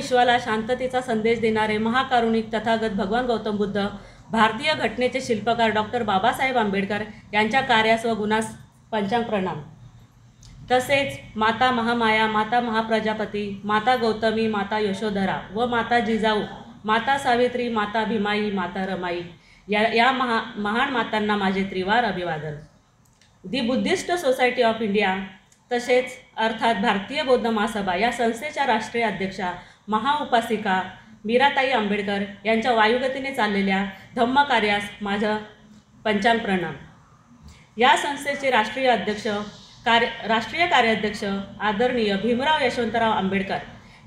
विश्वाला शांततेचा संदेश देणारे महाकारुणिक तथागत भगवान गौतम बुद्ध, भारतीय घटनेचे शिल्पकार डॉक्टर बाबासाहेब आंबेडकर यांच्या कार्यास व गुणास पंचांग प्रणाम। तसेच माता महामाया, माता महाप्रजापती, माता गौतमी, माता यशोधरा व माता जिजाऊ, माता सावित्री, माता भीमाई, माता रमाई या महान मातांना माझे त्रिवार अभिवादन। दी बुद्धिस्ट सोसायटी ऑफ इंडिया तसेच अर्थात भारतीय बौद्ध महासभा या संस्थेच्या राष्ट्रीय अध्यक्षा महाउपासिका मीराताई आंबेडकर यांच्या वायुगतीने चाललेल्या धम्म कार्यास माझं पंचांग प्रणाम। या संस्थेचे राष्ट्रीय कार्याध्यक्ष आदरणीय भीमराव यशवंतराव आंबेडकर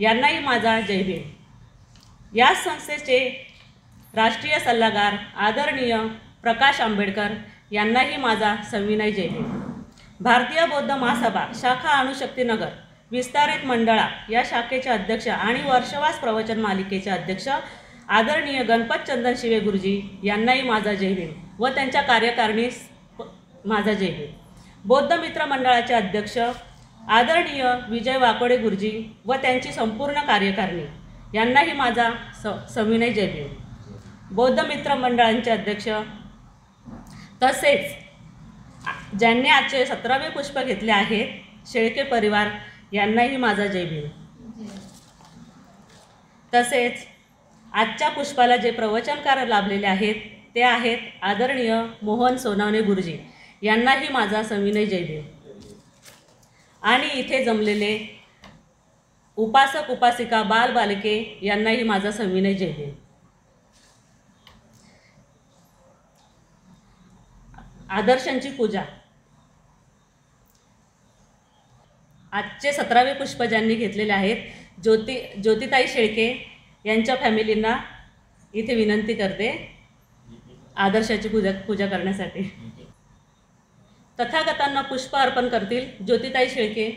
यांनाही माझा जय भीम। या संस्थेचे राष्ट्रीय सल्लागार आदरणीय प्रकाश आंबेडकर यांनाही माझा सविनय जय भीम। भारतीय बौद्ध महासभा शाखा अणुशक्तीनगर विस्तारित मंडळा या शाखेचे अध्यक्ष आणि वर्षवास प्रवचन मालिकेचे अध्यक्ष आदरणीय गणपत चंदन शिवे गुरुजी यांनाही माझा जय भीम व त्यांच्या कार्यकारिणीस माझा जय भीम। बौद्ध मित्र मंडळाचे अध्यक्ष आदरणीय विजय वाकोडे गुरुजी व त्यांची संपूर्ण कार्यकारिणी यांनाही माझा सविनय जय भीम। बौद्ध मित्र मंडळांचे अध्यक्ष तसेच ज्यांनी आजचे 17वे पुष्प घेतले आहेत शेळके परिवार यांनाही माझा जय भीम। तसेच आजच्या पुष्पाला जे प्रवचनकार लाभलेले आहेत ते आहेत आदरणीय मोहन सोनावणे गुरुजी यांनाही माझा सविनय जय भीम। आणि इथे जमलेले उपासक उपासिका बाल बालिके यांनाही माझा सविनय जय भीम। आदर्शांची पूजा आजचे 17वे पुष्प ज्यांनी घेतलेले आहेत ज्योतिताई शेळके यांच्या फॅमिलींना इथे विनंती करते आदर्शाची पूजा करण्यासाठी। तथागतांना पुष्प अर्पण करतील ज्योतिताई शेळके।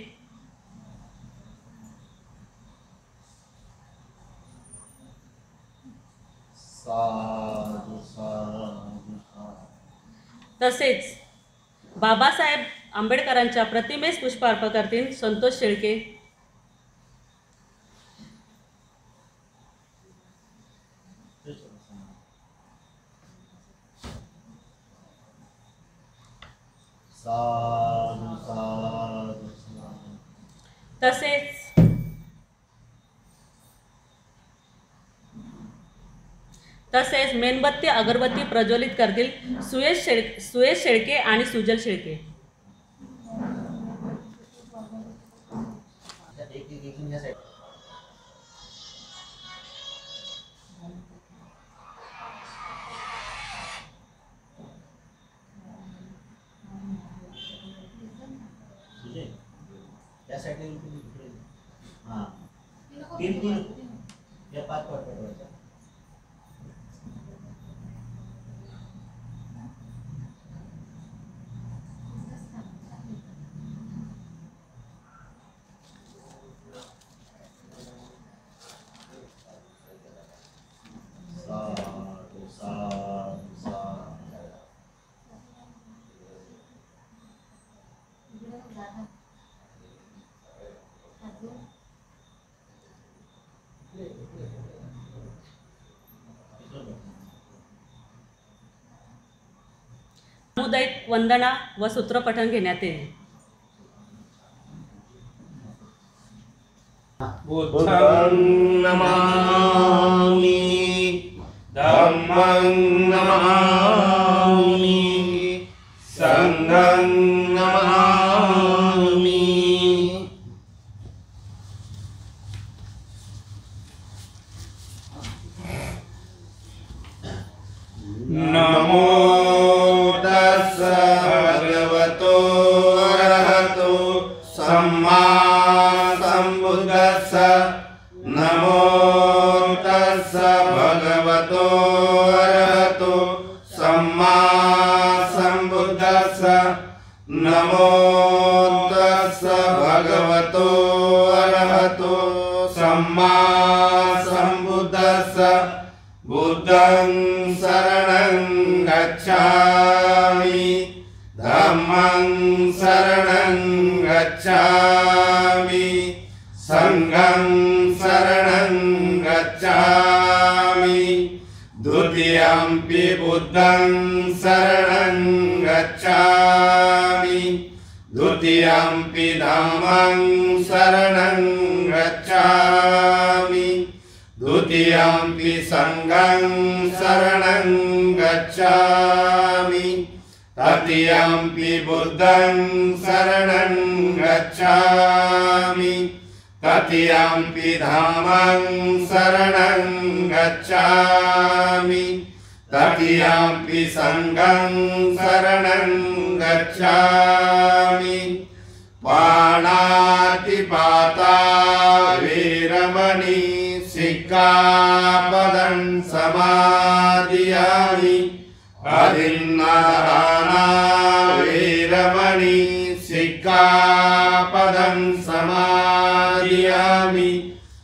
तसेच बाबासाहेब आंबेडकरांच्या प्रतिमेस पुष्प अर्पण करतील संतोष शेळके। तसेच मेणबत्ती अगरबत्ती प्रज्वलित करतील सुयश शेळके आणि सुजल शेळके। सामुदायिक वंदना व सूत्रपठण घेण्यात येईल। बुद्धं नमामि धम्मं नमामि संघं नमामि। नमो तस्स भगवतो अरहतो सम्मा संबुद्धस्स। नमो तस्स भगवतो अरहतो सम्मा संबुद्धस्स। नमो तस्स भगवतो अरहतो सम्मा संबुद्धस्स। बुद्धं शरणं गच्छामि धम्मं शरणं गच्छामि संघं शरणं गच्छामि द्वितीयम्पि बुद्धं शरणं गच्छामि द्वितीयम्पि धम्मं शरणं गच्छामि द्वितीयम्पि संघं शरणं गच्छामि तृतीयम्पि बुद्धं शरणं गच्छामि तृतीयम्पि धम्मं शरणं गच्छामि तृतीयम्पि संघं शरणं गच्छामि पाणातिपाता वीरमणि सिक्खापदं समादियामि अदिन्नादाना वीरमणि सिक्खापदं समादियामि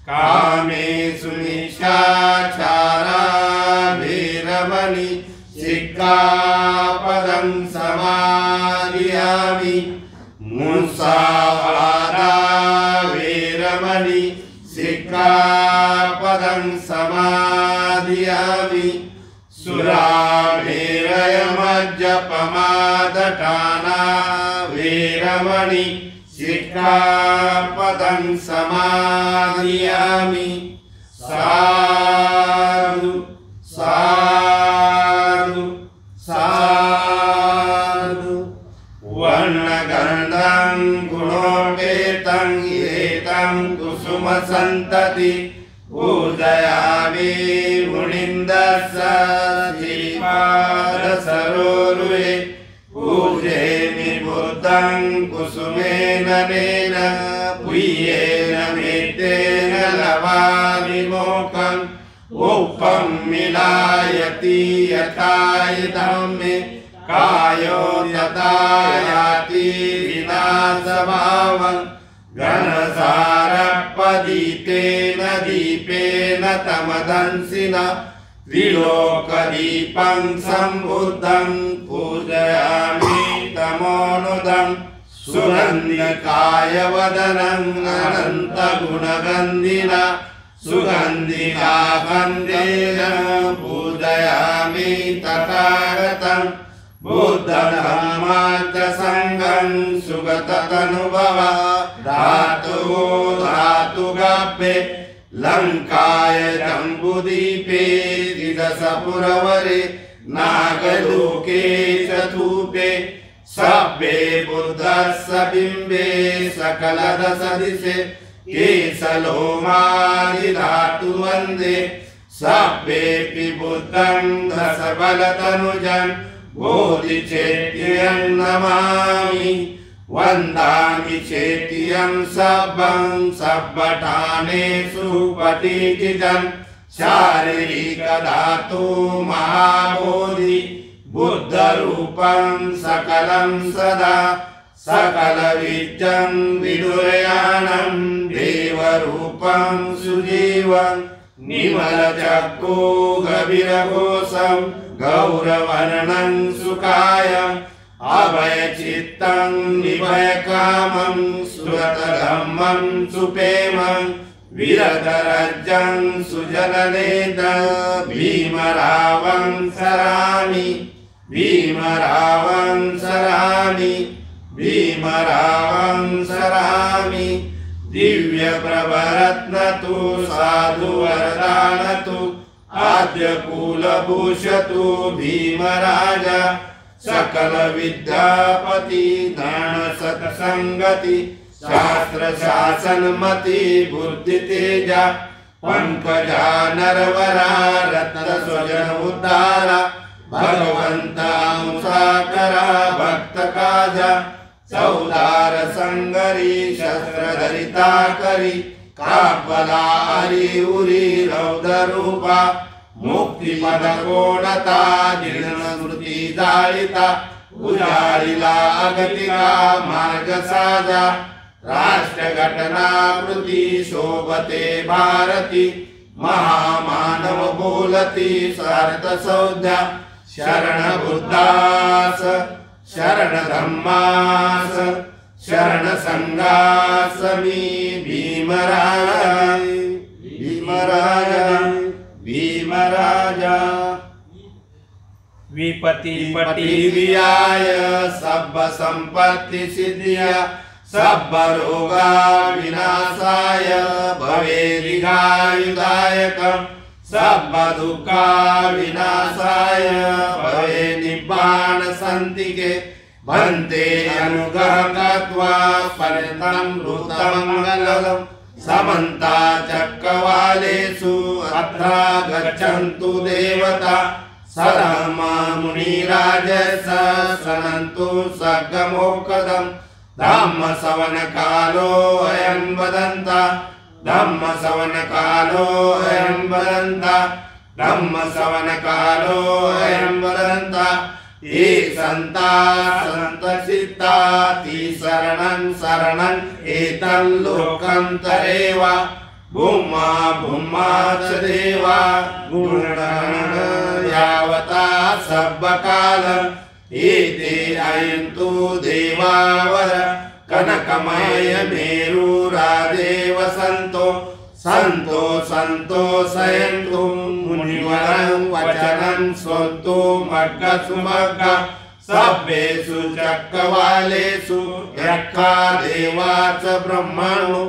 कामेषु निशाचरा वीरमणि सिक्खापदं समादियामि मुसावादा वीरमणि सिक्खापदं समादियामि सुरामेरयमज्जपमादटाना वीरमणि सिक्खापदं समादियामि साधु साधु साधु वर्णगन्धं गुणोपेतं एतं कुसुमसन्तति पूजयामि मुनिन्दस्स श्रीपादसरोरुहे पूजयामि बुद्धं कुसुमेन नेन पुय्येन मेत्तेन लवामि मोक्षम् उपं मिलायति यथा इदं मे कायो यथा याति विनाशभावम् घनसारपदीपेन दीपेन तमदंसिना त्रिलोकदीपं सम्बुद्धं पूजयामि तमोनुदं सुगन्धिकायवदनं अनन्तगुणगन्धिना सुगन्धिना गन्धेन पूजयामि तथागतं बुद्धधम्माच संघं सुगततनुभवा धातु धातुगाभ्ये लंकाय जम्बुदीपे त्रिदशपुरवरे नागलोके चतुपे सभ्ये बुद्धस्य बिम्बे सकलदशदिशे केशलोमादिधातु वन्दे सभ्येऽपि बुद्धं दशबलतनुजं बोधिचेत्यं नमामि वन्दामि चेत्यं सभं सब्बठानेषु पटीचितं शारीरिकधातु महाबोधि बुद्धरूपं सकलं सदा सकलविद्यं विदुरयानं देवरूपं सुजीवं निमलचक्षु गभीरघोषं गौरवर्णं सुखायम् अभयचित्तं निभयकामं सुरतधम्मं सुपेमं विरतरज्जं सुजननेत्रं भीमरावं सरामि भीमरावं सरामि भीमरावं सरामि दिव्यप्रभरत्नतु साधुवरदानतु आद्यकुलभूषतु भीमराजा सकल विद्यापति धन सत्संगति शास्त्र शासनमति बुद्धि तेजा पंकजा नरवरा रत्न स्वजन उद्धारा भगवंता मुसाकरा भक्त काजा चौदार संगरी शस्त्र धरिता करी कापला हरि उरी रौद्रूपा मुक्ति पद कोणता जीर्ण स्मृति जाळिता उजाळिला अगतिका मार्ग साजा राष्ट्र घटनाकृती शोभते भारती महामानव बोलती सार्थ सौद्या शरण बुद्धास शरण धम्मास शरण संघास मी भीमराय भीमराय विपति पति वियाय सब संपत्ति सिद्धिया सब रोगा विनाशाय भवे दीर्घायुदायकम् सब दुःखा विनाशाय भवे निब्बाण शान्तिके भन्ते अनुग्रह कृत्वा पर्यन्तं ऋतमङ्गलम् समन्ता चक्रवालेषु अत्र गच्छन्तु देवता सरमा मुनिराजस शृण्वन्तु सर्गमोक्षदम् धम्म श्रवण कालो अयं वदन्ता धम्म श्रवण कालो अयं वदन्ता धम्म श्रवण कालो अयं वदन्ता ये सन्ता सन्तसिता ति शरणं एतं लोकं तरेव भूमा भूमा च देवा गुणगण यावता सब्बकालम् एते अयन्तु देवावर कनकमय मेरुरादेव सन्तो सन्तोषयन्तु मुनिवरं वचनं श्रोतु मग्गसुमग्ग सभ्येषु चक्रवालेषु यक्खा देवा च ब्रह्मणो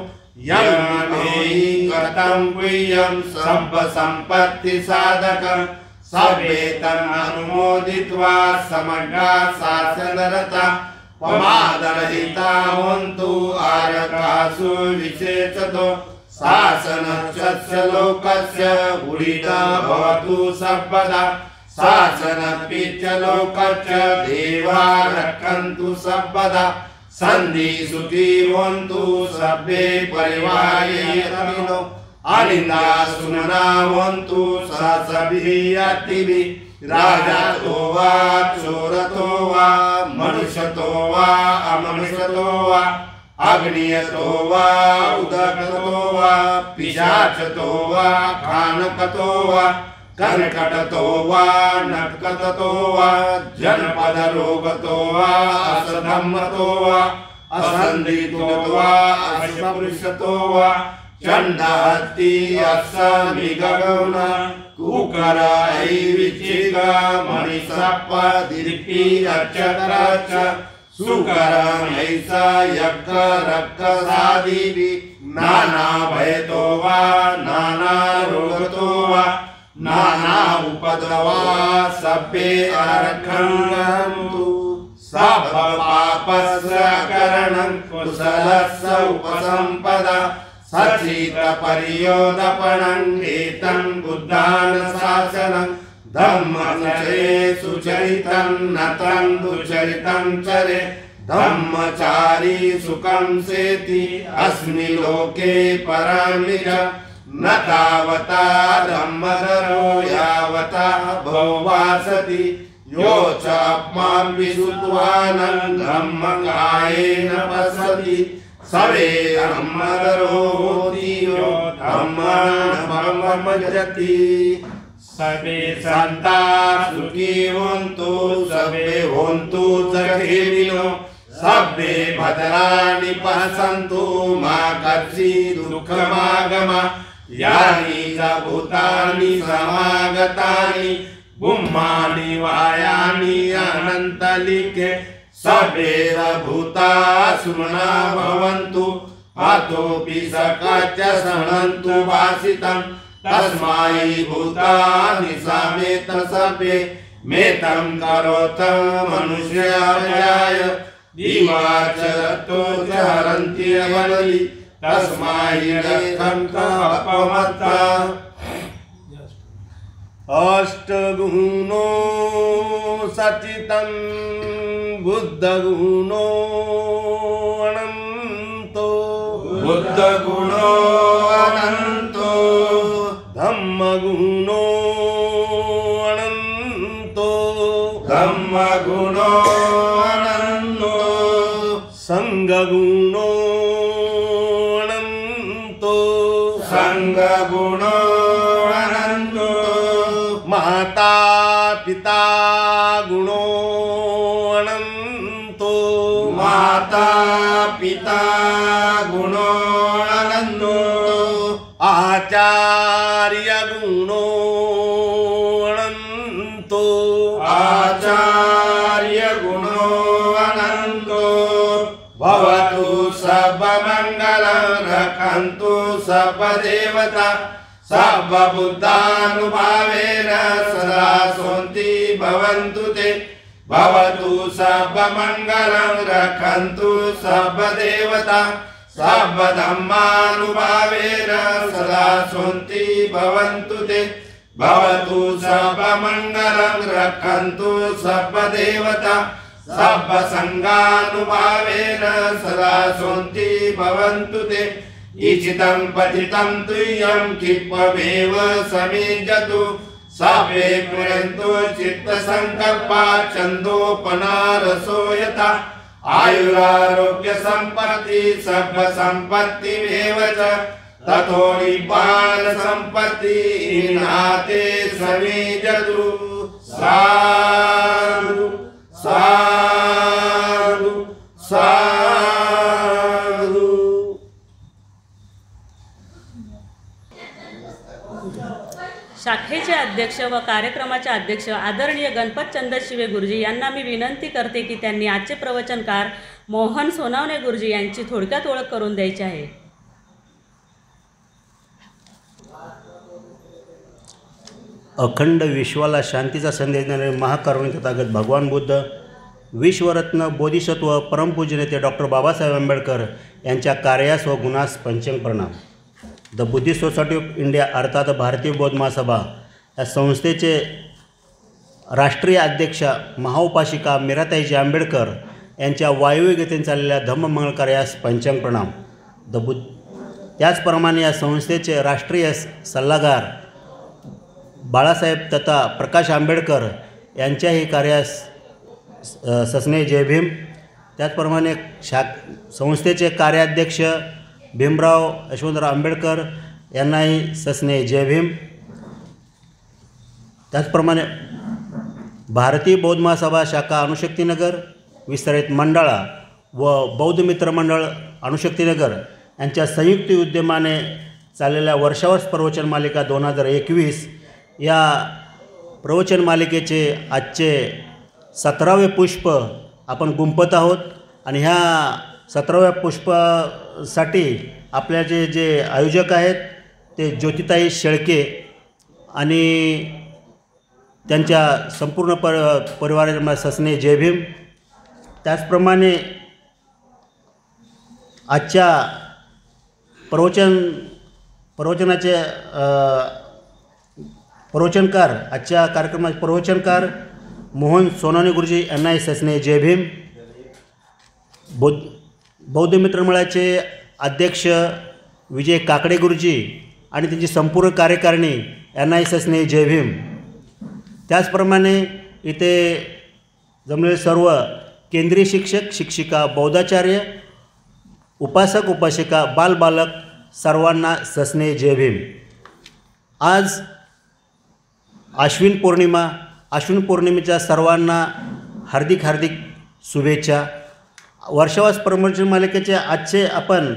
यन्मेहि कृतं गुह्यं सर्वसम्पत्ति साधकम् सभ्येतम् अनुमोदित्वा समग्रा शासनरता प्रमादरहिता हन्तु आरकासु विशेषतो शासनस्य लोकस्य उडिता भवतु सर्वदा शासनपि च लोकस्य देवा रक्षन्तु सर्वदा सन्धिसुखी भवन्तु सर्वे परिवारेऽपिनो अनिन्दा सुमना भवन्तु सहसभिः अतिभिः राजातो वा चोरतो वा मनुष्यतो वा अमनुष्यतो वा अग्नियतो वा उदकतो वा पिशाचतो वा खानकतो वा कर्कटतो वा नटकटतो वा जनपदरोगतो वा असधम्मतो वा असन्धितो वा अस्पृश्यतो वा चण्डहत्ति अस्समिगगौन कुकर ऐविचिक मणिसप्प दिर्पि अक्षतरच सुकर ऐसा यज्ञ रक्कसादिभिः नाना भयतो वा नाना रोगतो वा नाना उपद्रवा सभ्ये अरक्षन्तु सब पापस्य करणं कुशलस्य उपसम्पदा सचित परियोदपणं एतं बुद्धानुशासनं धम्मचरे सुचरितं नतं दुचरितं चरे धम्मचारी सुखं सेति अस्मिन् लोके परमिह न तावता धम्मधरो यावता भववासति यो च आत्मां विशुद्ध्वानं धम्मकायेन पश्यति सवे धम्मधरो होति यो धम्ममजति सवे सन्ता सुखी होन्तु सवे होन्तु जगेविनो सभ्ये भद्राणि पश्यन्तु मा कश्चित् दुःखमागम यानि च भूतानि समागतानि बुम्मानि वायानि अनन्तलिखे सभ्ये भूता सुमना भवन्तु अतोऽपि सकच शृण्वन्तु भाषितं तस्मै भूतानि समेत सभ्ये मेतं करोत मनुष्याय दिवाचरतो च हरन्ति अवलि तस्मै अपमत्ता अष्टगुणो सचितं बुद्धगुणो अनन्तो बुद्धगुणो अनन्तो धम्मगुणो अनन्तो धम्मगुणो अनन्तो संघगुणो अनन्तो संघगुणो अनन्तो माता पिता गुणो अनन्तो माता पिता गुणो अनन्तो आचार्य गुणो अनन्तो रक्षन्तु सर्वदेवता सर्वबुद्धानुभावेन सदा सन्ति भवन्तु ते भवतु सर्वमङ्गलं रक्षन्तु सर्वदेवता सर्वधर्मानुभावेन सदा सन्ति भवन्तु ते भवतु सर्वमङ्गलं रक्षन्तु सर्वदेवता सर्वसङ्गानुभावेन सदा सन्ति भवन्तु ते इचितं पतितं तुय्यं किप्पमेव समेजतु सापे पुरन्तु चित्तसङ्कल्पा छन्दोपनारसो यथा आयुरारोग्य सम्पत्ति सर्वसम्पत्तिमेव च ततो निब्बान सम्पत्ति नाते समेजतु साधु साधु साधु। शाखेचे अध्यक्ष व कार्यक्रमाचे अध्यक्ष आदरणीय गणपतचंद्र शिवे गुरुजी यांना मी विनंती करते की त्यांनी आजचे प्रवचनकार मोहन सोनावणे गुरुजी यांची थोडक्यात ओळख करून द्यायची आहे। अखंड विश्वाला शांतीचा संदेश देणारे महाकरुणिक तथागत भगवान बुद्ध, विश्वरत्न बोधिसत्व परमपूज्य नेते डॉक्टर बाबासाहेब आंबेडकर यांच्या कार्यास व गुणास पंचम प्रणाम। The Buddhist society of India अर्थात भारतीय बौद्ध महासभा या संस्थेचे राष्ट्रीय अध्यक्ष महाउपासिका मीराताईजी आंबेडकर यांच्या वायुवेगतेने चाललेल्या धम्ममंगल कार्यास पंचम प्रणाम। त्याचप्रमाणे या संस्थेचे राष्ट्रीय सल्लागार बाळासाहेब तथा प्रकाश आंबेडकर यांच्याही कार्यास सस्ने जय भीम। त्याचप्रमाणे संस्थेचे कार्याध्यक्ष भीमराव यशवंतराव आंबेडकर यांनाही सस्ने जय भीम। त्याचप्रमाणे भारतीय बौद्ध महासभा शाखा अणुशक्तीनगर विस्तारित मंडळा व बौद्ध मित्र मंडळ अणुशक्तीनगर यांच्या संयुक्त उद्यमाने चाललेल्या वर्षावर्ष प्रवचन मालिका 2021 या प्रवचन मालिकेचे आजचे 17वे पुष्प आपण गुंफत आहोत आणि ह्या 17व्या पुष्पासाठी आपल्या जे आयोजक आहेत ते ज्योतिताई शेळके आणि त्यांच्या संपूर्ण परिवाराला सस्ने जय भीम। त्याचप्रमाणे आजच्या प्रवचनाचे प्रवचनकार आजच्या कार्यक्रमाचे प्रवचनकार मोहन सोनावणे गुरुजी यांनाही सस्ने जय भीम। बौद्ध मित्रमंडळाचे अध्यक्ष विजय काकडे गुरुजी आणि त्यांची संपूर्ण कार्यकारिणी यांनाही सस्ने जय भीम। त्याचप्रमाणे इथे जमलेले सर्व केंद्रीय शिक्षक शिक्षिका बौद्धाचार्य उपासक उपासिका बालबालक सर्वांना सस्ने जय भीम। आज आश्विन पौर्णिमेच्या सर्वांना हार्दिक शुभेच्छा। वर्षावास प्रवचन मालिकेचे आजचे आपण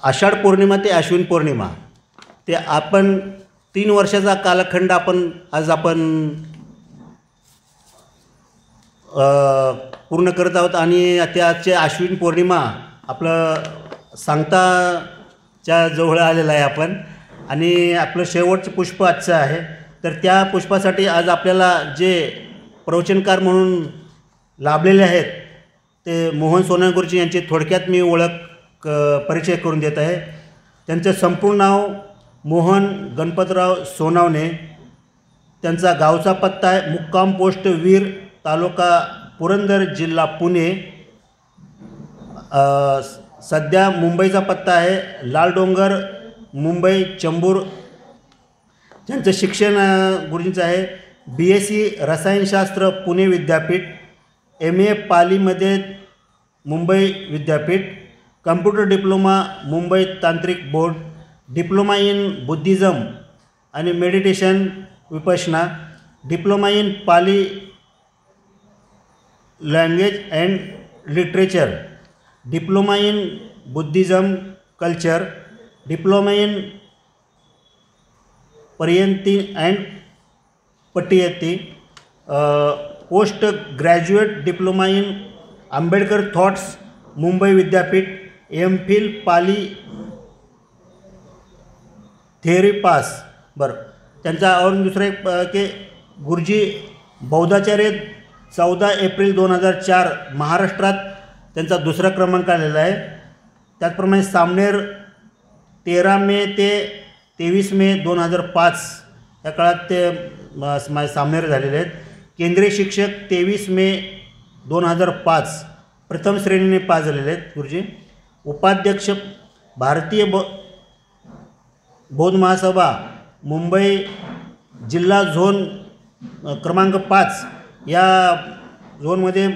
आषाढ पौर्णिमा ते आश्विन पौर्णिमा ते आपण 3 वर्षाचा कालखंड आज आपण पूर्ण करत आहोत आणि आजचे आश्विन पौर्णिमा आपलं सांगताच्या जवळ आलेलं आहे आपण आणि आपलं शेवटचं पुष्प आजचं आहे। तर त्या पुष्पासाठी आज आपल्याला जे प्रवचनकार म्हणून लाभलेले आहेत ते मोहन सोनावणे गुरुजी यांची थोडक्यात मी परिचय करून देत आहे। त्यांचं संपूर्ण नाव मोहन गणपतराव सोनावणे। त्यांचा गावचा पत्ता आहे मुक्काम पोस्ट वीर तालुका पुरंदर जिल्हा पुणे। सध्या मुंबईचा पत्ता आहे लालडोंगर मुंबई चंबूर। त्यांचं शिक्षण गुरुजींचं आहे BSc रसायनशास्त्र पुणे विद्यापीठ, MA पालीमध्ये मुंबई विद्यापीठ, कम्प्युटर डिप्लोमा मुंबई तांत्रिक बोर्ड, डिप्लोमा इन बुद्धिझम आणि meditation Vipassana, diploma in Pali language and literature, diploma in Buddhism culture, diploma in pariyatti and patipatti, post graduate diploma in Ambedkar thoughts Mumbai Vidyapeeth, M Phil Pali theory pass. बरं, त्यांचा और दुसरं एक की गुरुजी बौद्धाचार्य 14 एप्रिल 2004 महाराष्ट्रात त्यांचा दुसरा क्रमांक आलेला आहे. त्याचप्रमाणे सामनेर 13 मे ते 23 मे 2005 या काळात ते माझे सामनेर झालेले आहेत. केंद्रीय शिक्षक 23 मे 2005 प्रथम श्रेणीने पास झालेले आहेत गुरुजी. उपाध्यक्ष भारतीय बौद्ध महासभा मुंबई जिल्हा झोन क्रमांक 5 या झोनमध्ये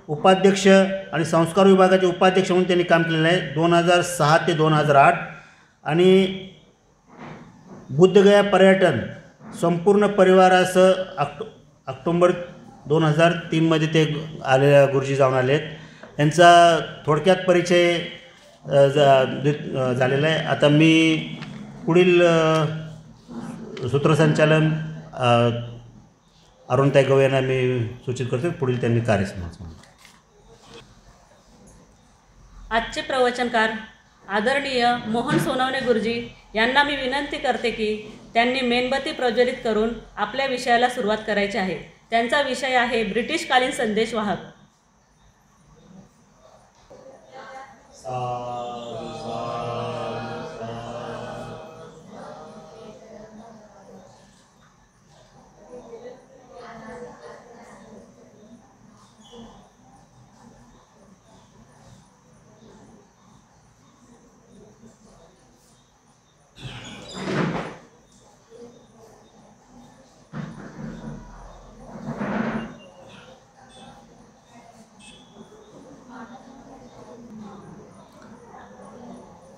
उपाध्यक्ष आणि संस्कार विभागाचे उपाध्यक्ष म्हणून त्यांनी काम केलेलं आहे 2006 ते 2008. आणि बुद्धगया पर्यटन संपूर्ण परिवारासह ऑक्टोबर 2003 ते आलेल्या गुरुजी जाऊन आले आहेत. त्यांचा थोडक्यात परिचय झालेला आहे. आता मी पुढील सूत्रसंचालन अरुणताई गवळे यांना मी सूचित करतो. पुढील त्यांनी कार्यक्रम. आजचे प्रवचनकार आदरणीय मोहन सोनवणे गुरुजी यांना मी विनंती करते की त्यांनी मेणबत्ती प्रज्वलित करून आपल्या विषयाला सुरुवात करायची आहे. त्यांचा विषय आहे ब्रिटिशकालीन संदेशवाहक.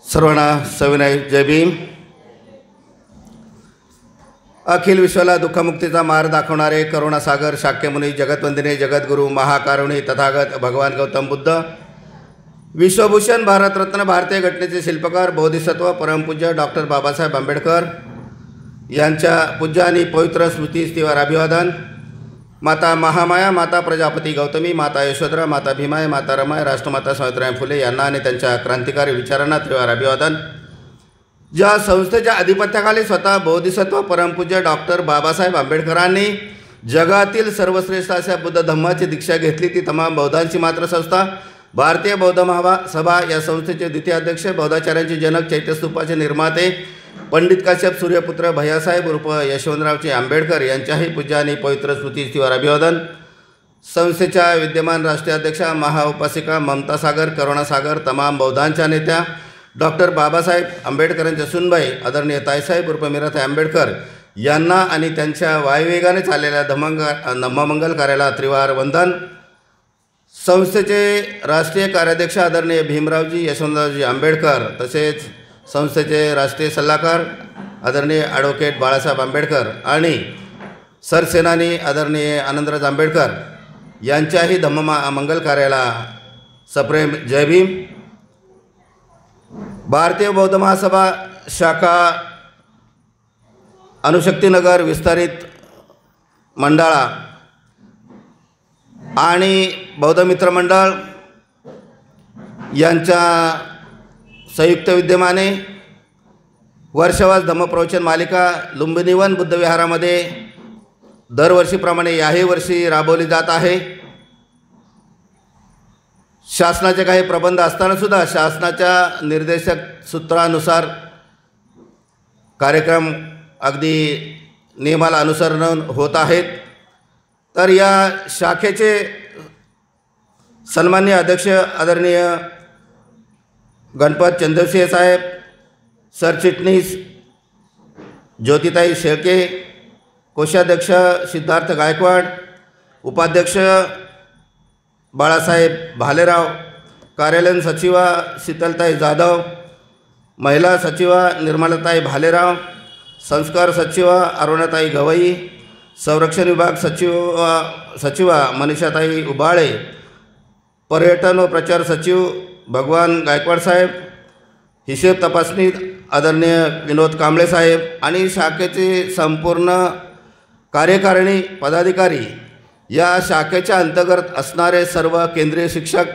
सर्वांना सविनय जय भीम. अखिल विश्वाला दुःखमुक्तीचा मार्ग दाखवणारे करुणासागर शाक्यमुनी जगतवंदिनी जगद्गुरु महाकारुणी तथागत भगवान गौतम बुद्ध, विश्वभूषण भारतरत्न भारतीय घटनेचे शिल्पकार बोधिसत्व परमपूज्य डॉक्टर बाबासाहेब आंबेडकर यांच्या पूज्य आणि पवित्र स्मृतीस तीव्र अभिवादन. माता महामाया, माता प्रजापती गौतमी, माता यशोधरा, माता भीमाई, माता रमाई, राष्ट्रमाता सावित्रीबाई फुले यांना आणि त्यांच्या क्रांतिकारी विचारांना तीव्र अभिवादन. ज्या संस्थेच्या अधिपत्याखाली स्वतः बोधिसत्व परमपूज्य डॉक्टर बाबासाहेब आंबेडकरांनी जगातील सर्वश्रेष्ठ अशा बुद्ध धम्माची दीक्षा घेतली ती तमाम बौद्धांची मात्र संस्था भारतीय बौद्ध महासभा या संस्थेचे द्वितीय अध्यक्ष, बौद्धाचार्यांचे जनक, चैत्यस्तूपाचे निर्माते पंडित काश्यप सूर्यपुत्र भैयासाहेब उर्फ यशवंतरावजी आंबेडकर यांच्याही पूज्य आणि पवित्र स्मृतीस तीव्र अभिवादन. संस्थेच्या विद्यमान राष्ट्रीय अध्यक्षा महाउपासिका ममता सागर, करुणा सागर, तमाम बौद्धांच्या नेत्या डॉक्टर बाबासाहेब आंबेडकरांच्या सुनबाई आदरणीय ताईसाहेब उर्फ मीराताई आंबेडकर यांना आणि त्यांच्या वायुवेगाने चाललेल्या धम्ममंगल कार्याला त्रिवार वंदन. संस्थेचे राष्ट्रीय कार्याध्यक्ष आदरणीय भीमरावजी यशवंतरावजी आंबेडकर तसेच संस्थेचे राष्ट्रीय सल्लागार आदरणीय ॲडव्होकेट बाळासाहेब आंबेडकर आणि सरसेनानी आदरणीय आनंदराज आंबेडकर यांच्याही धम्ममंगल कार्याला सप्रेम जय भीम. भारतीय बौद्ध महासभा शाखा अणुशक्तीनगर विस्तारित मंडळा आणि बौद्ध मित्र मंडळ यांच्या संयुक्त विद्यमाने वर्षवास धम्मप्रवचन मालिका लुंबिनीवन बुद्धविहारामध्ये दरवर्षीप्रमाणे याही वर्षी राबवली जात आहे. शासनाचे काही प्रबंध असतानासुद्धा शासनाच्या निर्देशक सूत्रानुसार कार्यक्रम अगदी नियमाला अनुसरण होत आहेत. तर या शाखेचे सन्माननीय अध्यक्ष आदरणीय गणपत चंद्रसिंह साहेब, सरचिटणीस ज्योतिताई शेळके, कोषाध्यक्ष सिद्धार्थ गायकवाड, उपाध्यक्ष बाळासाहेब भालेराव, कार्यालयीन सचिवा शीतलताई जाधव, महिला सचिवा निर्मलाताई भालेराव, संस्कार सचिवा अरुणाताई गवई, संरक्षण विभाग सचिवा मनीषाताई उबाळे, पर्यटन व प्रचार सचिव भगवान गायकवाड साहेब, हिशेब तपासणी आदरणीय विनोद कांबळे साहेब आणि शाखेचे संपूर्ण कार्यकारिणी पदाधिकारी, या शाखेच्या अंतर्गत असणारे सर्व केंद्रीय शिक्षक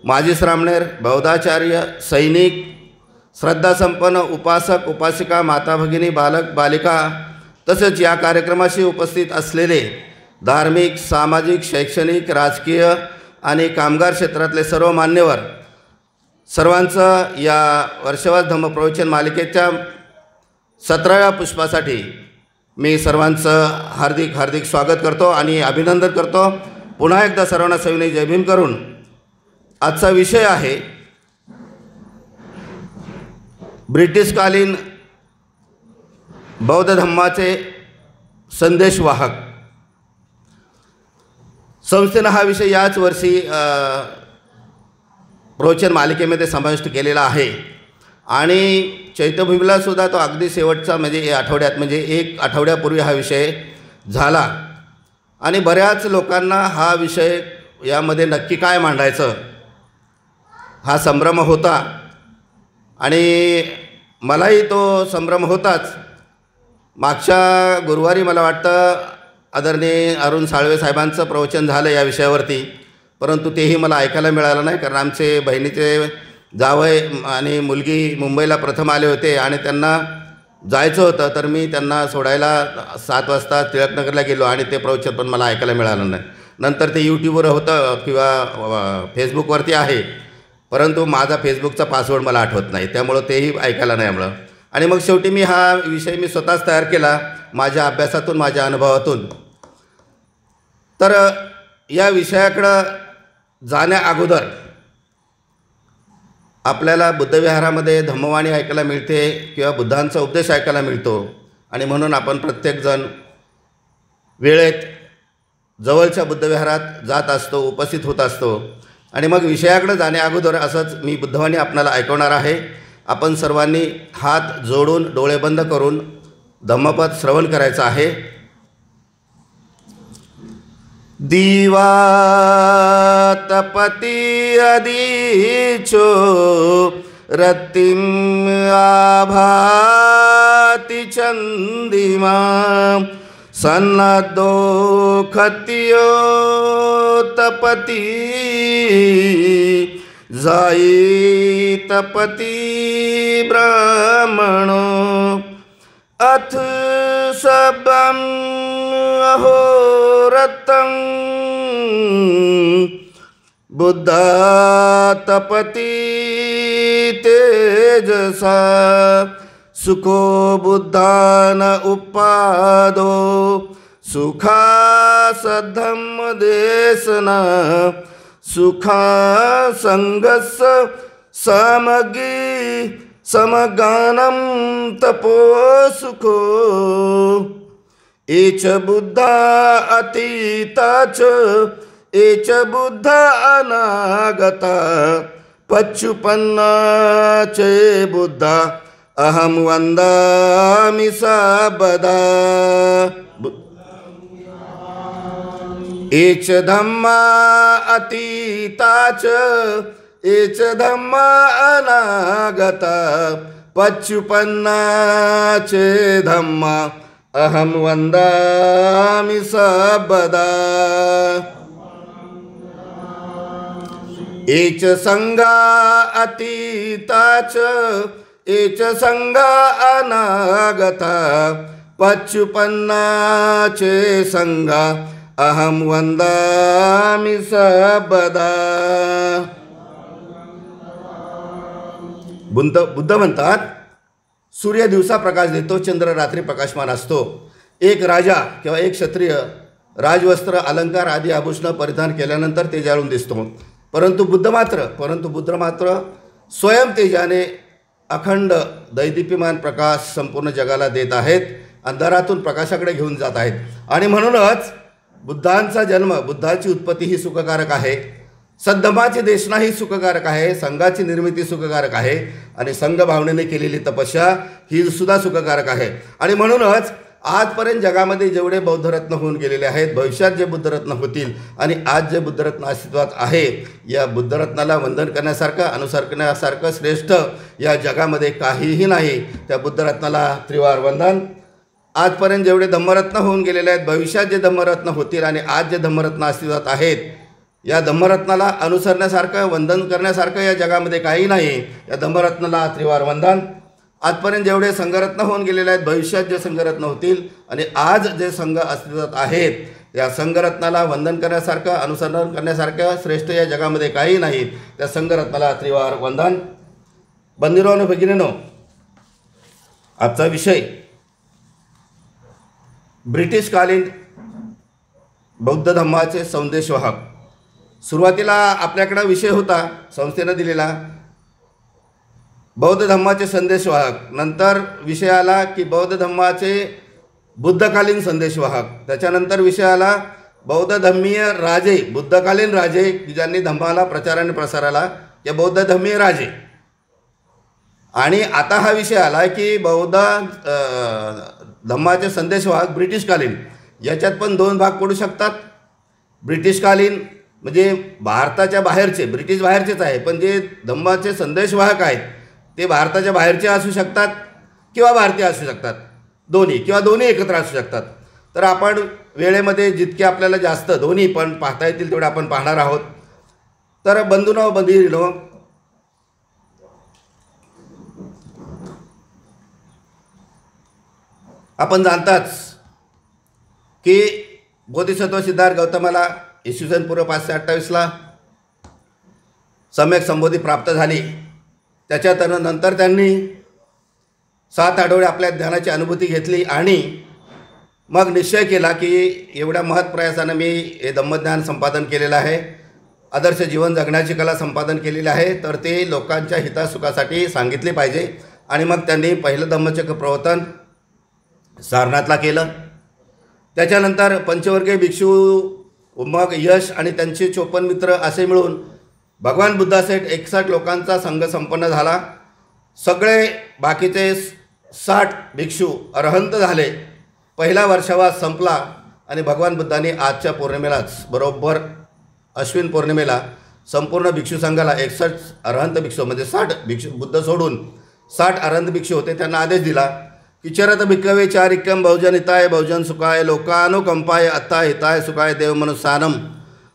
माजी श्रामणेर, बौद्धाचार्य, सैनिक, श्रद्धासंपन्न उपासक उपासिका, माता भगिनी, बालक बालिका तसेच या कार्यक्रमाशी उपस्थित असलेले धार्मिक, सामाजिक, शैक्षणिक, राजकीय आणि कामगार क्षेत्रातले सर्व मान्यवर सर्वांचं या वर्षवास धम्मप्रवचन मालिकेच्या 17व्या पुष्पासाठी मी सर्वांचं हार्दिक हार्दिक स्वागत करतो आणि अभिनंदन करतो. पुन्हा एकदा सर्वांना सविनय जय भीम करून आजचा विषय आहे ब्रिटिशकालीन बौद्ध धम्माचे संदेशवाहक. संस्थेनं हा विषय याच वर्षी प्रवचन मालिकेमध्ये समाविष्ट केलेला आहे आणि चैत्यभूमीला सुद्धा तो अगदी शेवटचा म्हणजे आठवड्यात म्हणजे 1 आठवड्यापूर्वी हा विषय झाला आणि बऱ्याच लोकांना हा विषय यामध्ये नक्की काय मांडायचं हा संभ्रम होता आणि मलाही तो संभ्रम होताच. मागच्या गुरुवारी मला वाटतं आदरणीय अरुण साळवे साहेबांचं प्रवचन झालं या विषयावरती, परंतु तेही मला ऐकायला मिळालं नाही कारण आमचे बहिणीचे जावई आणि मुलगी मुंबईला प्रथम आले होते आणि त्यांना जायचं होतं, तर मी त्यांना सोडायला 7 वाजता टिळकनगरला गेलो आणि ते प्रवचन पण मला ऐकायला मिळालं नाही. नंतर ते यूट्यूबवर होतं किंवा फेसबुकवरती आहे, परंतु माझा फेसबुकचा पासवर्ड मला आठवत नाही, त्यामुळं तेही ऐकायला नाही आलं. आणि मग शेवटी मी हा विषय मी स्वतःच तयार केला माझ्या अभ्यासातून, माझ्या अनुभवातून. तर या विषयाकडं जाण्या अगोदर आपल्याला बुद्धविहारामध्ये धम्मवाणी ऐकायला मिळते किंवा बुद्धांचा उपदेश ऐकायला मिळतो आणि म्हणून आपण प्रत्येकजण वेळेत जवळच्या बुद्धविहारात जात असतो, उपस्थित होत असतो. आणि मग विषयाकडे जाण्या अगोदर असंच मी बुद्धवाणी आपल्याला ऐकवणार आहे. आपण सर्वांनी हात जोडून डोळे बंद करून धम्मपद श्रवण करायचं आहे. दिवा तपती अदीचो रत्तिम आभाति चंदिमा सन्नद्धो खत्यो तपती जाई तपती ब्राह्मणो अथ सबम अहोरतं बुद्धा तपति तेजसा सुखो बुद्धान उपादो सुखा सद्धम्म देशना सुखा संगस समगी समगानम तपो सुखो एच बुद्धा अतीताच एच बुद्धा अनागता पच्चुपन्नाचे बुद्धा अहम वंदामि सबदा एच धम्मा अतीताच एच धम्मा अनागता पच्चुपन्नाचे धम्मा अहम वंदामि सबदा एच संगा अतीताच एच संगा अनागता पच्चुपन्नाचे संगा अहम वंदामि सबदा. बुद्ध म्हणतात सूर्य दिवसा प्रकाश देतो, चंद्र रात्री प्रकाशमान असतो. एक राजा किंवा एक क्षत्रिय राजवस्त्र अलंकार आदी आभूषण परिधान केल्यानंतर तेजाळून दिसतो, परंतु बुद्ध मात्र स्वयं तेजाने अखंड दैदीप्यमान प्रकाश संपूर्ण जगाला देत आहेत, अंधारातून प्रकाशाकडे घेऊन जात आहेत. आणि म्हणूनच बुद्धांचा जन्म, बुद्धाची उत्पत्ती ही सुखकारक आहे, सद्धम्माची देशना ही सुखकारक आहे, संघाची निर्मिती सुखकारक आहे आणि संघ भावनेने केलेली तपस्या ही सुद्धा सुखकारक आहे. आणि म्हणूनच आजपर्यंत जगामध्ये जेवढे बौद्धरत्न होऊन गेलेले आहेत, भविष्यात जे बुद्धरत्न होतील आणि आज जे बुद्धरत्न अस्तित्वात आहे, या बुद्धरत्नाला वंदन करण्यासारखं, अनुसरण करण्यासारखं श्रेष्ठ या जगामध्ये काहीही नाही. त्या बुद्धरत्नाला त्रिवार वंदन. आजपर्यंत जेवढे धम्मरत्न होऊन गेलेले आहेत, भविष्यात जे धम्मरत्न होतील आणि आज जे धम्मरत्न अस्तित्वात आहेत या धम्मरत्नाला अनुसरण्यासारखं वंदन करण्यासारखं या जगामध्ये काही नाही. या धम्मरत्नाला त्रिवार वंदन. आजपर्यंत जेवढे संघरत्न होऊन गेलेले आहेत, भविष्यात जे संघरत्न होतील आणि आज जे संघ अस्तित्वात आहेत, या संघरत्नाला वंदन करण्यासारखं अनुसरण करण्यासारखं श्रेष्ठ या जगामध्ये काही नाही. त्या संघरत्नाला त्रिवार वंदन. बंधुरो आणि भगिनीनो, आजचा विषय ब्रिटिशकालीन बौद्ध धम्माचे संदेशवाहक. सुरुवातीला आपल्याकडं विषय होता संस्थेनं दिलेला बौद्ध धम्माचे संदेशवाहक. नंतर विषय आला की बौद्ध धम्माचे बुद्धकालीन संदेशवाहक. त्याच्यानंतर विषय आला बौद्ध धम्मीय राजे, बुद्धकालीन राजे की ज्यांनी धम्माला प्रचार आणि प्रसाराला, या बौद्ध धम्मीय राजे. आणि आता हा विषय आला की बौद्ध धम्माचे संदेशवाहक ब्रिटिशकालीन. याच्यात पण दोन भाग पडू शकतात. ब्रिटिशकालीन म्हणजे भारताच्या बाहेरचे, ब्रिटिश बाहेरचेच आहे, पण जे धम्माचे संदेशवाहक आहेत ते भारताच्या बाहेरचे असू शकतात किंवा भारतीय असू शकतात, दोन्ही किंवा दोन्ही एकत्र असू शकतात. तर आपण वेळेमध्ये जितके आपल्याला जास्त दोन्ही पण पाहता येतील तेवढे आपण पाहणार आहोत. तर बंधूंनो भगिनींनो, आपण जाणताच की बोधिसत्व सिद्धार्थ गौतमाला इसवी सन पूर्व 528ला सम्यक संबोधी प्राप्त झाली. त्याच्यानंतर त्यांनी 7 आठवडे आपल्या ध्यानाची अनुभूती घेतली आणि मग निश्चय केला की एवढ्या महत्प्रयासानं मी हे धम्मज्ञान संपादन केलेलं आहे, आदर्श जीवन जगण्याची कला संपादन केलेली आहे, तर ते लोकांच्या हितासुखासाठी सांगितले पाहिजे. आणि मग त्यांनी पहिलं धम्मचक्र प्रवर्तन सारनाथला केलं. त्याच्यानंतर पंचवर्गीय भिक्षू, मग यश आणि त्यांचे 54 मित्र असे मिळून भगवान बुद्धासहित 61 लोकांचा संघ संपन्न झाला. सगळे बाकीचे 60 भिक्षू अरहंत झाले. पहिला वर्षावास संपला आणि भगवान बुद्धांनी आजच्या पौर्णिमेलाच, बरोबर अश्विन पौर्णिमेला, संपूर्ण भिक्षू संघाला 61 अरहंत भिक्षू म्हणजे 60 भिक्षू, बुद्ध सोडून 60 अरहंत भिक्षू होते, त्यांना आदेश दिला की चरत भिक्कवे चारिक्यम बहुजन हिताय बहुजन सुखाय लोकानुकंपाय अत्ता हिताय सुखाय देव मनुष्यानम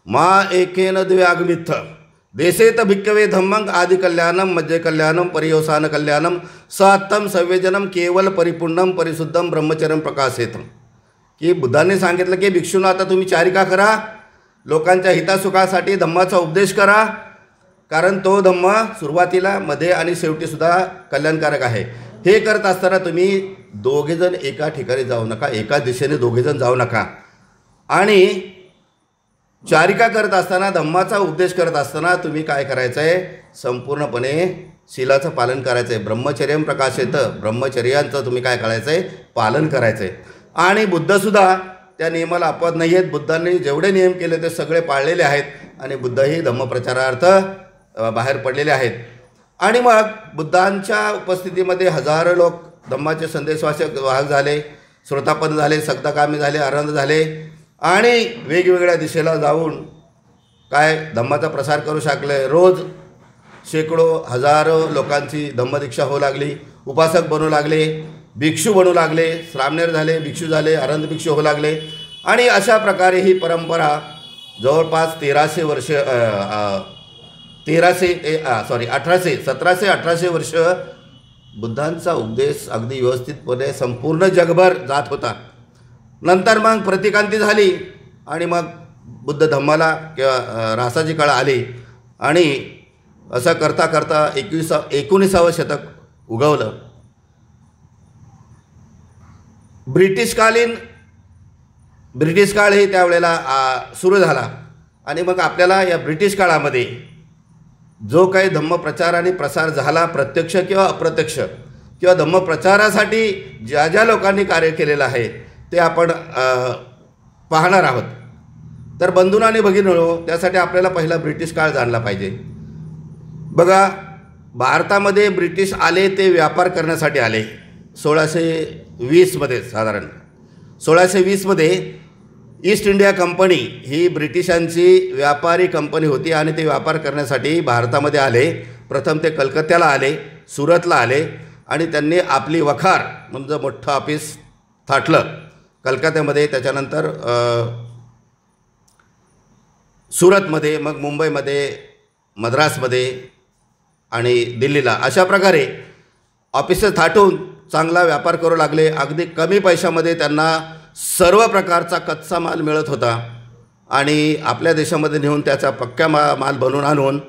मा एकेन द्व्यागमित्थ देशेत भिक्कवे धम्मं आदि कल्याणम मध्य कल्याणम परियोसान कल्याणम सात्तम संवेजनम केवल परिपूर्णम परिशुद्धम ब्रह्मचर्यम प्रकाशेतम. की बुद्धांनी सांगितलं की भिक्षूंना आता तुम्ही चारिका करा, लोकांच्या हितासुखासाठी धम्माचा उपदेश करा, कारण तो धम्म सुरुवातीला, मध्ये आणि शेवटीसुद्धा कल्याणकारक आहे. हे करत असताना तुम्ही दोघेजण एका ठिकाणी जाऊ नका, एका दिशेने दोघेजण जाऊ नका. आणि चारिका करत असताना, धम्माचा उपदेश करत असताना तुम्ही काय करायचं आहे, संपूर्णपणे शीलाचं पालन करायचं आहे. ब्रह्मचर्यम प्रकाशेतं, ब्रह्मचर्यांचं तुम्ही काय करायचं आहे, पालन करायचं आहे. आणि बुद्धसुद्धा त्या नियमाला अपवाद नाही आहेत. बुद्धांनी जेवढे नियम केले ते सगळे पाळलेले आहेत आणि बुद्धही धम्मप्रचारार्थ बाहेर पडलेले आहेत. आणि मग बुद्धांच्या उपस्थितीमध्ये हजारो लोक धम्माचे संदेशवाहक झाले, श्रोतापन्न झाले, सक्तकामी झाले, अरहंत झाले आणि वेगवेगळ्या दिशेला जाऊन काय धम्माचा प्रसार करू शकले. रोज शेकडो हजारो लोकांची धम्मदीक्षा होऊ लागली, उपासक बनू लागले, भिक्षू बनू लागले, श्रामणेर झाले, भिक्षू झाले, अरहंत भिक्षू होऊ लागले. आणि अशा प्रकारे ही परंपरा जवळपास 1718 वर्ष बुद्धांचा उपदेश अगदी व्यवस्थितपणे संपूर्ण जगभर जात होता. नंतर मग प्रतिकांती झाली आणि मग बुद्ध धम्माला किंवा रासाची काळ आली आणि असं करता करता 19वे शतक उगवलं. ब्रिटिश काळही त्यावेळेला सुरू झाला. आणि मग आपल्याला या ब्रिटिश काळामध्ये जो काही धम्मप्रचार आणि प्रसार झाला, प्रत्यक्ष किंवा अप्रत्यक्ष, किंवा धम्मप्रचारासाठी ज्या ज्या लोकांनी कार्य केलेलं आहे ते आपण पाहणार आहोत. तर बंधूंनो आणि भगिनींनो, त्यासाठी आपल्याला पहिला ब्रिटिश काळ जाणला पाहिजे. बघा, भारतामध्ये ब्रिटिश आले ते व्यापार करण्यासाठी आले. 1620मध्ये, साधारण 1620मध्ये ईस्ट इंडिया कंपनी ही ब्रिटिशांची व्यापारी कंपनी होती आणि ते व्यापार करण्यासाठी भारतामध्ये आले. प्रथम ते कलकत्त्याला आले, सुरतला आले आणि त्यांनी आपली वखार म्हणजे मोठं ऑफिस थाटलं कलकत्त्यामध्ये. त्याच्यानंतर सुरतमध्ये, मग मुंबईमध्ये, मद्रासमध्ये आणि दिल्लीला अशा प्रकारे ऑफिसेस थाटून चांगला व्यापार करू लागले. अगदी कमी पैशामध्ये त्यांना सर्व प्रकारचा कच्चा माल मिळत होता आणि आपल्या देशामध्ये नेऊन त्याचा पक्का माल बनवून आणून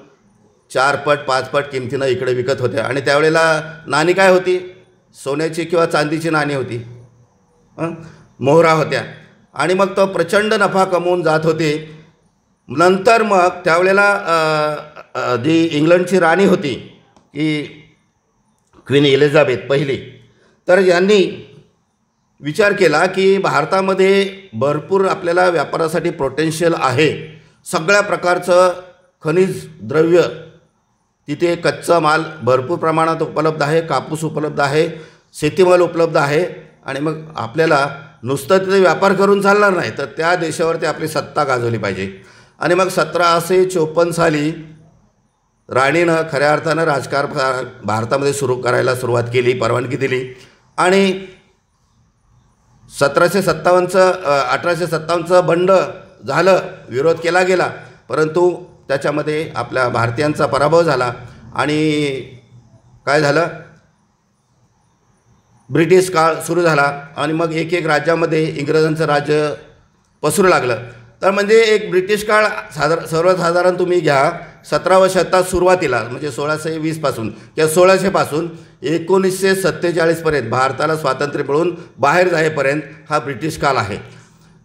4 पट 5 पट किमतीनं इकडे विकत होते. आणि त्यावेळेला नाणी काय होती? सोन्याची किंवा चांदीची नाणी होती, मोहरा होत्या. आणि मग तो प्रचंड नफा कमवून जात होते. नंतर मग त्यावेळेला जी इंग्लंडची राणी होती की क्वीन एलिझाबेथ पहिली, तर यांनी विचार केला की भारतामध्ये भरपूर आपल्याला व्यापारासाठी पोटेन्शियल आहे. सगळ्या प्रकारचं खनिज द्रव्य तिथे, कच्चा माल भरपूर प्रमाणात उपलब्ध आहे, कापूस उपलब्ध आहे, शेतीमाल उपलब्ध आहे. आणि मग आपल्याला नुसतं तिथे व्यापार करून चालणार नाही, तर त्या देशावरती आपली सत्ता गाजवली पाहिजे. आणि मग 1754 साली राणीनं खऱ्या अर्थानं राजकारण भारतामध्ये सुरू करायला सुरुवात केली, परवानगी दिली. आणि 1857चं बंड झालं, विरोध केला गेला, परंतु त्याच्यामध्ये आपल्या भारतीयांचा पराभव झाला. आणि काय झालं? ब्रिटिश काळ सुरू झाला आणि मग एक एक राज्यामध्ये इंग्रजांचं राज्य पसरू लागलं. तर म्हणजे एक ब्रिटिश काळ सर्वसाधारण तुम्ही घ्या 17व्या शतकात सुरुवातीला, म्हणजे 1620 पासून किंवा 1600 पासून 1947 पर्यंत भारताला स्वातंत्र्य मिळून बाहेर जाईपर्यंत हा ब्रिटिश काळ आहे.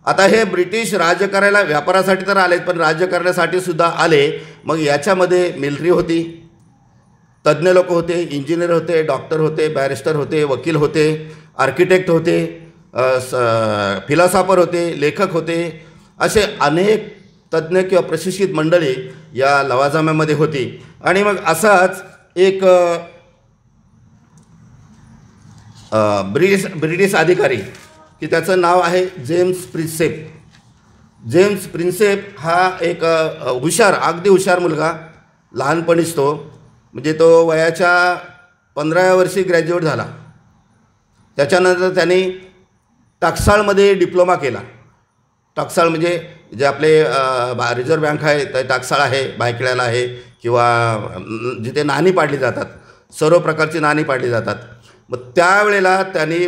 आता हे ब्रिटिश राज्य करायला, व्यापारासाठी तर आले पण राज्य करण्यासाठी सुद्धा आले. मग याच्यामध्ये मिलिटरी होती, तज्ज्ञ लोक होते, इंजिनियर होते, डॉक्टर होते, बॅरिस्टर होते, वकील होते, आर्किटेक्ट होते, फिलॉसॉफर होते, लेखक होते. असे अनेक तज्ज्ञ किंवा प्रशिक्षित मंडळी या लवाजम्यामध्ये होती. आणि मग असाच एक ब्रिटिश अधिकारी की त्याचं नाव आहे जेम्स प्रिन्सेप. जेम्स प्रिन्सेप हा एक अगदी हुशार मुलगा. लहानपणीच तो, म्हणजे तो वयाच्या 15व्या वर्षी ग्रॅज्युएट झाला. त्याच्यानंतर त्यांनी टाकसाळमध्ये डिप्लोमा केला. टाकसाळ म्हणजे जे आपले रिझर्व्ह बँक आहे तर टाकसाळ आहे, बायखेड्याला आहे, किंवा जिथे नाणी पाडली जातात, सर्व प्रकारची नाणी पाडली जातात. मग त्यावेळेला त्यांनी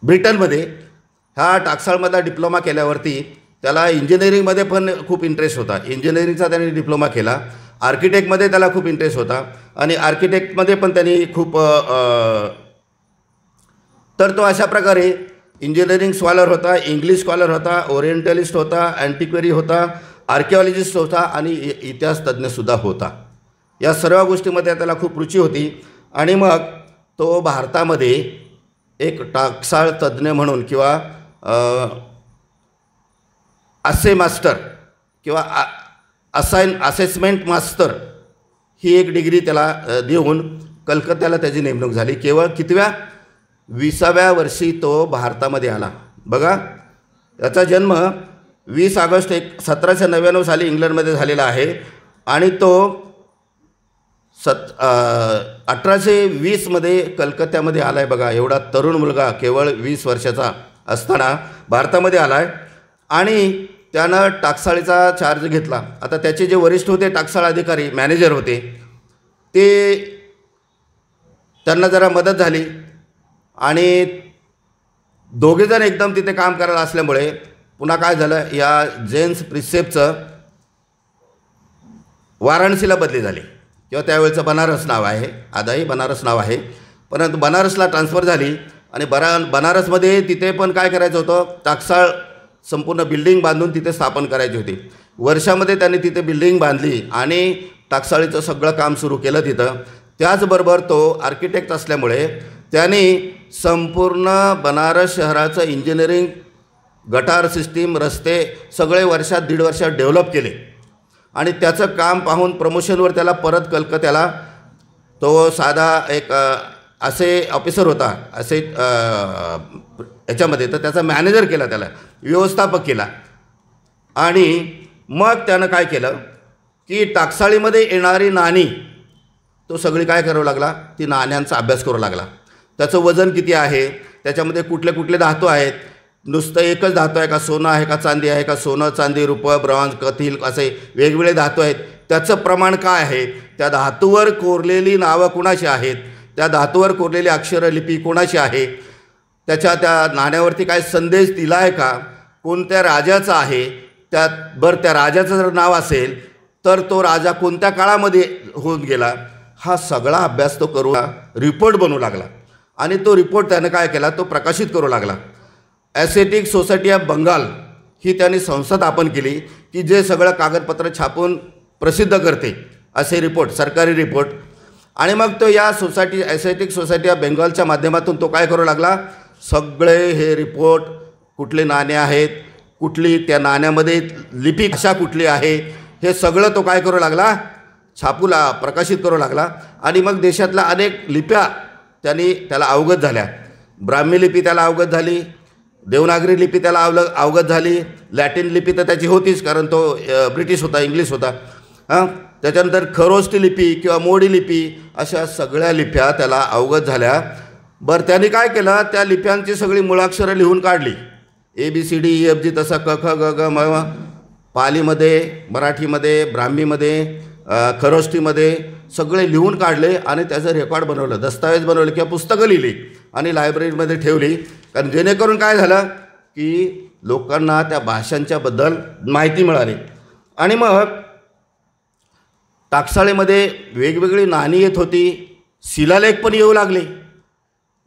ब्रिटनमध्ये ह्या टाकसाळमधला डिप्लोमा केल्यावरती त्याला इंजिनिअरिंगमध्ये पण खूप इंटरेस्ट होता. इंजिनिअरिंगचा त्यांनी डिप्लोमा केला. आर्किटेक्टमध्ये त्याला खूप इंटरेस्ट होता आणि आर्किटेक्टमध्ये पण त्यांनी खूप तर तो अशा प्रकारे इंजिनिअरिंग स्कॉलर होता, इंग्लिश स्कॉलर होता, ओरिएंटलिस्ट होता, अँटिक्वेरी होता, आर्किओलॉजिस्ट होता आणि इतिहास तज्ज्ञसुद्धा होता. या सर्व गोष्टीमध्ये त्याला खूप रुची होती. आणि मग तो भारतामध्ये एक टाकसाळ तज्ज्ञ म्हणून किंवा असे मास्टर किंवा असेसमेंट मास्टर ही एक डिग्री त्याला देऊन कलकत्त्याला त्याची नेमणूक झाली. केवळ कितव्या? 20व्या वर्षी तो भारतामध्ये आला. बघा, याचा जन्म 20 ऑगस्ट 1799 साली इंग्लंडमध्ये झालेला आहे आणि तो 1820मध्ये कलकत्त्यामध्ये आला आहे. बघा, एवढा तरुण मुलगा केवळ 20 वर्षाचा असताना भारतामध्ये आला आहे आणि त्यानं टाकसाळीचा चार्ज घेतला. आता त्याचे जे वरिष्ठ होते टाकसाळ अधिकारी, मॅनेजर होते, ते त्यांना जरा मदत झाली आणि दोघेजण एकदम तिथे काम करायला असल्यामुळे पुन्हा काय झालं, या जेम्स प्रिन्सेपचं वाराणसीला बदली झाली किंवा त्यावेळचं बनारस नाव आहे, आताही बनारस नाव आहे, परंतु बनारसला ट्रान्सफर झाली. आणि बनारसमध्ये तिथे पण काय करायचं होतं, टाकसाळ संपूर्ण बिल्डिंग बांधून तिथे स्थापन करायची होती. वर्षामध्ये त्यांनी तिथे बिल्डिंग बांधली आणि टाकसाळीचं सगळं काम सुरू केलं तिथं. त्याचबरोबर तो आर्किटेक्ट असल्यामुळे त्यांनी संपूर्ण बनारस शहराचं इंजिनिअरिंग, गटार सिस्टीम, रस्ते सगळे वर्षात 1.5 वर्षात डेव्हलप केले. आणि त्याचं काम पाहून प्रमोशनवर त्याला परत कलकत्त्याला, तो साधा एक असे ऑफिसर होता, असे याच्यामध्ये, तर त्याचा मॅनेजर केला, त्याला व्यवस्थापक केला. आणि मग त्यानं काय केलं की टाकसाळीमध्ये येणारी नाणी तो सगळी काय करावं लागला, ती नाण्यांचा अभ्यास करू लागला. त्याचं वजन किती आहे, त्याच्यामध्ये कुठले कुठले धातू आहेत, नुसतं एकच धातू आहे का, सोनं आहे का, चांदी आहे का, सोनं, चांदी, रुपं, ब्रॉन्झ, कथील असे वेगवेगळे धातू आहेत, त्याचं प्रमाण काय आहे, त्या धातूवर कोरलेली नावं कुणाची आहेत, त्या धातूवर कोरलेली अक्षरलिपी कोणाची आहे, त्या नाण्यावरती काय संदेश दिला आहे का, कोणत्या राजाचा आहे, त्या राजाचं जर नाव असेल तर तो राजा कोणत्या काळामध्ये होऊन गेला, हा सगळा अभ्यास तो करू रिपोर्ट बनवू लागला. आणि तो रिपोर्ट त्यानं काय केला, तो प्रकाशित करू लागला. ॲस्थेटिक सोसायटी ऑफ बंगाल ही त्यांनी संस्था स्थापन केली की जे सगळं कागदपत्र छापून प्रसिद्ध करते असे रिपोर्ट, सरकारी रिपोर्ट. आणि मग तो या सोसायटी, ॲस्थेटिक सोसायटी ऑफ बेंगॉलच्या माध्यमातून तो काय करू लागला, सगळे हे रिपोर्ट, कुठले नाणे आहेत, कुठली त्या नाण्यामध्ये लिपी भाषा कुठली आहे, हे सगळं तो काय करू लागला, प्रकाशित करू लागला. आणि मग देशातल्या अनेक लिप्या त्याला अवगत झाल्या. ब्राह्मी लिपी त्याला अवगत झाली, देवनागरी लिपी त्याला अवगत झाली, लॅटिन लिपी तर त्याची होतीच कारण तो ब्रिटिश होता, इंग्लिश होता. त्याच्यानंतर खरोष्टी लिपी किंवा मोडी लिपी अशा सगळ्या लिप्या त्याला अवगत झाल्या. बरं, त्यांनी काय केलं, त्या लिप्यांची सगळी मुळाक्षरं लिहून काढली. ABCDEFG तसा क ख ग घ म, पालीमध्ये, मराठीमध्ये, ब्राह्मीमध्ये, खरोष्टीमध्ये सगळे लिहून काढले आणि त्याचं रेकॉर्ड बनवलं, दस्तावेज बनवले किंवा पुस्तकं लिहिली आणि लायब्ररीमध्ये ठेवली. कारण जेणेकरून काय झालं की लोकांना त्या भाषांच्याबद्दल माहिती मिळाली. आणि मग टाकसाळेमध्ये वेगवेगळी नाणी येत होती, शिलालेख पण येऊ लागले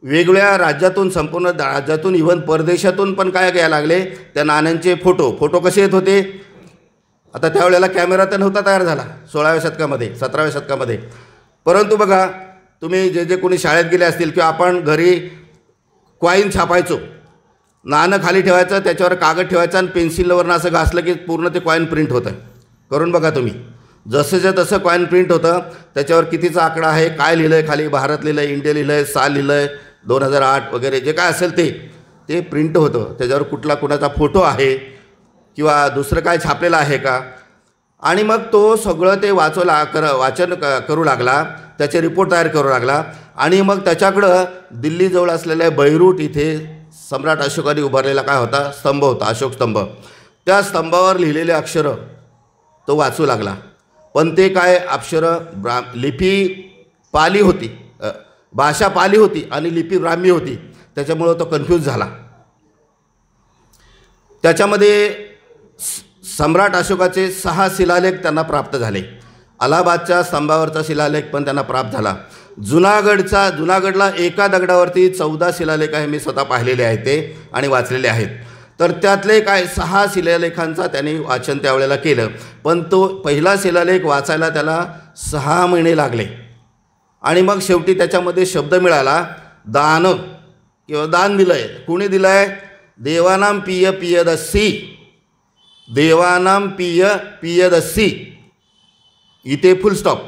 वेगवेगळ्या राज्यातून, संपूर्ण राज्यातून, इव्हन परदेशातून पण काय घ्यायला लागले त्या नाण्यांचे फोटो कसे येत होते. आता त्यावेळेला कॅमेरा तर नव्हता तयार झाला 16व्या शतकामध्ये, 17व्या शतकामध्ये. परंतु बघा, तुम्ही जे कोणी शाळेत गेले असतील किंवा आपण घरी कॉईन छापायचो, नाणं खाली ठेवायचं, त्याच्यावर कागद ठेवायचा आणि पेन्सिलवरनं असं घासलं की पूर्ण ते कॉईन प्रिंट होतं. करून बघा तुम्ही, जसंच्या तसं कॉईन प्रिंट होतं. त्याच्यावर कितीचा आकडा आहे, काय लिहिलं आहे, खाली भारत लिहिलं आहे, इंडिया लिहिलं आहे, साल लिहिलं आहे, 2008 वगैरे जे काय असेल ते प्रिंट होतं. त्याच्यावर कुणाचा फोटो आहे किंवा दुसरं काय छापलेलं आहे का. आणि मग तो सगळं ते वाचन करू लागला, त्याचे रिपोर्ट तयार करू लागला. आणि मग त्याच्याकडं दिल्लीजवळ असलेल्या बैरूट इथे सम्राट अशोकाने उभारलेला काय होता, स्तंभ होता, अशोक स्तंभ. त्या स्तंभावर लिहिलेले अक्षरं तो वाचू लागला. पण ते काय अक्षरं, लिपी पाली होती, भाषा पाली होती आणि लिपी ब्राह्मी होती, त्याच्यामुळं तो कन्फ्यूज झाला. त्याच्यामध्ये सम्राट अशोकाचे 6 शिलालेख त्यांना प्राप्त झाले. अलाहाबादच्या स्तंभावरचा शिलालेख पण त्यांना प्राप्त झाला. जुनागडला एका दगडावरती 14 शिलालेख आहे, मी स्वतः पाहिलेले आहेत ते आणि वाचलेले आहेत. तर त्यातले काय 6 शिलालेखांचा त्यांनी वाचन त्यावेळेला केलं. पण तो पहिला शिलालेख वाचायला त्याला 6 महिने लागले. आणि मग शेवटी त्याच्यामध्ये शब्द मिळाला, दान किंवा दान दिलं आहे. कुणी दिलं आहे, देवानाम पिय पियदस्सी, देवानाम पिय पियदस्सी, इथे फुल स्टॉप.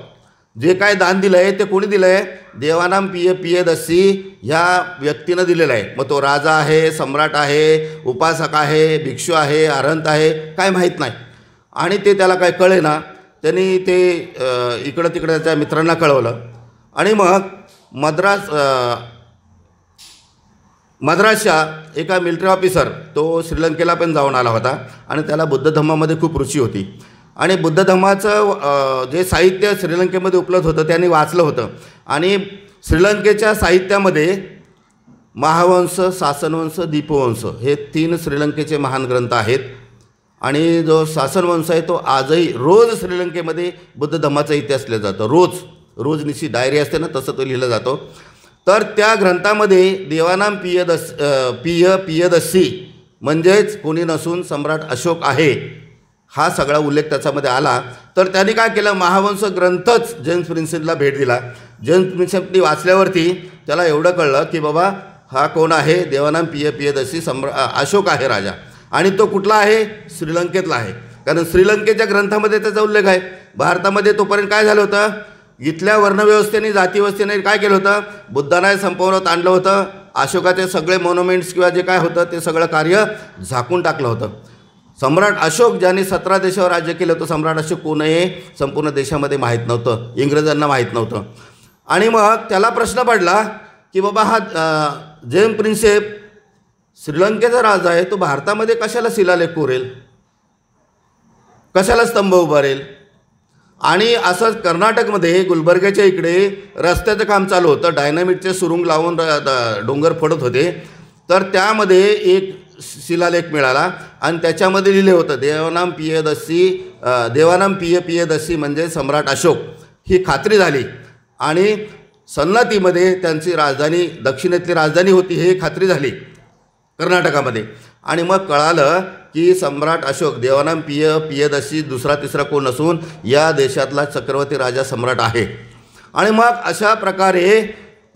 जे काय दान दिलं आहे ते कोणी दिलं आहे, देवानाम पिय पियदस्सी ह्या व्यक्तीनं दिलेलं आहे. मग तो राजा आहे, सम्राट आहे, उपासक आहे, भिक्षू आहे, अरहंत आहे, काय माहीत नाही. आणि ते त्याला काय कळे ना, त्यांनी ते इकडं तिकडं त्याच्या मित्रांना कळवलं. आणि मग मद्रासच्या एका मिलिटरी ऑफिसर, तो श्रीलंकेला पण जाऊन आला होता आणि त्याला बुद्ध धम्मामध्ये खूप रुची होती. आणि बुद्ध धम्माचं जे साहित्य श्रीलंकेमध्ये उपलब्ध होतं त्यांनी वाचलं होतं. आणि श्रीलंकेच्या साहित्यामध्ये महावंश, शासनवंश, दीपवंश हे 3 श्रीलंकेचे महान ग्रंथ आहेत. आणि जो शासनवंश आहे तो आजही रोज श्रीलंकेमध्ये बुद्ध धम्माचा इतिहास लिहिला जातो. रोज निश्चित डायरी असते ना, तसं तो लिहिला जातो. तर त्या ग्रंथामध्ये देवानाम पिय पियदस्सी म्हणजेच कोणी नसून सम्राट अशोक आहे हा सगळा उल्लेख त्याच्यामध्ये आला. तर त्यांनी काय केलं, महावंश ग्रंथच जेम्स प्रिन्सेपला भेट दिला. जेम्स प्रिन्सेपनी वाचल्यावरती त्याला एवढं कळलं की बाबा हा कोण आहे, देवानाम पिय पियदस्सी अशोक आहे राजा. आणि तो कुठला आहे, श्रीलंकेतला आहे. कारण श्रीलंकेच्या ग्रंथामध्ये त्याचा उल्लेख आहे. भारतामध्ये तोपर्यंत काय झालं होतं, इथल्या वर्णव्यवस्थेने, जातीव्यवस्थेने काय केलं होतं, बुद्धांना संपवण्यात आणलं होतं. अशोकाचे सगळे मॉन्युमेंट्स किंवा जे काय होतं ते सगळं कार्य झाकून टाकलं होतं. सम्राट अशोक ज्याने 17 देशावर राज्य केलं होतं, सम्राट अशोक कोण आहे संपूर्ण देशामध्ये माहीत नव्हतं, इंग्रजांना माहीत नव्हतं. आणि मग त्याला प्रश्न पडला की बाबा हा जेम्स प्रिन्सेप श्रीलंकेचा राजा आहे, तो भारतामध्ये कशाला शिलालेख कोरेल, कशाला स्तंभ उभारेल? आणि असंच कर्नाटकमध्ये गुलबर्ग्याच्या इकडे रस्त्याचं काम चालू होतं, डायनामिटचे सुरुंग लावून डोंगर फोडत होते. तर त्यामध्ये एक शिलालेख मिळाला आणि त्याच्यामध्ये लिहिले होतं देवानाम पियदस्सी म्हणजे सम्राट अशोक, ही खात्री झाली. आणि सन्नतीमध्ये त्यांची राजधानी, दक्षिणेतली राजधानी होती, हे खात्री झाली कर्नाटकामध्ये. आणि मग कळालं की सम्राट अशोक देवानाम पियदस्सी दुसरा तिसरा कोण नसून या देशातला चक्रवर्ती राजा सम्राट आहे. आणि मग अशा प्रकारे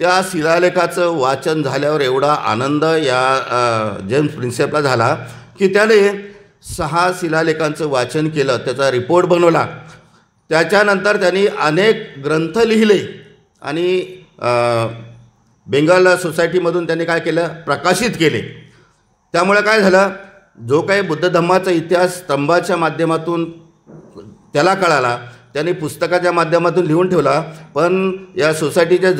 त्या शिलालेखाचं वाचन झाल्यावर एवढा आनंद या जेम्स प्रिन्सेपला झाला की त्याने 6 शिलालेखांचं वाचन केलं, त्याचा रिपोर्ट बनवला. त्याच्यानंतर त्यांनी अनेक ग्रंथ लिहिले आणि बेंगाल सोसायटीमधून त्यांनी काय केलं, प्रकाशित केले. त्यामुळे काय झालं, जो काही बुद्ध धम्माचा इतिहास स्तंभाच्या माध्यमातून त्याला कळाला, त्यांनी पुस्तकाच्या माध्यमातून लिहून ठेवला, पण या सोसायटीच्या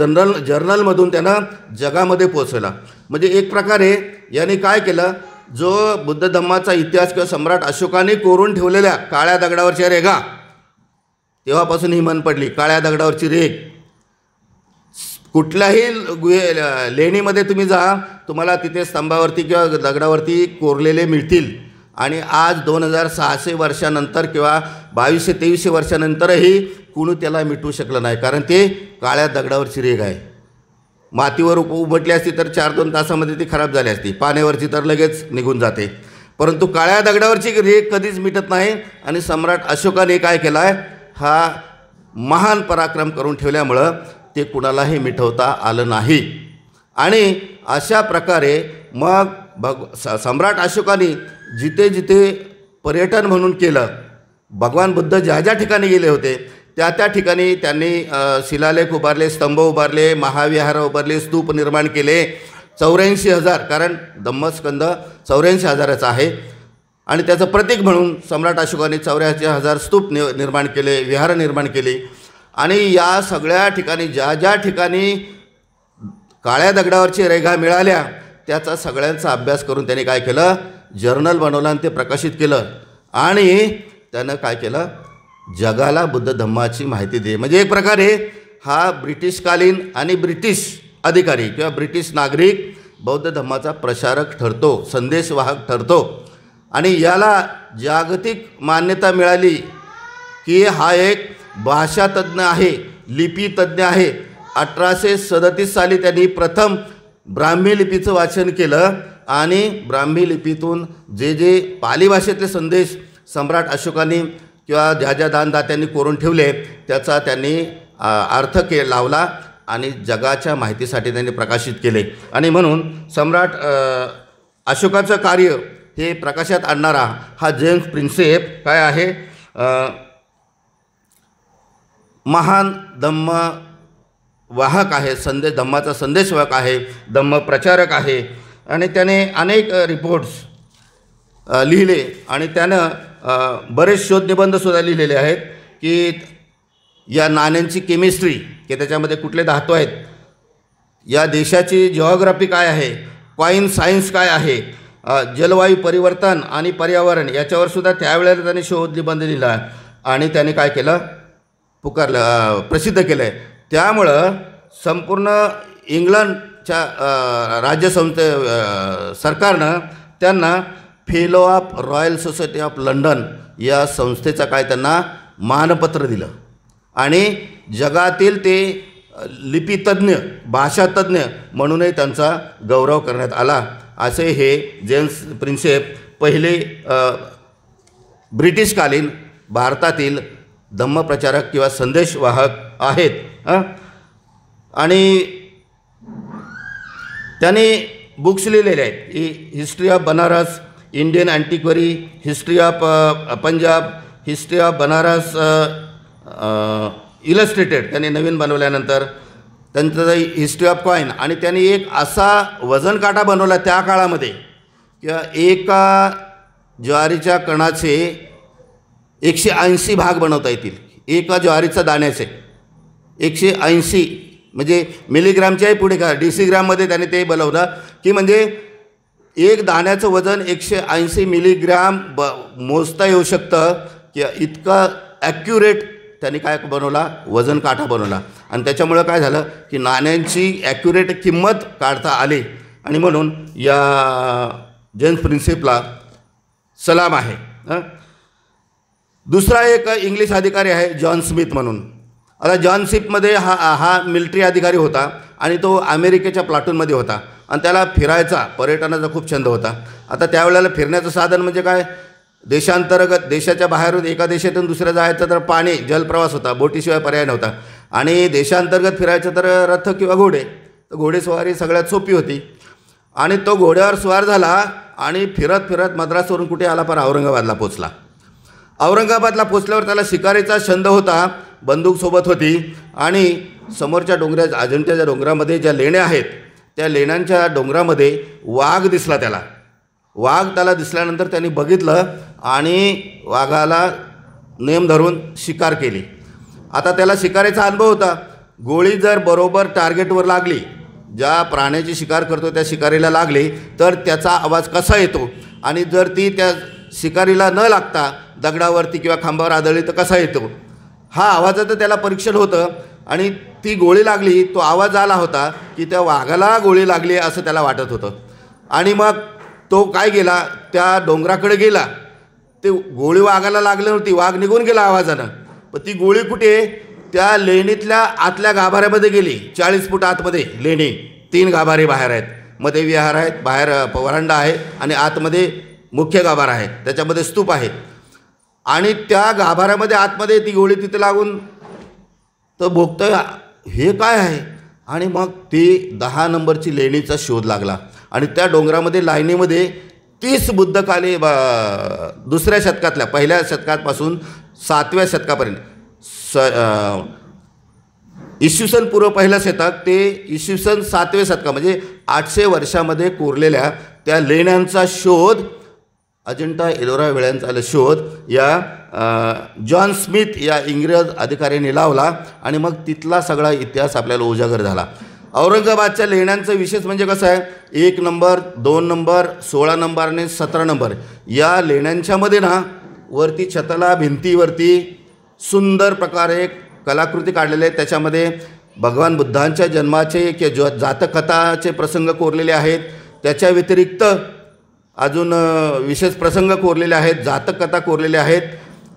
जर्नलमधून त्यानं जगामध्ये पोचवला. म्हणजे एक प्रकारे यांनी काय केलं, जो बुद्ध धम्माचा इतिहास किंवा सम्राट अशोकाने कोरून ठेवलेल्या काळ्या दगडावरच्या रेघा, तेव्हापासून ही मन पडली, काळ्या दगडावरची रेघ. कुठल्याही लेणीमध्ये तुम्ही जा, तुम्हाला तिथे स्तंभावरती किंवा दगडावरती कोरलेले मिळतील. आणि आज 2600 वर्षानंतर किंवा 2200-2300 वर्षानंतरही कुणी त्याला मिटवू शकलं नाही, कारण ते काळ्या दगडावरची रेघ आहे. मातीवर उमटली असती तर 4-2 तासामध्ये ती खराब झाली असती, पाण्यावरची तर लगेच निघून जाते. परंतु काळ्या दगडावरची रेघ कधीच मिटत नाही. आणि सम्राट अशोकाने काय केलं आहे, हा महान पराक्रम करून ठेवल्यामुळं ते कुणालाही मिटवता आलं नाही. आणि अशा प्रकारे मग सम्राट अशोकाने जिथे जिथे पर्यटन म्हणून केलं, भगवान बुद्ध ज्या ज्या ठिकाणी गेले होते त्या त्या ठिकाणी त्यांनी शिलालेख उभारले, स्तंभ उभारले, महाविहार उभारले, स्तूप निर्माण केले. 84,000, कारण धम्मस्कंद 84,000चा आहे. आणि त्याचं प्रतीक म्हणून सम्राट अशोकाने 84,000 स्तूप निर्माण केले, विहार निर्माण केली. आणि या सगळ्या ठिकाणी ज्या ज्या ठिकाणी काळ्या दगडावरची रेघा मिळाल्या त्याचा सगळ्यांचा अभ्यास करून त्यांनी काय केलं, जर्नल बनवलं आणि ते प्रकाशित केलं. आणि त्यानं काय केलं, जगाला बुद्ध धम्माची माहिती दिली. म्हणजे एक प्रकारे हा ब्रिटिशकालीन आणि ब्रिटिश अधिकारी किंवा ब्रिटिश नागरिक बौद्ध धम्माचा प्रसारक ठरतो, संदेशवाहक ठरतो. आणि याला जागतिक मान्यता मिळाली की हा एक भाषातज्ञ आहे, लिपीतज्ञ आहे. 1837 साली त्यांनी प्रथम ब्राह्मी लिपीचं वाचन केलं आणि ब्राह्मी लिपीतून जे जे पाली भाषेतले संदेश सम्राट अशोकांनी किंवा ज्या ज्या दानदात्यांनी कोरून ठेवले त्याचा त्यांनी अर्थ लावला आणि जगाच्या माहितीसाठी त्यांनी प्रकाशित केले. आणि म्हणून सम्राट अशोकाचं कार्य हे प्रकाशात आणणारा हा जेम्स प्रिन्सेप काय आहे, महान धम्म वाहक आहे, धम्माचा संदेशवाहक आहे, धम्म प्रचारक आहे. आणि त्याने अनेक रिपोर्ट्स लिहिले आणि त्यानं बरेच शोधनिबंधसुद्धा लिहिलेले आहेत की या नाण्यांची केमिस्ट्री, की त्याच्यामध्ये कुठले धातू आहेत, या देशाची जिओग्राफी काय आहे, कॉइन सायन्स काय आहे, जलवायू परिवर्तन आणि पर्यावरण याच्यावरसुद्धा त्यावेळेला त्यांनी शोधनिबंध लिहिला आणि त्याने काय केलं, प्रसिद्ध केलं आहे. त्यामुळं संपूर्ण इंग्लंडच्या सरकारनं त्यांना fellow of royal society of London या संस्थेचा काय त्यांना मानपत्र दिलं. आणि जगातील ते लिपीतज्ञ, भाषातज्ञ म्हणूनही त्यांचा गौरव करण्यात आला. असे हे जेम्स प्रिन्सेप पहिले ब्रिटिशकालीन भारतातील धम्मप्रचारक किंवा संदेशवाहक आहेत. आणि त्यांनी बुक्स लिहिलेले आहेत, history of Banaras, Indian antiquary, history of Punjab, history of Banaras illustrated त्यांनी नवीन बनवल्यानंतर, त्यांचं हिस्ट्री ऑफ कॉइन. आणि त्यांनी एक असा वजन काटा बनवला त्या काळामध्ये किंवा एका ज्वारीच्या कणाचे 180 भाग बनवता येतील. एका ज्वारीचा दाण्याचे 180 म्हणजे मिलीग्रामच्याही पुढे का डिसीग्राममध्ये त्याने ते बनवलं की म्हणजे एक दाण्याचं वजन 180 मिलीग्रॅम मोजता येऊ शकतं की इतका ॲक्युरेट त्यांनी काय बनवला, वजन काटा बनवला. आणि त्याच्यामुळं काय झालं की नाण्यांची ॲक्युरेट किंमत काढता आली. आणि म्हणून या जेम्स प्रिन्सिपला सलाम आहे. दुसरा एक इंग्लिश अधिकारी आहे जॉन स्मिथ म्हणून. आता जॉन स्मिथमध्ये हा मिलिटरी अधिकारी होता आणि तो अमेरिकेच्या प्लाटूनमध्ये होता आणि त्याला फिरायचा, पर्यटनाचा खूप छंद होता. आता त्यावेळेला फिरण्याचं साधन म्हणजे काय, देशांतर्गत देशाच्या बाहेरून एका देशातून दुसऱ्या जायचं तर पाणी जलप्रवास होता, बोटीशिवाय पर्याय नव्हता. आणि देशांतर्गत फिरायचं तर रथ किंवा घोडे. तर घोडेस्वारी सगळ्यात सोपी होती. आणि तो घोड्यावर स्वार झाला आणि फिरत फिरत मद्रासवरून कुठे आला, पण औरंगाबादला पोचला. औरंगाबादला पोचल्यावर त्याला शिकारीचा छंद होता, बंदूक सोबत होती. आणि समोरच्या डोंगराच्या अजिंठ्याच्या डोंगरामध्ये ज्या लेण्या आहेत त्या लेण्यांच्या डोंगरामध्ये वाघ दिसला त्याला. वाघ त्याला दिसल्यानंतर त्यांनी बघितलं आणि वाघाला नेम धरून शिकार केली. आता त्याला शिकारीचा अनुभव होता. गोळी जर बरोबर टार्गेटवर लागली, ज्या प्राण्याची शिकार करतो त्या शिकारीला लागली तर त्याचा आवाज कसा येतो, आणि जर ती त्या शिकारीला न लागता दगडावरती किंवा खांबावर आदळली तर कसा येतो, हा आवाजाचं त्याला परीक्षण होतं. आणि ती गोळी लागली, तो आवाज आला होता की त्या वाघाला गोळी लागली असं त्याला वाटत होतं. आणि मग तो काय गेला, त्या डोंगराकडे गेला. ते गोळी वाघाला लागली नव्हती, वाघ निघून गेला आवाजानं. पण ती गोळी कुठे, त्या लेणीतल्या आतल्या गाभाऱ्यामध्ये गेली. 40 फूट आतमध्ये लेणी, 3 गाभारे बाहेर आहेत, मध्ये विहार आहेत, बाहेर वरांडा आहे आणि आतमध्ये मुख्य गाभारा आहे, त्याच्यामध्ये स्तूप आहे. आणि त्या गाभाऱ्यामध्ये आतमध्ये ती गोळी तिथे लागून तर भोगतं हे काय आहे. आणि मग ती 10 नंबरची लेणीचा शोध लागला. आणि त्या डोंगरामध्ये लाईनीमध्ये 30 बुद्धकाली दुसऱ्या शतकातल्या, पहिल्या शतकापासून 7व्या शतकापर्यंत, इसवी सन पूर्व पहिलं शतक ते इसवी सन 7व्या शतका म्हणजे 800 वर्षामध्ये कोरलेल्या त्या लेण्यांचा शोध, अजिंठा एलोरा वेळ्यांचा शोध या जॉन स्मिथ या इंग्रज अधिकाऱ्यांनी लावला. आणि मग तिथला सगळा इतिहास आपल्याला उजागर झाला. औरंगाबादच्या लेण्यांचं विशेष म्हणजे कसं आहे, 1 नंबर, 2 नंबर, 16 नंबर आणि 17 नंबर या लेण्यांच्यामध्ये ना वरती छताला भिंतीवरती सुंदर प्रकारे कलाकृती काढलेले आहेत. त्याच्यामध्ये भगवान बुद्धांच्या जन्माचे किंवा जातकथाचे प्रसंग कोरलेले आहेत. त्याच्या व्यतिरिक्त अजून विशेष प्रसंग कोरलेले आहेत, जातककथा कोरलेल्या आहेत.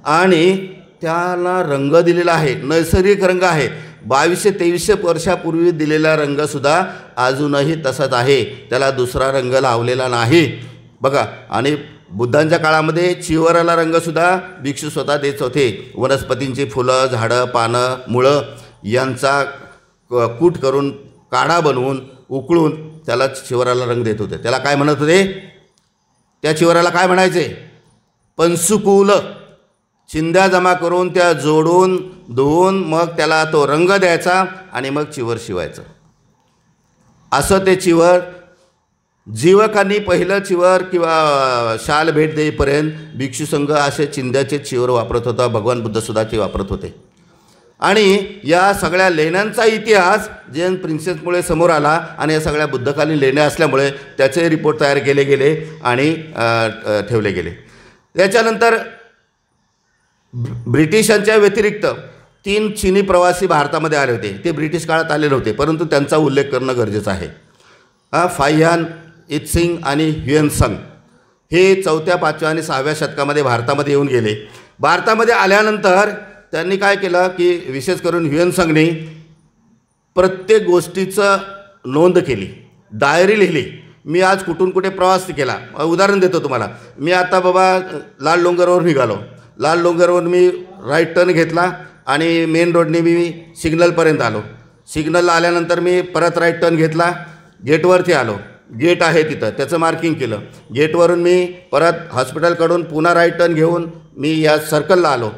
आणि त्याला रंग दिलेला आहे, नैसर्गिक रंग आहे. 2200-2300 वर्षापूर्वी दिलेला रंगसुद्धा अजूनही तसाच आहे, त्याला दुसरा रंग लावलेला नाही बघा. आणि बुद्धांच्या काळामध्ये चिवराला रंगसुद्धा भिक्षू स्वतः देत होते. वनस्पतींची फुलं, झाडं, पानं, मुळं यांचा कूट करून, काढा बनवून, उकळून त्याला चिवराला रंग देत होते. त्याला काय म्हणत होते, त्या चिवराला काय म्हणायचे, पंसुकूल. चिंध्या जमा करून त्या जोडून धुवून मग त्याला तो रंग द्यायचा आणि मग चिवर शिवायचं. असं ते चिवर जीवकांनी पहिलं चिवर किंवा शाल भेट देईपर्यंत भिक्षू संघ असे चिंध्याचे चिवर वापरत होता. भगवान बुद्धसुद्धा ते वापरत होते. आणि या सगळ्या लेण्यांचा इतिहास जेन प्रिन्सेसमुळे समोर आला आणि या सगळ्या बुद्धकालीन लेण्या असल्यामुळे त्याचे रिपोर्ट तयार केले गेले आणि ठेवले गेले. त्याच्यानंतर ब्रिटिशांच्या व्यतिरिक्त 3 चीनी प्रवासी भारतामध्ये आले होते. ते ब्रिटिश काळात आले नव्हते, परंतु त्यांचा उल्लेख करणं गरजेचं आहे. फायहान इत्सिंग आणि ह्युएनसंग हे 4व्या, 5व्या आणि 6व्या शतकामध्ये भारतामध्ये येऊन गेले. भारतामध्ये आल्यानंतर त्यांनी काय केलं की विशेष करून ह्युएनसंगने प्रत्येक गोष्टीचं नोंद केली, डायरी लिहिली. मी आज कुठून कुठे प्रवास केला. उदाहरण देतो तुम्हाला. मी आता बाबा लाल डोंगरवर निघालो. लाल डोंगरवर मी राईट टर्न घेतला आणि मेन रोडने मी सिग्नलपर्यंत आलो. सिग्नलला आल्यानंतर मी परत राईट टर्न घेतला, गेटवरती आलो. गेट आहे तिथं, त्याचं मार्किंग केलं. गेटवरून मी परत हॉस्पिटलकडून पुन्हा राईट टर्न घेऊन मी या सर्कलला आलो.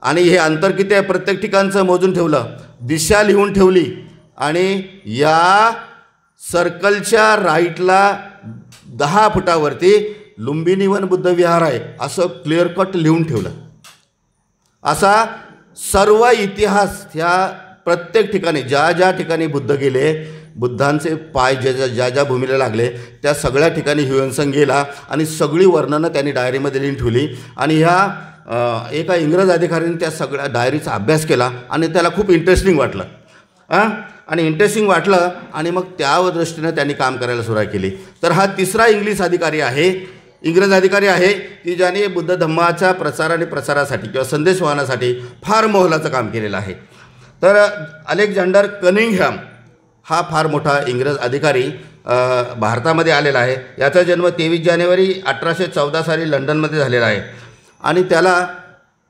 आणि हे अंतर किती आहे प्रत्येक ठिकाणचं मोजून ठेवलं, दिशा लिहून ठेवली. आणि या सर्कलच्या राईटला 10 फुटावरती लुंबिनी वन बुद्ध विहार आहे असं क्लिअर कट लिहून ठेवलं. असा सर्व इतिहास ह्या प्रत्येक ठिकाणी ज्या ज्या ठिकाणी बुद्ध गेले बुद्धांचे पाय ज्या ज्या भूमीला लागले त्या सगळ्या ठिकाणी ह्युएन गेला आणि सगळी वर्णनं त्यांनी डायरीमध्ये लिहून ठेवली. आणि ह्या एका इंग्रज अधिकाऱ्याने त्या सगळ्या डायरीचा अभ्यास केला आणि त्याला खूप इंटरेस्टिंग वाटलं. आणि इंटरेस्टिंग वाटलं आणि मग त्या दृष्टीनं त्यांनी काम करायला सुरुवात केली. तर हा तिसरा इंग्रज अधिकारी आहे की ज्याने बुद्ध धम्माच्या प्रचार आणि प्रसारासाठी किंवा संदेश वाहनासाठी फार मोलाचं काम केलेलं आहे. तर अलेक्झांडर कनिंगहॅम हा फार मोठा इंग्रज अधिकारी भारतामध्ये आलेला आहे. याचा जन्म 23 जानेवारी 1814 साली लंडनमध्ये झालेला आहे. आणि त्याला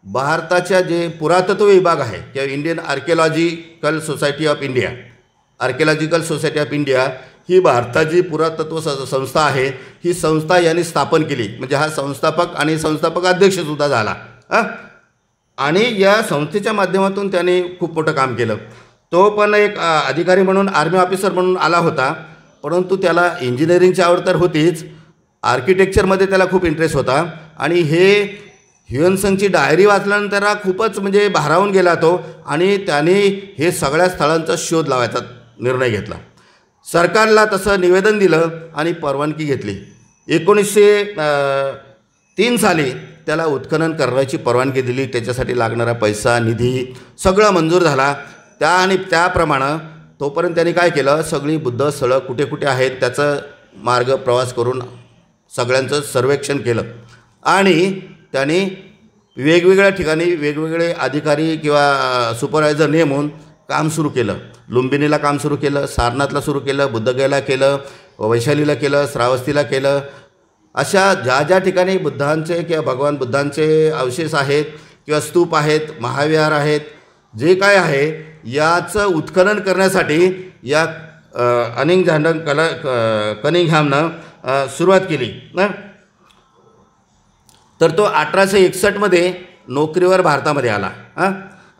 भारताच्या जे पुरातत्व विभाग आहे किंवा Indian archaeological society of India ही भारताची पुरातत्व संस्था आहे. ही संस्था यांनी स्थापन केली. म्हणजे हा संस्थापक आणि संस्थापक अध्यक्षसुद्धा झाला. आणि या संस्थेच्या माध्यमातून त्याने खूप मोठं काम केलं. तो पण एक अधिकारी म्हणून आर्मी ऑफिसर म्हणून आला होता. परंतु त्याला इंजिनिअरिंगची आवड तर होतीच, आर्किटेक्चरमध्ये त्याला खूप इंटरेस्ट होता. आणि हे ह्युएनसंगची डायरी वाचल्यानंतर खूपच म्हणजे भारावून गेला तो. आणि त्याने हे सगळ्या स्थळांचा शोध लावायचा निर्णय घेतला. सरकारला तसं निवेदन दिलं आणि परवानगी घेतली. 1903 साली त्याला उत्खनन करायची परवानगी दिली. त्याच्यासाठी लागणारा पैसा, निधी सगळं मंजूर झाला. त्याप्रमाणे तोपर्यंत त्यांनी काय केलं, सगळी बुद्ध स्थळं कुठे कुठे आहेत त्याचं मार्ग प्रवास करून सगळ्यांचं सर्वेक्षण केलं. आणि त्यांनी वेगवेगळ्या ठिकाणी वेगवेगळे अधिकारी किंवा सुपरवायझर नेमून काम सुरू केलं. लुंबिनीला काम सुरू केलं, सारनाथला सुरू केलं, बुद्धगयाला केलं, वैशालीला केलं, श्रावस्तीला केलं. अशा ज्या ज्या ठिकाणी बुद्धांचे किंवा भगवान बुद्धांचे अवशेष आहेत किंवा स्तूप आहेत, महाविहार आहेत, जे काय आहे याचं उत्खनन करण्यासाठी या कनिंगहॅमनं सुरुवात केली ना. तर तो 1861मध्ये नोकरीवर भारतामध्ये आला.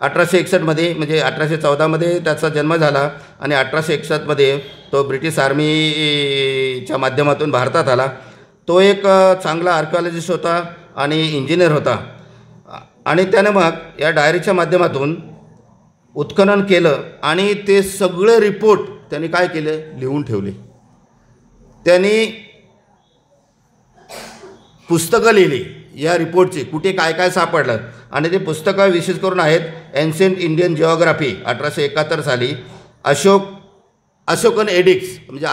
1861मध्ये म्हणजे 1814मध्ये त्याचा जन्म झाला आणि 1861मध्ये तो ब्रिटिश आर्मीच्या माध्यमातून भारतात आला. तो एक चांगला आर्किओलॉजिस्ट होता आणि इंजिनियर होता. आणि त्यानं मग या डायरीच्या माध्यमातून उत्खनन केलं आणि ते सगळे रिपोर्ट त्यांनी काय केले, लिहून ठेवले. त्यांनी पुस्तकं लिहिली या रिपोर्टची, कुठे काय काय सापडलं. आणि ते पुस्तकं विशेष करून आहेत एन्शियंट इंडियन जिओग्राफी 1871 साली, अशोकन एडिक्ट्स म्हणजे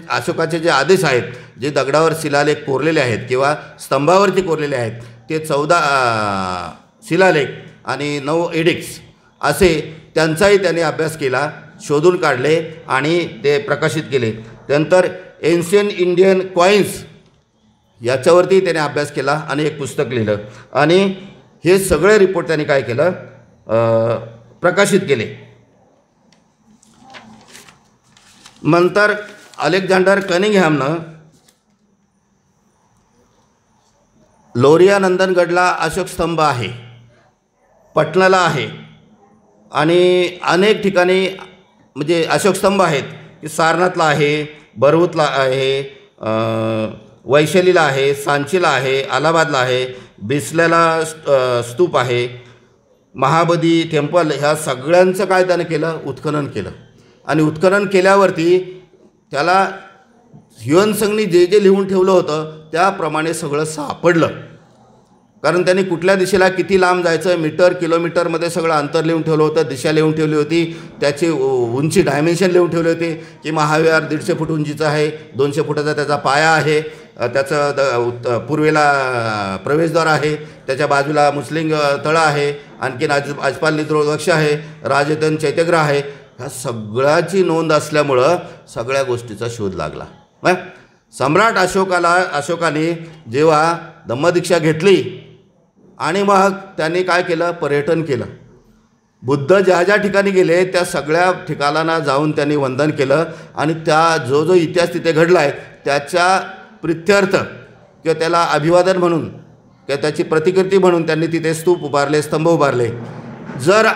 अशोकाचे जे आदेश आहेत, जे दगडावर शिलालेख कोरलेले आहेत किंवा स्तंभावरती कोरलेले आहेत, ते 14 शिलालेख आणि 9 एडिक्ट्स असे त्यांचाही त्यांनी अभ्यास केला, शोधून काढले आणि ते प्रकाशित केले. त्यानंतर एन्शियंट इंडियन कॉईन्स याच्यावरती त्याने अभ्यास केला आणि एक पुस्तक लिहिलं. आणि हे सगळे रिपोर्ट त्यांनी काय केलं, प्रकाशित केले. नंतर अलेक्झांडर कनिंगहॅमनं लोरिया नंदनगडला अशोक स्तंभ आहे, पटनाला आहे आणि अनेक ठिकाणी म्हणजे अशोक स्तंभ आहेत की सारनाथला आहे, बरहुतला आहे, वैशालीला आहे, सांचीला आहे, अलाहाबादला आहे, बिस्ल्याला स्तूप आहे, महाबोधी टेम्पल, ह्या सगळ्यांचं काय त्यानं केलं, उत्खनन केलं. आणि उत्खनन केल्यावरती त्याला ह्युएनसंगनी जे जे लिहून ठेवलं होतं त्याप्रमाणे सगळं सापडलं. कारण त्यांनी कुठल्या दिशेला किती लांब जायचं, मीटर किलोमीटरमध्ये सगळं अंतर लिहून ठेवलं होतं, दिशा लिहून ठेवली होती, त्याची उंची डायमेन्शन लिहून ठेवले होते की महाविहार 150 फूट उंचीचं आहे, 200 फुटाचा त्याचा पाया आहे, त्याचं पूर्वेला प्रवेशद्वार आहे, त्याच्या बाजूला मुस्लिम तळं आहे, आणखीन आजपाल निद्रोळ वृक्ष आहे, राजतन चैत्यग्रह आहे. ह्या सगळ्याची नोंद असल्यामुळं सगळ्या गोष्टीचा शोध लागला. सम्राट अशोकाने जेव्हा धम्मदीक्षा घेतली आणि मग त्यांनी काय केलं, पर्यटन केलं. बुद्ध ज्या ज्या ठिकाणी गेले त्या सगळ्या ठिकाणांना जाऊन त्यांनी वंदन केलं आणि त्या जो इतिहास तिथे घडला आहे त्याच्या प्रित्यर्थ किंवा त्याला अभिवादन म्हणून किंवा त्याची प्रतिकृती म्हणून त्यांनी तिथे स्तूप उभारले, स्तंभ उभारले. जर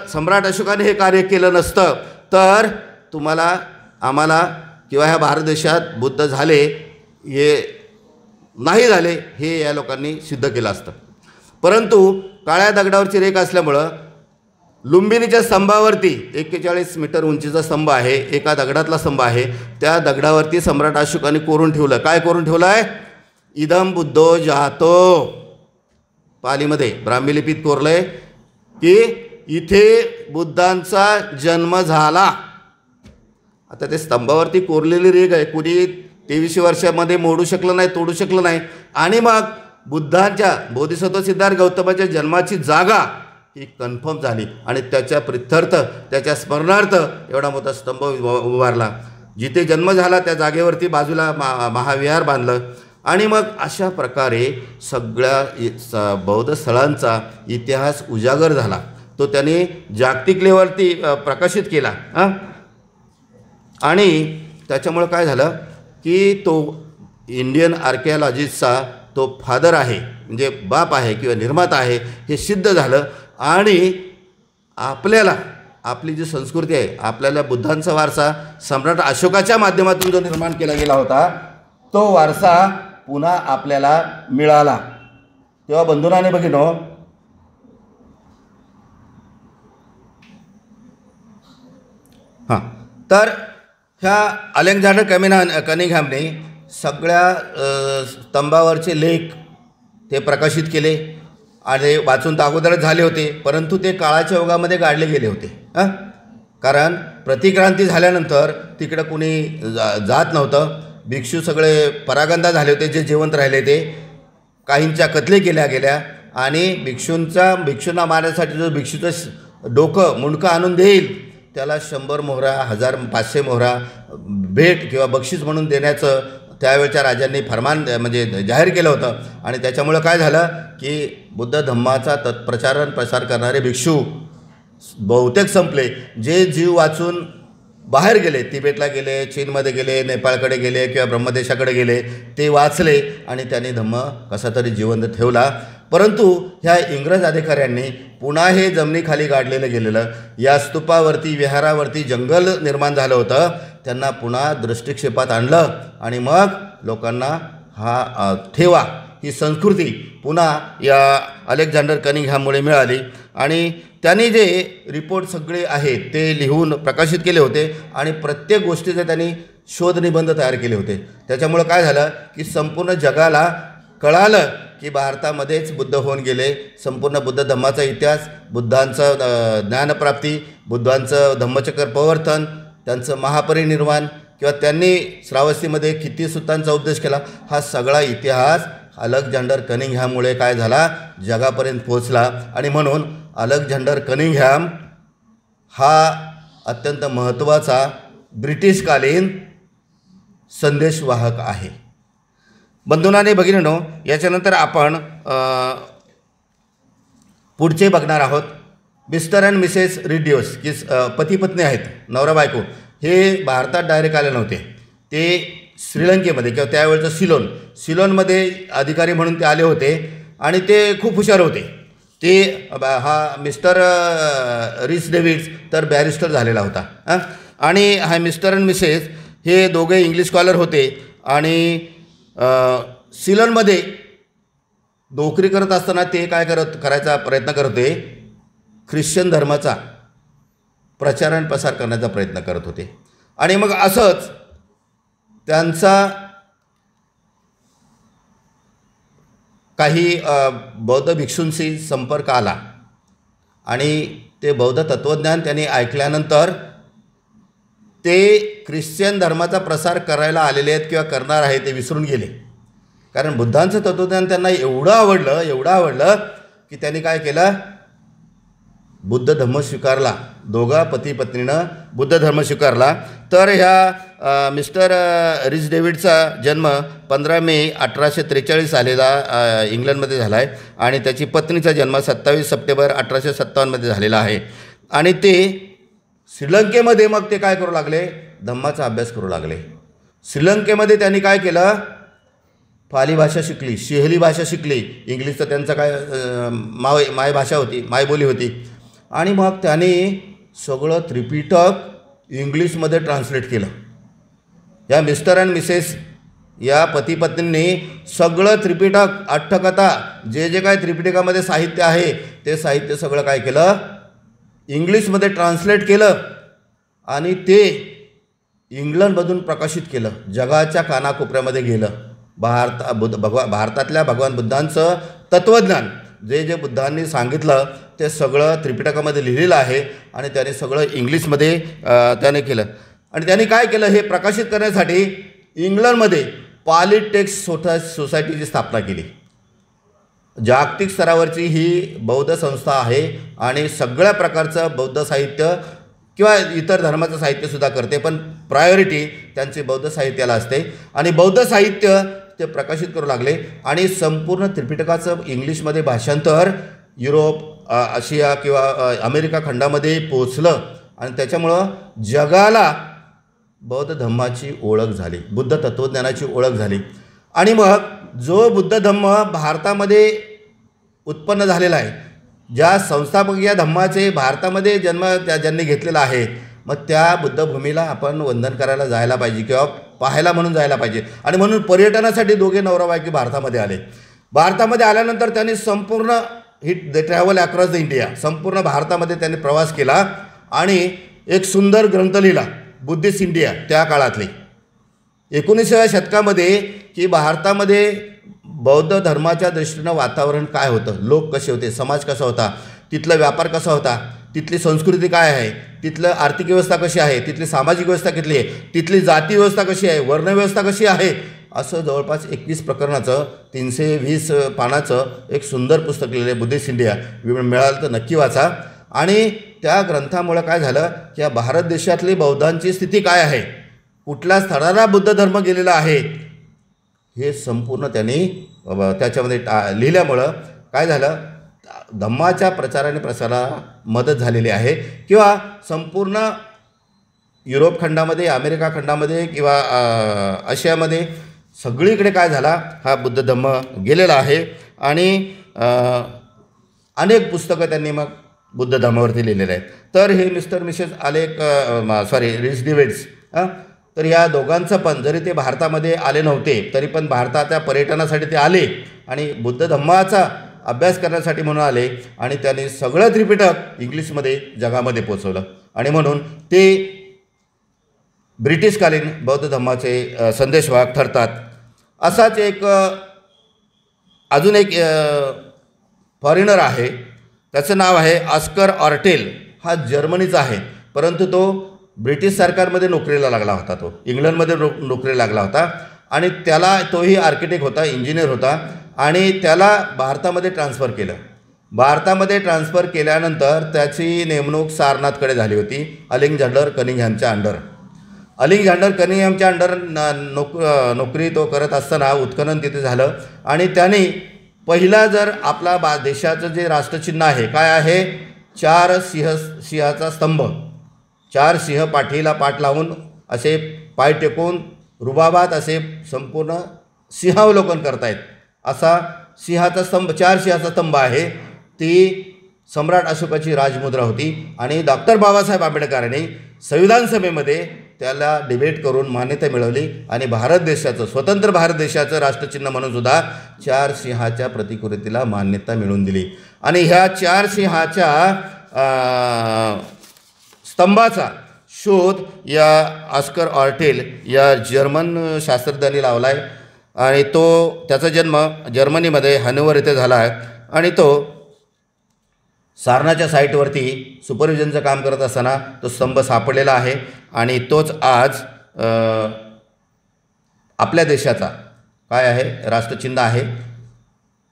सम्राट अशोकाने हे कार्य केलं नसतं तर आम्हाला किंवा ह्या भारत देशात बुद्ध झाले हे नाही झाले हे या लोकांनी सिद्ध केलं असतं. परंतु काळ्या दगडावरची रेख असल्यामुळं लुंबिनीच्या स्तंभावरती 41 मीटर उंचीचा स्तंभ आहे, एका दगडातला स्तंभ आहे. त्या दगडावरती सम्राट अशोकाने कोरून ठेवलं. काय कोरून ठेवलं आहे? इदम बुद्धो जातो. पालीमध्ये ब्राह्मी लिपीत कोरलं आहे की इथे बुद्धांचा जन्म झाला. आता ते स्तंभावरती कोरलेली रेघ आहे, कुणी 2300 वर्षामध्ये मोडू शकलं नाही, तोडू शकलं नाही. आणि मग बुद्धांच्या बोधिसत्व सिद्धार्थ गौतमाच्या जन्माची जागा ही कन्फर्म झाली आणि त्याच्या प्रित्यर्थ, त्याच्या स्मरणार्थ एवढा मोठा स्तंभ उभारला. जिथे जन्म झाला त्या जागेवरती बाजूला महाविहार बांधलं. आणि मग अशा प्रकारे सगळ्या बौद्ध स्थळांचा इतिहास उजागर झाला. तो त्याने जागतिक लेवलवरती प्रकाशित केला. आणि त्याच्यामुळं काय झालं की तो इंडियन आर्किओलॉजिस्टचा तो फादर आहे, म्हणजे बाप आहे किंवा निर्माता आहे हे सिद्ध झालं. आणि आपल्याला आपली जी संस्कृती आहे, आपल्याला बुद्धांचा वारसा सम्राट अशोकाच्या माध्यमातून जो निर्माण केला गेला होता तो वारसा पुन्हा आपल्याला मिळाला. तेव्हा बंधुनाने बघिनो हां, तर ह्या अलेक्झांडर कनिंगहॅमने सगळ्या स्तंभावरचे लेख ते प्रकाशित केले आणि वाचून तर अगोदरच झाले होते, परंतु ते काळाच्या ओघामध्ये गाडले गेले होते. कारण प्रतिक्रांती झाल्यानंतर तिकडं कुणी जात नव्हतं. भिक्षू सगळे परागंदा झाले होते, जे जिवंत राहिले ते काहींच्या कत्ले केल्या गेल्या. आणि भिक्षूंना मारण्यासाठी जो भिक्षूचं डोकं मुंडकं आणून देईल त्याला 100 मोहरा, 1000, 500 मोहरा भेट किंवा बक्षीस म्हणून देण्याचं त्यावेळच्या राजांनी फरमान म्हणजे जाहीर केलं होतं. आणि त्याच्यामुळं काय झालं की बुद्ध धम्माचा प्रसार करणारे भिक्षू बहुतेक संपले. जे जीव वाचून बाहेर गेले, तिबेटला गेले, चीनमध्ये गेले, नेपाळकडे गेले किंवा ब्रह्मदेशाकडे गेले, ते वाचले आणि त्यांनी धम्म कसा तरी जिवंत ठेवला. परंतु ह्या इंग्रज अधिकाऱ्यांनी पुन्हा हे जमिनीखाली गाडलेलं गेलेलं, या स्तूपावरती विहारावरती जंगल निर्माण झालं होतं, त्यांना पुन्हा दृष्टिक्षेपात आणलं. आणि मग लोकांना हा ठेवा ही संस्कृती पुन्हा या अलेक्झांडर कनिंगहॅममुळे मिळाली. आणि त्यांनी जे रिपोर्ट सगळे आहेत ते लिहून प्रकाशित केले होते आणि प्रत्येक गोष्टीचे त्यांनी शोधनिबंध तयार केले होते. त्याच्यामुळं काय झालं की संपूर्ण जगाला कळालं की भारतामध्येच बुद्ध होऊन गेले. संपूर्ण बुद्ध धम्माचा इतिहास, बुद्धांचं ज्ञानप्राप्ती, बुद्धांचं धम्मचक्र प्रवर्तन, त्यांचं महापरिनिर्वाण किंवा त्यांनी श्रावस्तीमध्ये किती सुत्तांचा उपदेश केला, हा सगळा इतिहास अलेक्झांडर कनिंगहॅममुळे काय झाला, जगापर्यंत पोहोचला. आणि म्हणून अलेक्झांडर कनिंगहॅम हा अत्यंत महत्त्वाचा ब्रिटिशकालीन संदेशवाहक आहे. बंधुनाने भगिनीनो, याच्यानंतर आपण पुढचे बघणार आहोत. मिस्टर अँड मिसेस रिड्यूस की पती पत्नी आहेत, नवरा बायको, हे भारतात डायरेक्ट आले नव्हते. ते श्रीलंकेमध्ये किंवा त्यावेळचं सिलोनमध्ये अधिकारी म्हणून ते आले होते आणि ते खूप हुशार होते. ते हा मिस्टर रिस डेव्हिड्स तर बॅरिस्टर झालेला होता. आणि हा मिस्टर अँड मिसेस हे दोघे इंग्लिश स्कॉलर होते. आणि सिलोनमध्ये नोकरी करत असताना ते काय करायचा प्रयत्न करत होते, ख्रिश्चन धर्माचा प्रचार आणि प्रसार करण्याचा प्रयत्न करत होते. आणि मग असंच त्यांचा काही बौद्ध भिक्षूंशी संपर्क आला आणि ते बौद्ध तत्त्वज्ञान त्यांनी ऐकल्यानंतर ते ख्रिश्चन धर्माचा प्रसार करायला आलेले आहेत किंवा करणार आहेत ते विसरून गेले. कारण बुद्धांचं तत्त्वज्ञान त्यांना एवढं आवडलं की त्यांनी काय केलं, बुद्ध धर्म स्वीकारला. दोघा पती पत्नीनं बुद्ध धर्म स्वीकारला. तर ह्या मिस्टर रिस डेव्हिडचा जन्म 15 मे 1843 सालीला इंग्लंडमध्ये झाला आहे आणि त्याची पत्नीचा जन्म 27 सप्टेंबर 1857मध्ये झालेला आहे. आणि ते श्रीलंकेमध्ये मग ते काय करू लागले, धम्माचा अभ्यास करू लागले. श्रीलंकेमध्ये त्यांनी काय केलं, पाली भाषा शिकली, सिंहली भाषा शिकली. इंग्लिश तर त्यांचं काय मायभाषा होती, मायबोली होती. आणि मग त्यांनी सगळं त्रिपिटक इंग्लिशमध्ये ट्रान्सलेट केलं. या मिस्टर अँड मिसेस या पती पत्नींनी सगळं त्रिपिटक, अठ्ठकथा, जे काय त्रिपिटकामध्ये साहित्य आहे ते साहित्य सगळं काय केलं, इंग्लिशमध्ये ट्रान्सलेट केलं आणि ते इंग्लंडमधून प्रकाशित केलं, जगाच्या कानाकोपऱ्यामध्ये गेलं. भारतातल्या भगवान बुद्धांचं तत्त्वज्ञान जे बुद्धांनी सांगितलं ते सगळं त्रिपिटकामध्ये लिहिलेलं आहे आणि त्याने सगळं इंग्लिशमध्ये त्याने केलं. आणि त्यांनी काय केलं, हे प्रकाशित करण्यासाठी इंग्लंडमध्ये पॉलिटेक्स सोसायटीची स्थापना केली. जागतिक स्तरावरची ही बौद्ध संस्था आहे आणि सगळ्या प्रकारचं बौद्ध साहित्य किंवा इतर धर्माचं साहित्यसुद्धा करते, पण प्रायोरिटी त्यांची बौद्ध साहित्याला असते. आणि बौद्ध साहित्य ते प्रकाशित करू लागले आणि संपूर्ण त्रिपिटकाचं इंग्लिशमध्ये भाषांतर युरोप, आशिया किंवा अमेरिका खंडामध्ये पोचलं आणि त्याच्यामुळं जगाला बौद्ध धम्माची ओळख झाली, बुद्ध तत्त्वज्ञानाची ओळख झाली. आणि मग जो बुद्ध धम्म भारतामध्ये उत्पन्न झालेला आहे, ज्या संस्थापकीय धम्माचे भारतामध्ये जन्म ज्यांनी घेतलेला आहे, मग त्या बुद्धभूमीला आपण वंदन करायला जायला पाहिजे किंवा पाहायला म्हणून जायला पाहिजे. आणि म्हणून पर्यटनासाठी दोघे नवरा बायको भारतामध्ये आले. भारतामध्ये आल्यानंतर त्यांनी संपूर्ण दे ट्रॅव्हल अक्रॉस द इंडिया, संपूर्ण भारतामध्ये त्यांनी प्रवास केला आणि एक सुंदर ग्रंथ लिहिला, बुद्धिस्ट इंडिया. त्या काळातली 19व्या शतकामध्ये की भारतामध्ये बौद्ध धर्माच्या दृष्टीनं वातावरण काय होतं, लोक कसे होते, समाज कसा होता, तिथला व्यापार कसा होता, तिथली संस्कृती काय आहे, तिथलं आर्थिक व्यवस्था कशी आहे, तिथली सामाजिक व्यवस्था किती आहे, तिथली जाती व्यवस्था कशी आहे, वर्णव्यवस्था कशी आहे, असं जवळपास 21 प्रकरणाचं 320 पानाचं एक सुंदर पुस्तक लिहिलं आहे, बुद्धिस्ट इंडिया. मिळालं तर नक्की वाचा. आणि त्या ग्रंथामुळं काय झालं की या भारत देशातली बौद्धांची स्थिती काय आहे, कुठल्या स्थळाला बुद्ध धर्म गेलेला आहे, हे संपूर्ण त्यांनी त्याच्यामध्ये लिहिल्यामुळं काय झालं, धम्माच्या प्रचाराने प्रसाराला मदत झालेली आहे. किंवा संपूर्ण युरोप खंडामध्ये, अमेरिका खंडामध्ये किंवा आशियामध्ये सगळीकडे काय झाला, हा बुद्ध धम्म गेलेला आहे. आणि अनेक पुस्तकं त्यांनी मग बुद्ध धम्मावरती लिहिलेले आहेत. तर हे मिस्टर मिसेस रिच डिव्हिड्स, तर या दोघांचं पण, जरी ते भारतामध्ये आले नव्हते तरी पण भारताच्या पर्यटनासाठी ते आले आणि बुद्ध धम्माचा अभ्यास करण्यासाठी म्हणून आले आणि त्यांनी सगळं त्रिपिटक इंग्लिशमध्ये जगामध्ये पोचवलं. आणि म्हणून ते ब्रिटिशकालीन बौद्ध धम्माचे संदेशवाहक ठरतात. असाच एक अजून एक फॉरेनर आहे, त्याचं नाव आहे ऑस्कर ऑर्टेल. हा जर्मनीचा आहे, परंतु तो ब्रिटिश सरकारमध्ये नोकरीला लागला होता, तो इंग्लंडमध्ये नोकरीला लागला होता. आणि त्याला, तोही आर्किटेक्ट होता, इंजिनियर होता आणि त्याला भारतामध्ये ट्रान्सफर केलं. भारतामध्ये ट्रान्सफर केल्यानंतर त्याची नेमणूक सारनाथकडे झाली होती, अलेक्झांडर कनिंगहॅमच्या अंडर. अलेक्झांडर कनिंगहॅमच्या अंडर नोकरी तो करत असताना उत्खनन तिथे झालं आणि त्याने पहिला, जर आपला देशाचं जे राष्ट्रचिन्ह आहे काय आहे, 4 सिंहाचा स्तंभ, 4 सिंह पाठीला पाठ लावून असे पाय टेकून रुबाबात असे संपूर्ण सिंहावलोकन करतायत, असा सिंहाचा स्तंभ, 4 सिंहाचा स्तंभ आहे. ती सम्राट अशोकाची राजमुद्रा होती. आणि डॉक्टर बाबासाहेब आंबेडकरांनी संविधान सभेमध्ये त्याला डिबेट करून मान्यता मिळवली आणि भारत देशाचं, स्वतंत्र भारत देशाचं राष्ट्रचिन्ह म्हणून सुद्धा 4 सिंहाच्या प्रतिकृतीला मान्यता मिळवून दिली. आणि ह्या 4 सिंहाच्या स्तंभाचा शोध या ऑस्कर ऑर्टेल या जर्मन शास्त्रज्ञांनी लावला आहे. आणि त्याचा जन्म जर्मनीमध्ये हॅनोव्हर येथे झाला आहे. आणि तो सारनाथच्या साईटवरती सुपरविजनचं काम करत असताना तो स्तंभ सापडलेला आहे. आणि तोच आज आपल्या देशाचा काय आहे, राष्ट्रचिन्ह आहे.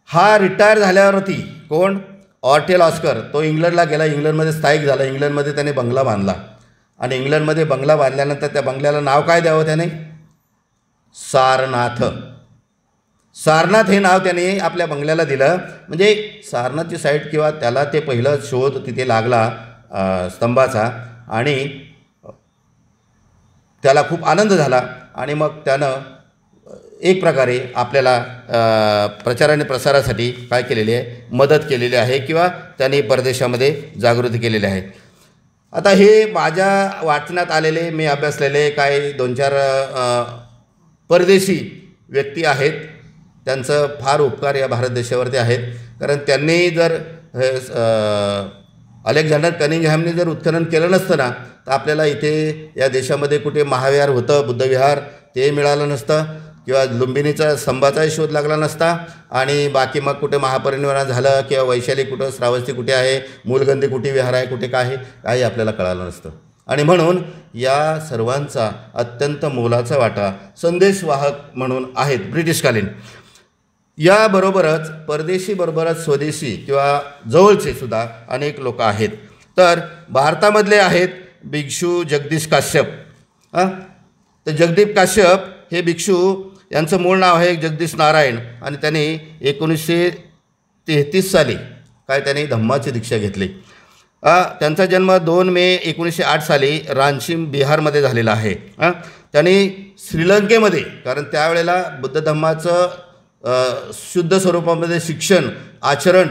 हा रिटायर झाल्यावरती कोण, ऑर्टेल ऑस्कर, तो इंग्लंडला गेला, इंग्लंडमध्ये स्थायिक झाला. इंग्लंडमध्ये त्याने बंगला बांधला आणि इंग्लंडमध्ये बंगला बांधल्यानंतर त्या बंगल्याला नाव काय द्यावं त्याने, सारनाथ. सारनाथ हे नाव त्याने आपल्या बंगल्याला दिलं. म्हणजे सारनाथची साईट किंवा त्याला ते पहिलं शोध तिथे लागला स्तंभाचा आणि त्याला खूप आनंद झाला. आणि मग त्यानं एक प्रकारे आपल्याला प्रचार आणि प्रसारासाठी काय केलेली आहे, मदत केलेली आहे किंवा त्यांनी परदेशामध्ये जागृती केलेली आहे. आता हे माझ्या वाचनात आलेले, मी अभ्यासलेले काही 2-4 परदेशी व्यक्ती आहेत, त्यांचं फार उपकार या भारत देशावरती आहेत. कारण त्यांनी जर अलेक्झांडर कनिंगहॅमने जर उत्खनन केलं नसतं ना तर आपल्याला इथे या देशामध्ये कुठे महाविहार होतं, बुद्धविहार, ते मिळालं नसतं, किंवा लुंबिनीचा स्तंभाचाही शोध लागला नसता, आणि बाकी मग कुठे महापरिनिर्वाण झालं किंवा वैशाली कुठं, श्रावस्ती कुठे आहे, मूलगंधी कुठे विहार आहे, कुठे काय आहे, काही आपल्याला कळालं नसतं. आणि म्हणून या सर्वांचा अत्यंत मोलाचा वाटा संदेशवाहक म्हणून आहेत ब्रिटिशकालीन. याबरोबरच परदेशीबरोबरच स्वदेशी किंवा जवळचे सुद्धा अनेक लोक आहेत. तर भारतामधले आहेत भिक्षू जगदीश काश्यप. तर जगदीप काश्यप हे भिक्षू, यांचं मूळ नाव आहे जगदीश नारायण, आणि त्यांनी 1933 साली त्यांनी धम्माची दीक्षा घेतली. त्यांचा जन्म 2 मे 1908 साली रांची बिहारमध्ये झालेला आहे. त्यांनी श्रीलंकेमध्ये, कारण त्यावेळेला बुद्ध धम्माचं शुद्ध स्वरूपामध्ये शिक्षण, आचरण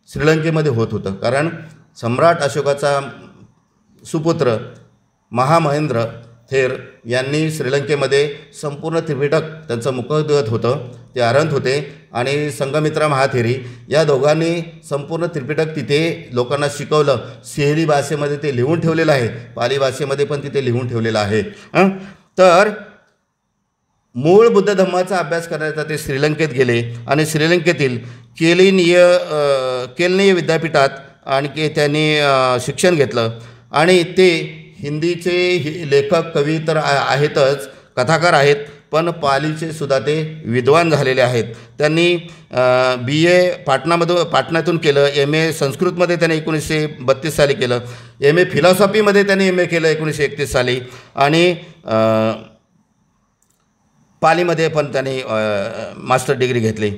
श्रीलंकेमध्ये होत होतं, कारण सम्राट अशोकाचा सुपुत्र महामहेंद्र थेर यांनी श्रीलंकेमध्ये संपूर्ण त्रिपिटक त्यांचं मुखोद्गत होतं, ते आरंत होते, आणि संघमित्रा महाथेरी या दोघांनी संपूर्ण त्रिपिटक तिथे लोकांना शिकवलं. सिहेली भाषेमध्ये ते लिहून ठेवलेलं आहे, पाली भाषेमध्ये पण तिथे लिहून ठेवलेलं आहे. तर मूळ बुद्ध धम्माचा अभ्यास करण्याचा ते श्रीलंकेत गेले, आणि श्रीलंकेतील केलनीय विद्यापीठात आणखी त्यांनी शिक्षण घेतलं, आणि ते हिंदीचे लेखक, कवी तर आहेतच, कथाकार आहेत, पण पालीचे सुद्धा ते विद्वान झालेले आहेत. त्यांनी BA पाटण्यातून केलं, MA संस्कृतमध्ये त्यांनी 1932 साली केलं, MA फिलॉसॉफीमध्ये त्यांनी MA केलं 1931 साली, आणि पालीमध्ये पण त्यांनी मास्टर डिग्री घेतली.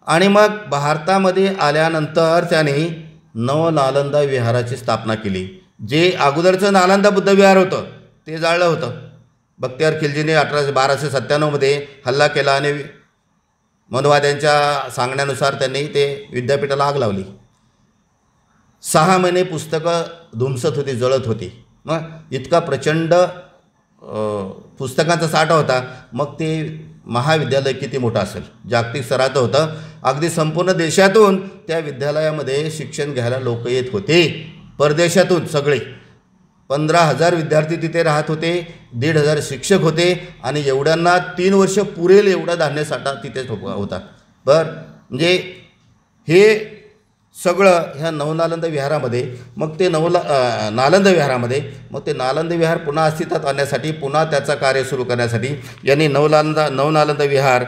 आणि मग भारतामध्ये आल्यानंतर त्यांनी नवनालंदा विहाराची स्थापना केली. जे अगोदरचं नालंदा बुद्ध विहार होतं ते जाळलं होतं. बख्तियार खिलजीने 1297मध्ये हल्ला केला, आणि मनवाद्यांच्या सांगण्यानुसार त्यांनी ते विद्यापीठाला आग लावली. 6 महिने पुस्तकं धुमसत होती, जळत होती. मग इतका प्रचंड पुस्तकांचा साठा होता. मग ते महाविद्यालय किती मोठं असेल, जागतिक स्तराचं होतं. अगदी संपूर्ण देशातून त्या विद्यालयामध्ये शिक्षण घ्यायला लोक येत होते, परदेशातून सगळे. 15,000 विद्यार्थी तिथे राहत होते, 1,500 शिक्षक होते, आणि एवढ्यांना 3 वर्ष पुरेल एवढा धान्य साठा तिथेच होता. म्हणजे हे सगळं ह्या नवनालंद विहारामध्ये. मग ते नालंद विहारामध्ये, मग ते नालंद विहार पुन्हा अस्तित्वात आणण्यासाठी, पुन्हा त्याचं कार्य सुरू करण्यासाठी यांनी नवनालंद विहार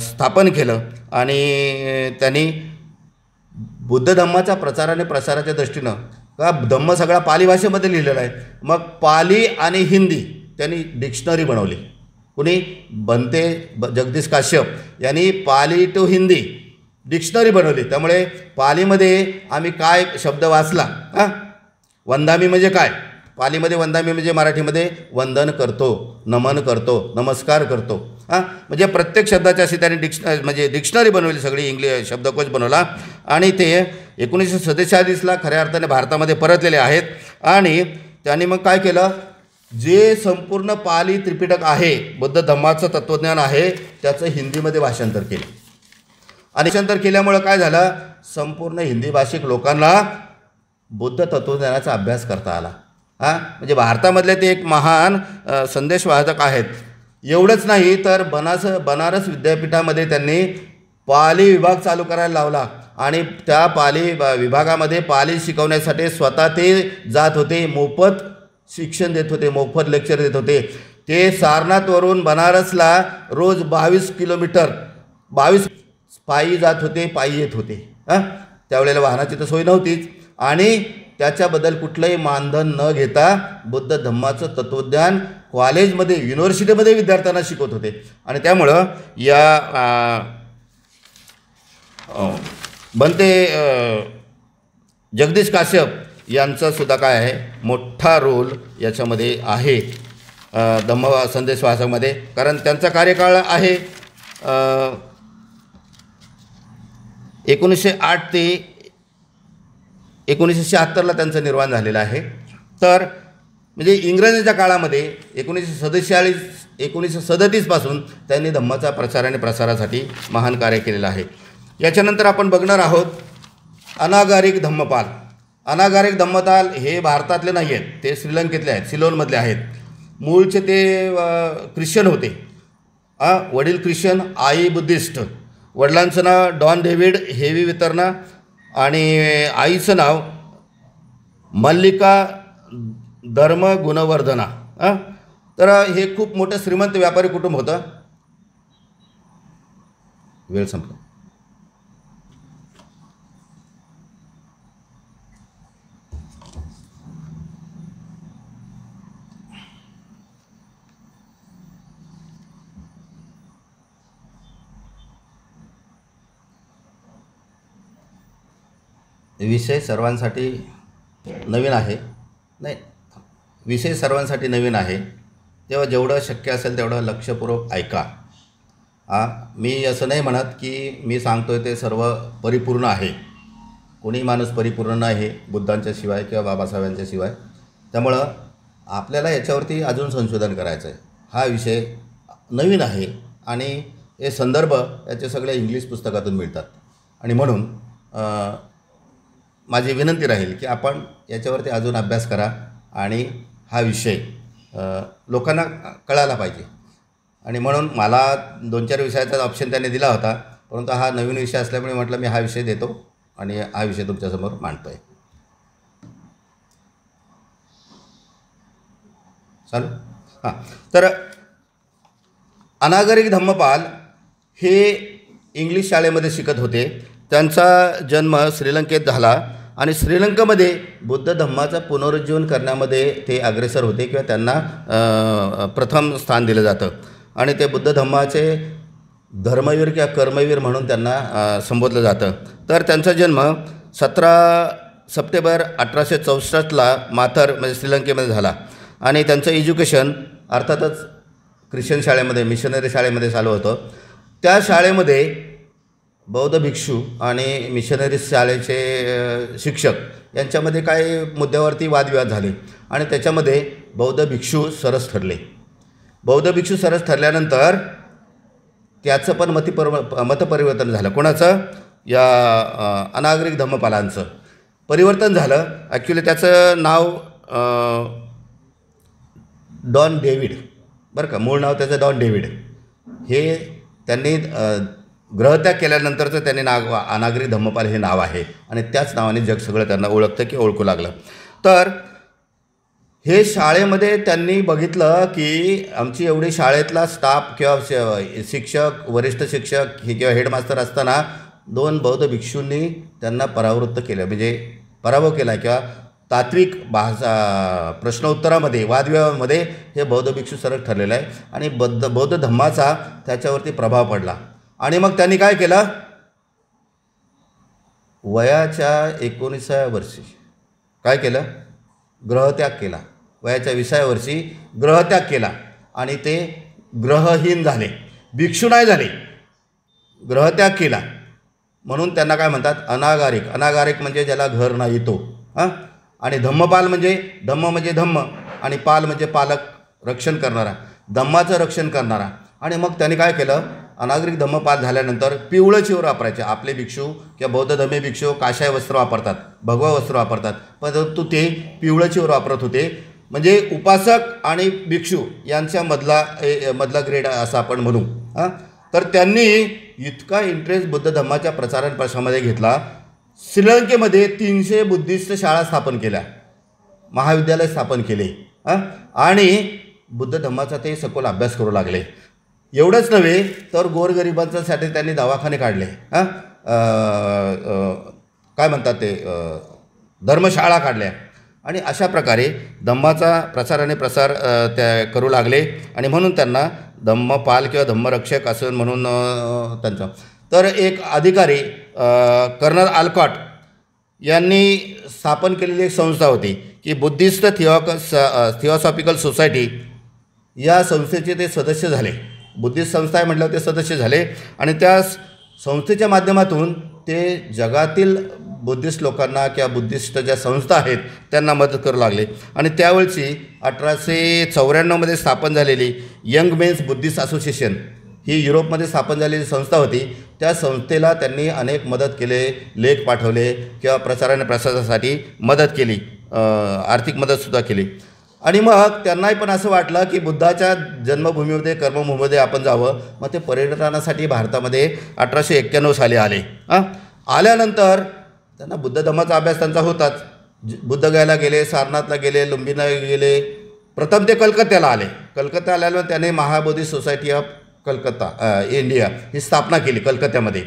स्थापन केलं. आणि त्यांनी बुद्ध धम्माच्या प्रचार आणि प्रसाराच्या दृष्टीनं, का धम्म सगळा पाली भाषेमध्ये लिहिलेला आहे, मग पाली आणि हिंदी त्यांनी डिक्शनरी बनवली. कुणी? बनते जगदीश काश्यप यांनी पाली टू हिंदी डिक्शनरी बनवली. त्यामुळे पालीमध्ये आम्ही काय शब्द वाचला, वंदामी म्हणजे काय, पालीमध्ये वंदामी म्हणजे मराठीमध्ये वंदन करतो, नमन करतो, नमस्कार करतो. म्हणजे प्रत्येक शब्दाची अशी त्यांनी डिक्शनरी बनवली, सगळी इंग्लिश शब्दकोश बनवला. आणि ते 1947ला खऱ्या अर्थाने भारतामध्ये परतलेले आहेत. आणि त्यांनी मग काय केलं, जे संपूर्ण पाली त्रिपिटक आहे, बुद्ध धम्माचं तत्त्वज्ञान आहे, त्याचं हिंदीमध्ये भाषांतर केलं. आणि भाषांतर केल्यामुळं काय झालं, संपूर्ण हिंदी भाषिक लोकांना बुद्ध तत्त्वज्ञानाचा अभ्यास करता आला. म्हणजे भारतामधले ते एक महान संदेशवाहक आहेत. एवढंच नाही तर बनारस विद्यापीठामध्ये त्यांनी पाली विभाग चालू करायला लावला. आणि त्या पाली विभागामध्ये पाली शिकवण्यासाठी स्वतः ते जात होते, मोफत शिक्षण देत होते, मोफत लेक्चर देत होते. ते सारनाथवरून बनारसला रोज 22 किलोमीटर 22 पायी जात होते, पायी येत होते. त्यावेळेला वाहनाची तर सोय नव्हतीच. आणि त्याच्याबद्दल कुठलंही मानधन न घेता बुद्ध धम्माचं तत्त्वज्ञान कॉलेजमध्ये, युनिव्हर्सिटीमध्ये विद्यार्थ्यांना शिकवत होते. आणि त्यामुळं या बनते जगदीश काश्यप यांचा सुद्धा काय आहे, मोठा रोल याच्यामध्ये आहे धम्म संदेशवाहकामध्ये. कारण त्यांचा कार्यकाळ आहे 1908 ते 1976ला त्यांचं निर्माण झालेलं आहे. तर म्हणजे इंग्रजांच्या काळामध्ये 1937 पासून त्यांनी धम्माचा प्रचार आणि प्रसारासाठी महान कार्य केलेलं आहे. याच्यानंतर आपण बघणार आहोत अनागारिक धम्मपाल. अनागारिक धम्मताल हे भारतातले नाही आहेत, ते श्रीलंकेतले आहेत, सिलोनमधले आहेत. मूळचे ते ख्रिश्चन होते. वडील ख्रिश्चन, आई बुद्धिस्ट. वडिलांचं नाव डॉन डेव्हिड हेवी वितरणा आणि आईचं नाव मल्लिका धर्म गुणवर्धना. तर हे खूप मोठं श्रीमंत व्यापारी कुटुंब होतं. वेळ संपला. विषय सर्वांसाठी नवीन आहे. नाही, विषय सर्वांसाठी नवीन आहे, तेव्हा जेवढं शक्य असेल तेवढं लक्षपूर्वक ऐका. मी असं नाही म्हणत की मी सांगतो आहे ते सर्व परिपूर्ण आहे. कोणी माणूस परिपूर्ण नाही बुद्धांच्या शिवाय किंवा बाबासाहेबांच्या शिवाय. त्यामुळं आपल्याला याच्यावरती अजून संशोधन करायचं आहे. हा विषय नवीन आहे आणि हे संदर्भ याचे सगळे इंग्लिश पुस्तकातून मिळतात. आणि म्हणून माझी विनंती राहील की आपण याच्यावरती अजून अभ्यास करा आणि हा विषय लोकांना कळायला पाहिजे. आणि म्हणून मला 2-4 विषयाचा ऑप्शन त्याने दिला होता, परंतु हा नवीन विषय असल्यामुळे म्हटलं मी हा विषय देतो आणि हा विषय तुमच्यासमोर मांडतो आहे. चालू. तर अनागरिक धम्मपाल हे इंग्लिश शाळेमध्ये शिकत होते. त्यांचा जन्म श्रीलंकेत झाला आणि श्रीलंकेमध्ये बुद्ध धम्माचं पुनरुज्जीवन करण्यामध्ये ते अग्रेसर होते किंवा त्यांना प्रथम स्थान दिलं जातं. आणि ते बुद्ध धम्माचे धर्मवीर किंवा कर्मवीर म्हणून त्यांना संबोधलं जातं. तर त्यांचा जन्म 17 सप्टेंबर 1864ला माथर म्हणजे श्रीलंकेमध्ये झाला. आणि त्यांचं एज्युकेशन अर्थातच ख्रिश्चन शाळेमध्ये, मिशनरी शाळेमध्ये चालू होतं. त्या शाळेमध्ये बौद्ध भिक्षू आणि मिशनरी शाळेचे शिक्षक यांच्यामध्ये काही मुद्द्यावरती वादविवाद झाले आणि त्याच्यामध्ये बौद्ध भिक्षू सरस ठरले. बौद्ध भिक्षू सरस ठरल्यानंतर त्याचं पण मतपरिवर्तन झालं. कोणाचं? या अनागरिक धम्मपालांचं परिवर्तन झालं. ॲक्च्युली त्याचं नाव डॉन डेव्हिड, बरं का, मूळ नाव त्याचं डॉन डेव्हिड. हे त्यांनी ग्रहत्याग केल्यानंतरचं त्यांनी अनागरिक धम्मपाल हे नाव आहे आणि त्याच नावाने जग सगळं त्यांना ओळखतं की ओळखू लागलं. तर हे शाळेमध्ये त्यांनी बघितलं की आमची एवढी शाळेतला स्टाफ किंवा शिक्षक, वरिष्ठ शिक्षक हे किंवा हेडमास्तर असताना 2 बौद्ध भिक्षूंनी त्यांना परावृत्त केलं, म्हणजे पराभव केला किंवा तात्विक प्रश्नोत्तरामध्ये, वादविवादामध्ये हे बौद्ध भिक्षू सरस ठरलेलं आहे आणि बौद्ध धम्माचा त्याच्यावरती प्रभाव पडला. आणि मग त्यांनी काय केलं? वयाच्या 19व्या वर्षी काय केलं? ग्रहत्याग केला. वयाच्या 20व्या वर्षी ग्रहत्याग केला आणि ते ग्रहहीन झाले, भिक्षू नाही झाले, ग्रहत्याग केला. म्हणून त्यांना काय म्हणतात? अनागारिक. अनागारिक म्हणजे ज्याला घर नाही तो. आणि धम्मपाल म्हणजे धम्म म्हणजे धम्म आणि पाल म्हणजे पालक, रक्षण करणारा, धम्माचं रक्षण करणारा. आणि मग त्यांनी काय केलं? अनागरिक धम्मपाल झाल्यानंतर पिवळं चिवर वापरायचे. आपले भिक्षू किंवा बौद्ध धम्मे भिक्षू काशाय वस्त्र वापरतात, भगवा वस्त्र वापरतात, परंतु ते पिवळं चिवर वापरत होते. म्हणजे उपासक आणि भिक्षू यांच्या मधला ग्रेड असं आपण म्हणू. तर त्यांनी इतका इंटरेस्ट बुद्ध धम्माच्या प्रचारण प्रसारामध्ये घेतला. श्रीलंकेमध्ये 300 बुद्धिस्ट शाळा स्थापन केल्या, महाविद्यालय स्थापन केले आणि बुद्ध धम्माचा ते सखोल अभ्यास करू लागले. एवढंच नव्हे तर गोरगरिबांच्यासाठी त्यांनी दवाखाने काढले. काय म्हणतात ते, धर्मशाळा काढल्या आणि अशा प्रकारे धम्माचा प्रचार आणि प्रसार त्या करू लागले. आणि म्हणून त्यांना धम्मपाल किंवा धम्मरक्षक असं म्हणून त्यांचं. तर एक अधिकारी कर्नल आल्कॉट यांनी स्थापन केलेली एक संस्था होती की बुद्धिस्ट थिओसॉफिकल सोसायटी. या संस्थेचे ते सदस्य झाले. बुद्धिस्ट संस्था आहे म्हटल्यावर ते सदस्य झाले आणि त्या संस्थेच्या माध्यमातून ते जगातील बुद्धिस्ट लोकांना किंवा बुद्धिस्ट ज्या संस्था आहेत त्यांना मदत करू लागले. आणि त्यावेळची 1894मध्ये स्थापन झालेली यंग मेन्स बुद्धिस्ट असोसिएशन ही युरोपमध्ये स्थापन झालेली संस्था होती. त्या संस्थेला त्यांनी अनेक मदत केले, लेख पाठवले किंवा प्रचार आणि प्रसारासाठी मदत केली, आर्थिक मदतसुद्धा केली. आणि मग त्यांनाही पण असं वाटलं की बुद्धाच्या जन्मभूमीमध्ये कर्मभूमीमध्ये आपण जावं. मग ते पर्यटनासाठी भारतामध्ये 1891 साली आले. आल्यानंतर त्यांना बुद्ध धम्माचा अभ्यास त्यांचा होताच. बुद्धगयाला गेले, सारनाथला गेले, लुंबिनीला गेले. प्रथम ते कलकत्त्याला आले. कलकत्ता आल्यानंतर त्याने Mahabodhi society of Calcutta India ही स्थापना केली कलकत्त्यामध्ये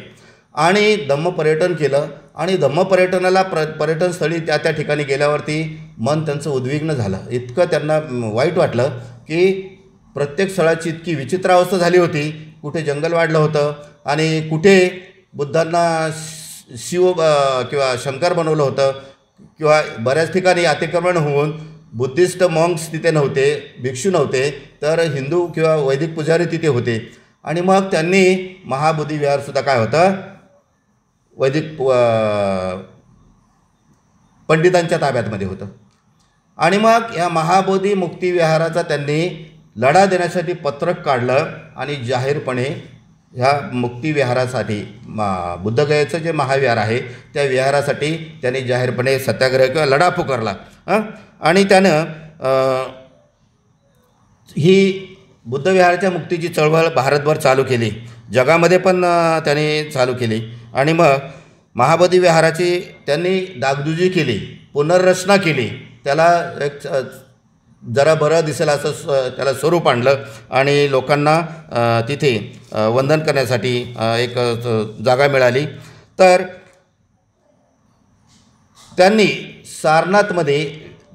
आणि धम्म पर्यटन केलं. आणि धम्म पर्यटनाला पर्यटनस्थळी त्या ठिकाणी गेल्यावरती मन त्यांचं उद्विग्न झालं. इतकं त्यांना वाईट वाटलं की प्रत्येक स्थळाची इतकी विचित्र अवस्था झाली होती. कुठे जंगल वाढलं होतं आणि कुठे बुद्धांना शिव किंवा शंकर बनवलं होतं किंवा बऱ्याच ठिकाणी अतिक्रमण होऊन बुद्धिस्ट मॉंक्स तिथे नव्हते, भिक्षू नव्हते, तर हिंदू किंवा वैदिक पुजारी तिथे होते. आणि मग त्यांनी महाबोधी विहारसुद्धा काय होतं, वैदिक पंडितांच्या ताब्यातमध्ये होतं. आणि मग या महाबोधी मुक्ती विहाराचा त्यांनी लढा देण्यासाठी पत्रक काढलं आणि जाहीरपणे ह्या मुक्ती विहारासाठी बुद्धगयेचं जे महाविहार आहे त्या विहारासाठी त्यांनी जाहीरपणे सत्याग्रह किंवा लढा पुकारला. आणि त्यानं ही बुद्धविहाराच्या मुक्तीची चळवळ भारतभर चालू केली, जगामध्ये पण त्यांनी चालू केली. आणि मग महाबोधी विहाराची त्यांनी डागडुजी केली, पुनर्रचना केली, त्याला एक जरा बरं दिसेल असं त्याला स्वरूप आणलं आणि लोकांना तिथे वंदन करण्यासाठी एक जागा मिळाली. तर त्यांनी सारनाथमध्ये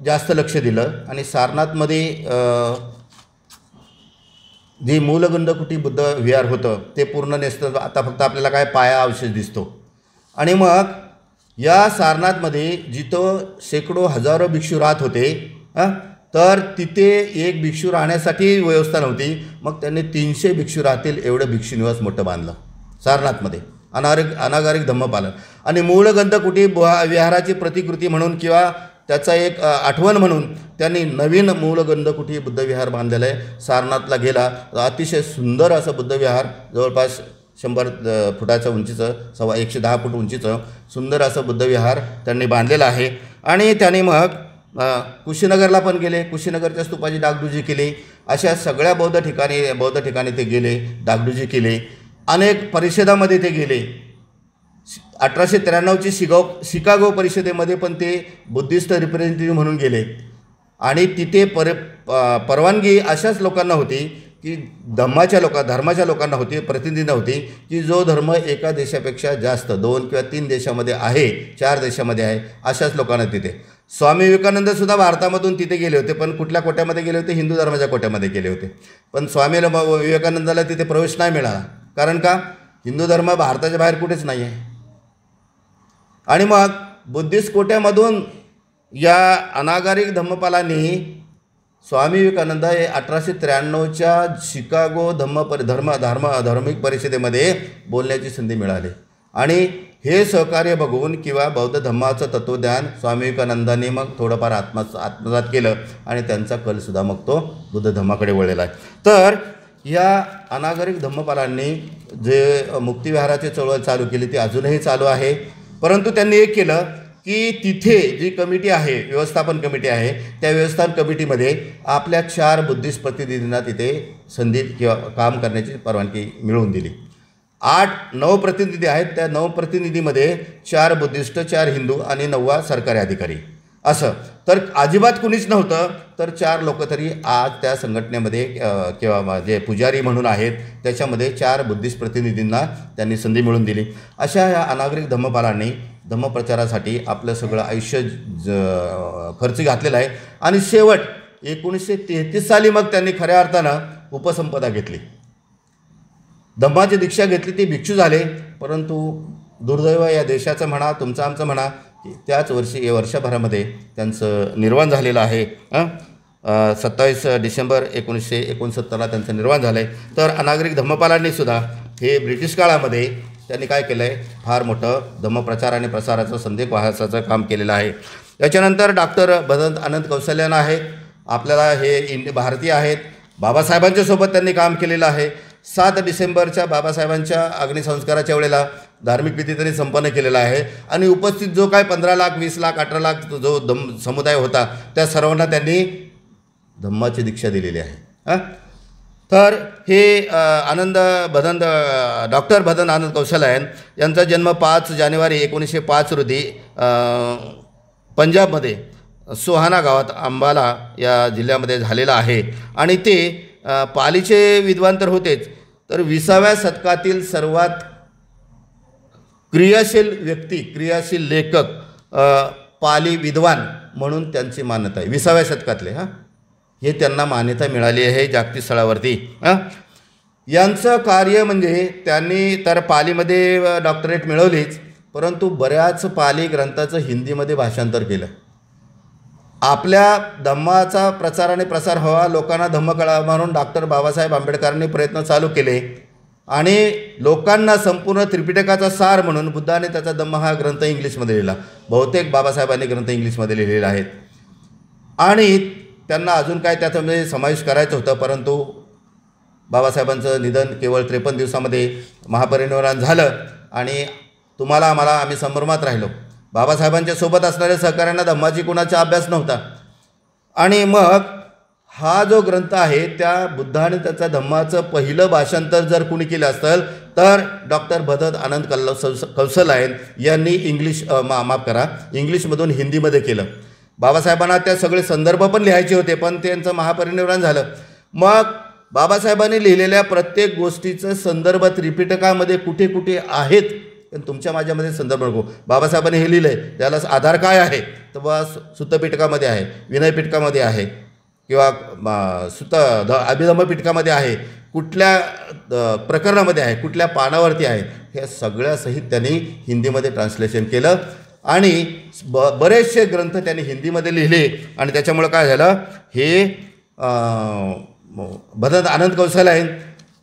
जास्त लक्ष दिलं आणि सारनाथमध्ये जे मूलगंधकुटी बुद्ध विहार होतं ते पूर्ण नेसतं. आता फक्त आपल्याला काय पाया अवशेष दिसतो. आणि मग या सारनाथमध्ये जिथं शेकडो हजारो भिक्षू राहत होते, तर तिथे एक भिक्षू राहण्यासाठी व्यवस्था नव्हती. मग त्यांनी 300 भिक्षू राहतील एवढं भिक्षू निवास मोठं बांधलं सारनाथमध्ये, अनागारिक धम्मपालन. आणि मूलगंधकुटी विहाराची प्रतिकृती म्हणून किंवा त्याचा एक आठवण म्हणून त्यांनी नवीन मूलगंधकुटी बुद्धविहार बांधलेलं आहे. सारनाथला गेला अतिशय सुंदर असं बुद्धविहार, जवळपास 100 फुटाच्या उंचीचं, 110 फूट उंचीचं सुंदर असं बुद्धविहार त्यांनी बांधलेलं आहे. आणि त्यांनी मग कुशीनगरला पण गेले, कुशीनगरच्या स्तूपाची डागडुजी केली. अशा सगळ्या बौद्ध ठिकाणी ते गेले, डागडुजी केली. अनेक परिषदामध्ये ते गेले. 1893ची शिकागो परिषदेमध्ये पण ते बुद्धिस्ट रिप्रेझेंटेटिव्ह म्हणून गेले. आणि तिथे परवानगी अशाच लोकांना होती की धर्माच्या लोकांना होती, प्रतिनिधी होती की जो धर्म एका देशापेक्षा जास्त 2 किंवा 3 देशामध्ये आहे, 4 देशामध्ये आहे, अशाच लोकांना तिथे. स्वामी विवेकानंदसुद्धा भारतामधून तिथे गेले होते, पण कुठल्या कोट्यामध्ये गेले होते, हिंदू धर्माच्या कोट्यामध्ये गेले होते. पण स्वामी विवेकानंदाला तिथे प्रवेश नाही मिळाला. कारण का, हिंदू धर्म भारताच्या बाहेर कुठेच नाही आहे. आणि मग बुद्धिस्ट कोट्यामधून या अनागारिक धम्मपालांनी स्वामी विवेकानंद हे 1893च्या शिकागो धार्मिक परिषदेमध्ये बोलण्याची संधी मिळाली. आणि हे सहकार्य बघून किंवा बौद्ध धम्माचं तत्त्वज्ञान स्वामी विवेकानंदांनी मग थोडंफार आत्मसात केलं आणि त्यांचा कलसुद्धा मग तो बुद्ध धम्माकडे वळलेला आहे. तर या अनागरिक धम्मपालांनी जे मुक्तिविहाराची चळवळ चालू केली ती अजूनही चालू आहे. परंतु त्यांनी एक केलं की तिथे जी कमिटी आहे, व्यवस्थापन कमिटी आहे, त्या व्यवस्थापन कमिटीमध्ये आपल्या 4 बुद्धिस्ट प्रतिनिधींना तिथे संधी किंवा काम करण्याची परवानगी मिळवून दिली. 8-9 प्रतिनिधी आहेत. त्या 9 प्रतिनिधीमध्ये 4 बुद्धिस्ट, 4 हिंदू आणि 9वा सरकारी अधिकारी असं. तर अजिबात कुणीच नव्हतं. तर 4 लोक तरी आज त्या संघटनेमध्ये किंवा जे पुजारी म्हणून आहेत त्याच्यामध्ये 4 बुद्धिस्ट प्रतिनिधींना त्यांनी संधी मिळवून दिली. अशा या अनागरिक धम्मपालांनी धम्मप्रचारासाठी आपलं सगळं आयुष्य खर्च घातलेलं आहे. आणि शेवट 1933 साली मग त्यांनी खऱ्या अर्थानं उपसंपदा घेतली, धम्माची दीक्षा घेतली, ती भिक्षू झाले. परंतु दुर्दैव या देशाचं म्हणा, तुमचं आमचं म्हणा, की त्याच वर्षी या वर्षभरामध्ये त्यांचं निर्वाण झालेलं आहे. 27 डिसेंबर 1969ला त्यांचं निर्वाण झालं आहे. तर अनागरिक धम्मपालांनीसुद्धा हे ब्रिटिश काळामध्ये त्यांनी काय केलं आहे, फार मोठं धम्मप्रचार आणि प्रसाराचं संदेश वाहसाचं काम केलेलं आहे. त्याच्यानंतर डॉक्टर भदंत आनंद कौशल्यान आहेत, आपल्याला हे भारतीय आहेत. बाबासाहेबांच्या सोबत त्यांनी काम केलेलं आहे. 7 डिसेंबरच्या बाबासाहेबांच्या अग्निसंस्काराच्या वेळेला धार्मिक विधी त्यांनी संपन्न केलेला आहे आणि उपस्थित जो काय 15 लाख 20 लाख 18 लाख जो समुदाय होता त्या सर्वांना त्यांनी धम्माची दीक्षा दिलेली आहे. तर हे आनंद भदंत डॉक्टर भदंत आनंद कौशलायन यांचा जन्म 5 जानेवारी 1905 रोजी पंजाबमध्ये सोहाना गावात अंबाला या जिल्ह्यामध्ये झालेला आहे आणि ते पालीचे विद्वान तर होतेच, तर 20व्या शतकातील सर्वात क्रियाशील व्यक्ती, क्रियाशील लेखक, पाली विद्वान म्हणून त्यांची मान्यता आहे. 20व्या शतकातले हे त्यांना मान्यता मिळाली आहे जागतिक स्तरावरती. यांचं कार्य म्हणजे त्यांनी तर पालीमध्ये डॉक्टरेट मिळवलीच, परंतु बऱ्याच पाली ग्रंथाचं हिंदीमध्ये भाषांतर केलं. आपल्या धम्माचा प्रचार आणि प्रसार व्हावा, लोकांना धम्म कळावा म्हणून डॉक्टर बाबासाहेब आंबेडकरांनी प्रयत्न चालू केले आणि लोकांना संपूर्ण त्रिपिटकाचा सार म्हणून बुद्धाने त्याचा धम्म हा ग्रंथ इंग्लिशमध्ये लिहिला. बहुतेक बाबासाहेबांनी ग्रंथ इंग्लिशमध्ये लिहिलेले आहेत आणि त्यांना अजून काय त्याच्यामध्ये समावेश करायचं होतं, परंतु बाबासाहेबांचं निधन केवळ 53 दिवसामध्ये महापरिनिर्वाण झालं आणि तुम्हाला आम्हाला आम्ही संभ्रमात राहिलो. बाबासाहेबांच्या सोबत असणाऱ्या सहकाऱ्यांना धम्माची कुणाचा अभ्यास नव्हता आणि मग हा जो ग्रंथ आहे त्या बुद्धाने त्याचा धम्माचं पहिलं भाषांतर जर कुणी केलं असेल तर डॉक्टर भदंत आनंद कौशलायन यांनी इंग्लिशमधून हिंदीमध्ये केलं. बाबासाहेबांना त्या सगळे संदर्भ पण लिहायचे होते, पण त्यांचं महापरिनिर्वाण झालं. मग बाबासाहेबांनी लिहिलेल्या प्रत्येक गोष्टीचं संदर्भ त्रिपिटकामध्ये कुठे कुठे आहेत, पण तुमच्या माझ्यामध्ये संदर्भ नको. बाबासाहेबांनी हे लिहिलं आहे, त्याला आधार काय आहे तर बा सुत्तपिटकामध्ये आहे, विनयपिटकामध्ये आहे किंवा अभिधम्मपिटकामध्ये आहे, कुठल्या प्रकरणामध्ये आहे, कुठल्या पानावरती आहे, हे सगळ्यासहित त्यांनी हिंदीमध्ये ट्रान्सलेशन केलं आणि बरेचसे ग्रंथ त्यांनी हिंदीमध्ये लिहिले आणि त्याच्यामुळं काय झालं, हे भदंत आनंद कौशलायन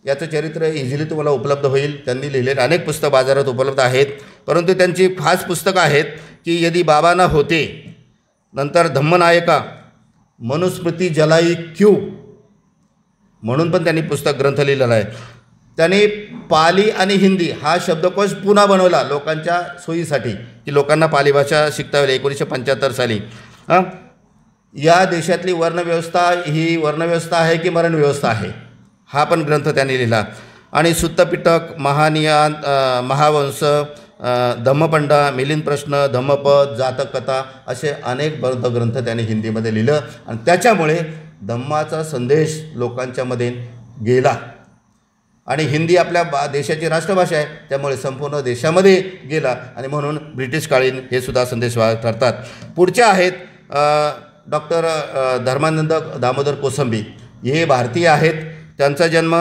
याचं चरित्र इझिली तुम्हाला उपलब्ध होईल. त्यांनी लिहिलेले अनेक पुस्तकं बाजारात उपलब्ध आहेत, परंतु त्यांची खास पुस्तकं आहेत की यदि बाबा न होते, नंतर धम्मनायका, मनुस्मृती जलाई क्यू म्हणून पण त्यांनी पुस्तक ग्रंथ लिहिलेला आहे. त्यांनी पाली आणि हिंदी हा शब्दकोश पुन्हा बनवला लोकांच्या सोयीसाठी की लोकांना पाली भाषा शिकता येईल. 1975 साली या देशातली वर्णव्यवस्था ही वर्णव्यवस्था आहे की मरणव्यवस्था आहे हा पण ग्रंथ त्यांनी लिहिला आणि सुत्तपिटक, महानियान, महावंश, धम्मपंडा, मिलिंद प्रश्न, धम्मपद, जातककथा असे अनेक ग्रंथ त्यांनी हिंदीमध्ये लिहिलं आणि त्याच्यामुळे धम्माचा संदेश लोकांच्यामध्ये गेला आणि हिंदी आपल्या देशाची राष्ट्रभाषा आहे, त्यामुळे संपूर्ण देशामध्ये गेला आणि म्हणून ब्रिटिशकालीन हे सुद्धा संदेश ठरतात. पुढचे आहेत डॉक्टर धर्मानंद दामोदर कोसंबी. हे भारतीय आहेत. त्यांचा जन्म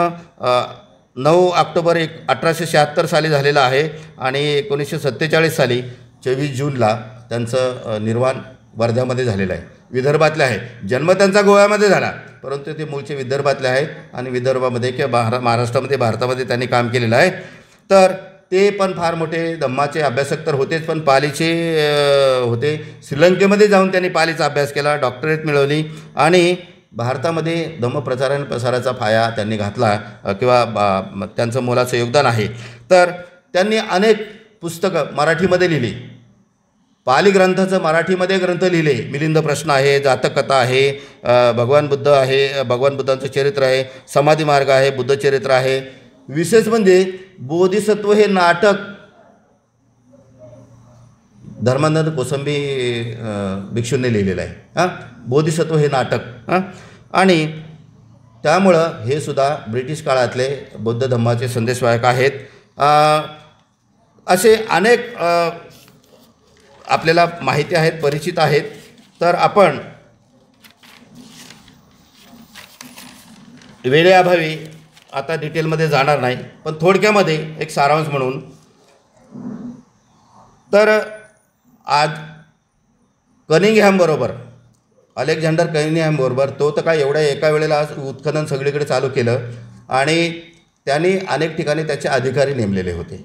9 ऑक्टोबर 1876 साली झालेला आहे आणि 1947 साली 24 जूनला त्यांचं निर्वाण वर्ध्यामध्ये झालेलं आहे. विदर्भातले आहे. जन्म त्यांचा गोव्यामध्ये झाला, परंतु ते मूळचे विदर्भातले आहेत आणि विदर्भामध्ये किंवा महाराष्ट्रामध्ये भारतामध्ये त्यांनी काम केलेलं आहे. तर ते पण फार मोठे धम्माचे अभ्यासक तर होतेच, पण पालीचे होते. श्रीलंकेमध्ये जाऊन त्यांनी पालीचा अभ्यास केला, डॉक्टरेट मिळवली आणि भारतामध्ये धम्मप्रचार आणि प्रसाराचा पाया त्यांनी घातला किंवा त्यांचं मोलाचं योगदान आहे. तर त्यांनी अनेक पुस्तकं मराठीमध्ये लिहिली. पाली ग्रंथाचं मराठीमध्ये ग्रंथ लिहिले. मिलिंद प्रश्न आहे, जातककथा आहे, भगवान बुद्ध आहे, भगवान बुद्धांचं चरित्र आहे, समाधी मार्ग आहे, बुद्धचरित्र आहे. विशेष म्हणजे बोधिसत्व हे नाटक धर्मानंद कोसंबी भिक्षूंनी लिहिलेलं आहे. बोधिसत्व हे नाटक आणि त्यामुळं हे सुद्धा ब्रिटिश काळातले बौद्ध धम्माचे संदेशवाहक आहेत. असे अनेक आपल्याला माहिती आहेत, परिचित आहेत. तर आपण वेळेअभावी आता डिटेलमध्ये जाणार नाही, पण थोडक्यामध्ये एक सारांश म्हणून तर आज कनिंगहॅमबरोबर अलेक्झांडर कनिंगहॅमबरोबर तो तर काय एवढ्या एका वेळेला उत्खनन सगळीकडे चालू केलं आणि त्यांनी अनेक ठिकाणी त्याचे अधिकारी नेमलेले होते.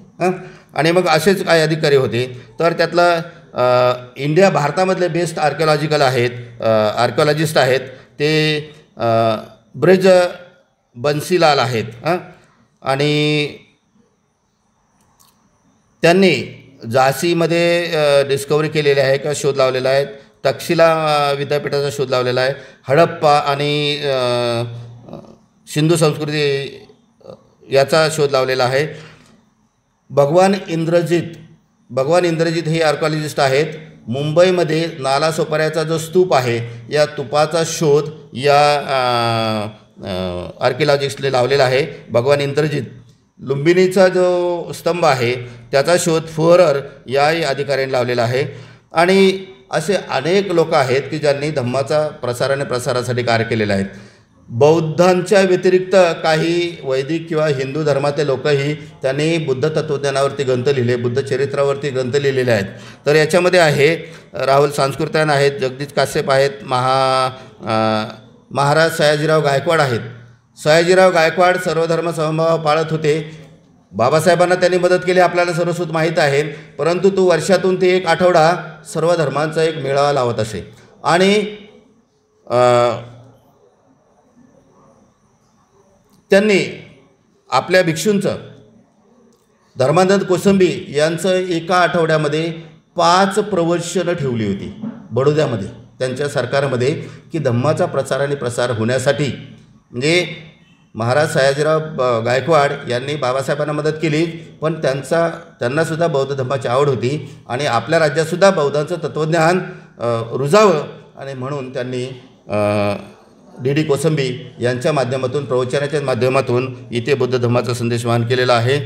आणि मग असेच काय अधिकारी होते तर त्यातलं इंडिया भारतामधले बेस्ट आर्किओलॉजिकल आहेत आर्किओलॉजिस्ट आहेत ते ब्रिज बन्सीलाल आहेत. आणि त्यांनी झाशीमध्ये डिस्कवरी केलेली आहे किंवा शोध लावलेला आहे. तक्षशिला विद्यापीठाचा शोध लावलेला आहे. हडप्पा आणि सिंधू संस्कृती याचा शोध लावलेला आहे. भगवान इंद्रजित हे आर्किओलॉजिस्ट आहेत. मुंबईमध्ये नालासोपाऱ्याचा जो स्तूप आहे या स्तूपाचा शोध या आर्किओलॉजिस्टने लावलेला आहे. भगवान इंद्रजित. लुंबिनीचा जो स्तंभ आहे त्याचा शोध फुहरर याही अधिकाऱ्यांनी लावलेला आहे. आणि असे अनेक लोक आहेत की ज्यांनी धम्माचा प्रसारासाठी कार्य केलेलं आहे. बौद्धांच्या व्यतिरिक्त काही वैदिक किंवा हिंदू धर्माचे लोकही त्यांनी बुद्ध तत्त्वज्ञानावरती ग्रंथ लिहिले, बुद्ध चरित्रावरती ग्रंथ लिहिलेले आहेत. तर याच्यामध्ये आहे राहुल सांस्कृत्यान आहेत, जगदीश काश्यप आहेत, महाराज सयाजीराव गायकवाड आहेत. सयाजीराव गायकवाड सर्वधर्म समभाव पाळत होते. बाबासाहेबांना त्यांनी मदत केली आपल्याला सर्वसूत माहीत आहे. परंतु तो वर्षातून ते एक आठवडा सर्व धर्मांचा एक मेळावा लावत असे. आणि त्यांनी आपल्या भिक्षूंचं धर्मानंद कोसंबी यांचं एका आठवड्यामध्ये 5 प्रवचनं ठेवली होती बडोद्यामध्ये त्यांच्या सरकारमध्ये की धम्माचा प्रसार होण्यासाठी. म्हणजे महाराज सयाजीराव गायकवाड यांनी बाबासाहेबांना मदत केली, पण त्यांनासुद्धा बौद्ध धर्माची आवड होती आणि आपल्या राज्यातसुद्धा बौद्धांचं तत्त्वज्ञान रुजावं आणि म्हणून त्यांनी डी कोसंबी यांच्या माध्यमातून प्रवचनाच्या माध्यमातून इथे बुद्ध धर्माचा संदेश वहन केलेला आहे.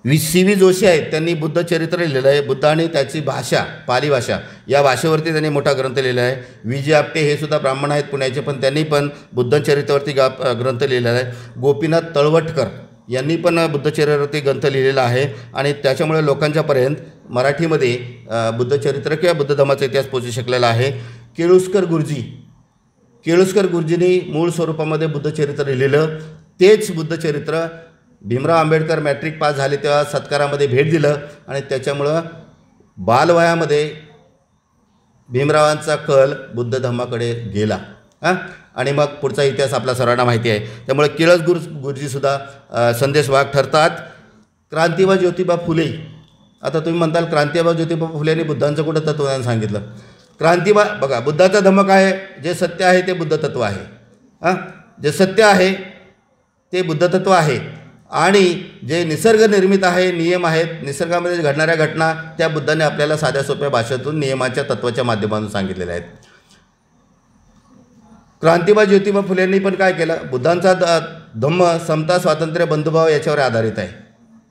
सी.व्ही. जोशी आहेत, त्यांनी बुद्ध चरित्र लिहिलेलं आहे. बुद्ध आणि त्याची भाषा, पाली भाषा या भाषेवरती त्यांनी मोठा ग्रंथ लिहिला आहे. विजय आपटे हे सुद्धा ब्राह्मण आहेत पुण्याचे, पण त्यांनी पण बुद्ध चरित्रावरती ग्रंथ लिहिलेला आहे. गोपीनाथ तळवटकर यांनी पण बुद्ध चरित्रावरती ग्रंथ लिहिलेला आहे आणि त्याच्यामुळे लोकांच्यापर्यंत मराठीमध्ये बुद्ध चरित्र किंवा बुद्ध धर्माचा इतिहास पोहोचू शकलेला आहे. केळुस्कर गुरुजींनी मूळ स्वरूपामध्ये बुद्ध चरित्र लिहिलेलं. तेच बुद्ध चरित्र भीमराव आंबेडकर मॅट्रिक पास झाले तेव्हा सत्कारामध्ये भेट दिलं आणि त्याच्यामुळं बालवयामध्ये भीमरावांचा कल बुद्ध धर्माकडे गेला. आणि मग पुढचा इतिहास आपला सर्वांना माहिती आहे. त्यामुळे गुरुजीसुद्धा संदेशवाहक ठरतात. क्रांतिबा ज्योतिबा फुले. आता तुम्ही म्हणताल क्रांतिबा ज्योतिबा फुलेंनी बुद्धांचं कुठं तत्त्वज्ञान सांगितलं? बघा, बुद्धाचा धम्म काय आहे? जे सत्य आहे ते बुद्ध तत्व आहे. जे सत्य आहे ते बुद्ध तत्व आहे आणि जे निसर्ग निर्मित आहे, नियम आहेत, निसर्गामध्ये घडणाऱ्या घटना त्या बुद्धाने आपल्याला साध्या सोप्या भाषेतून नियमाच्या तत्वाच्या माध्यमातून सांगितलेल्या आहेत. क्रांतिबा ज्योतिबा फुलेंनी पण काय केलं? बुद्धांचा धम्म समता, स्वातंत्र्य, बंधुभाव याच्यावर आधारित आहे.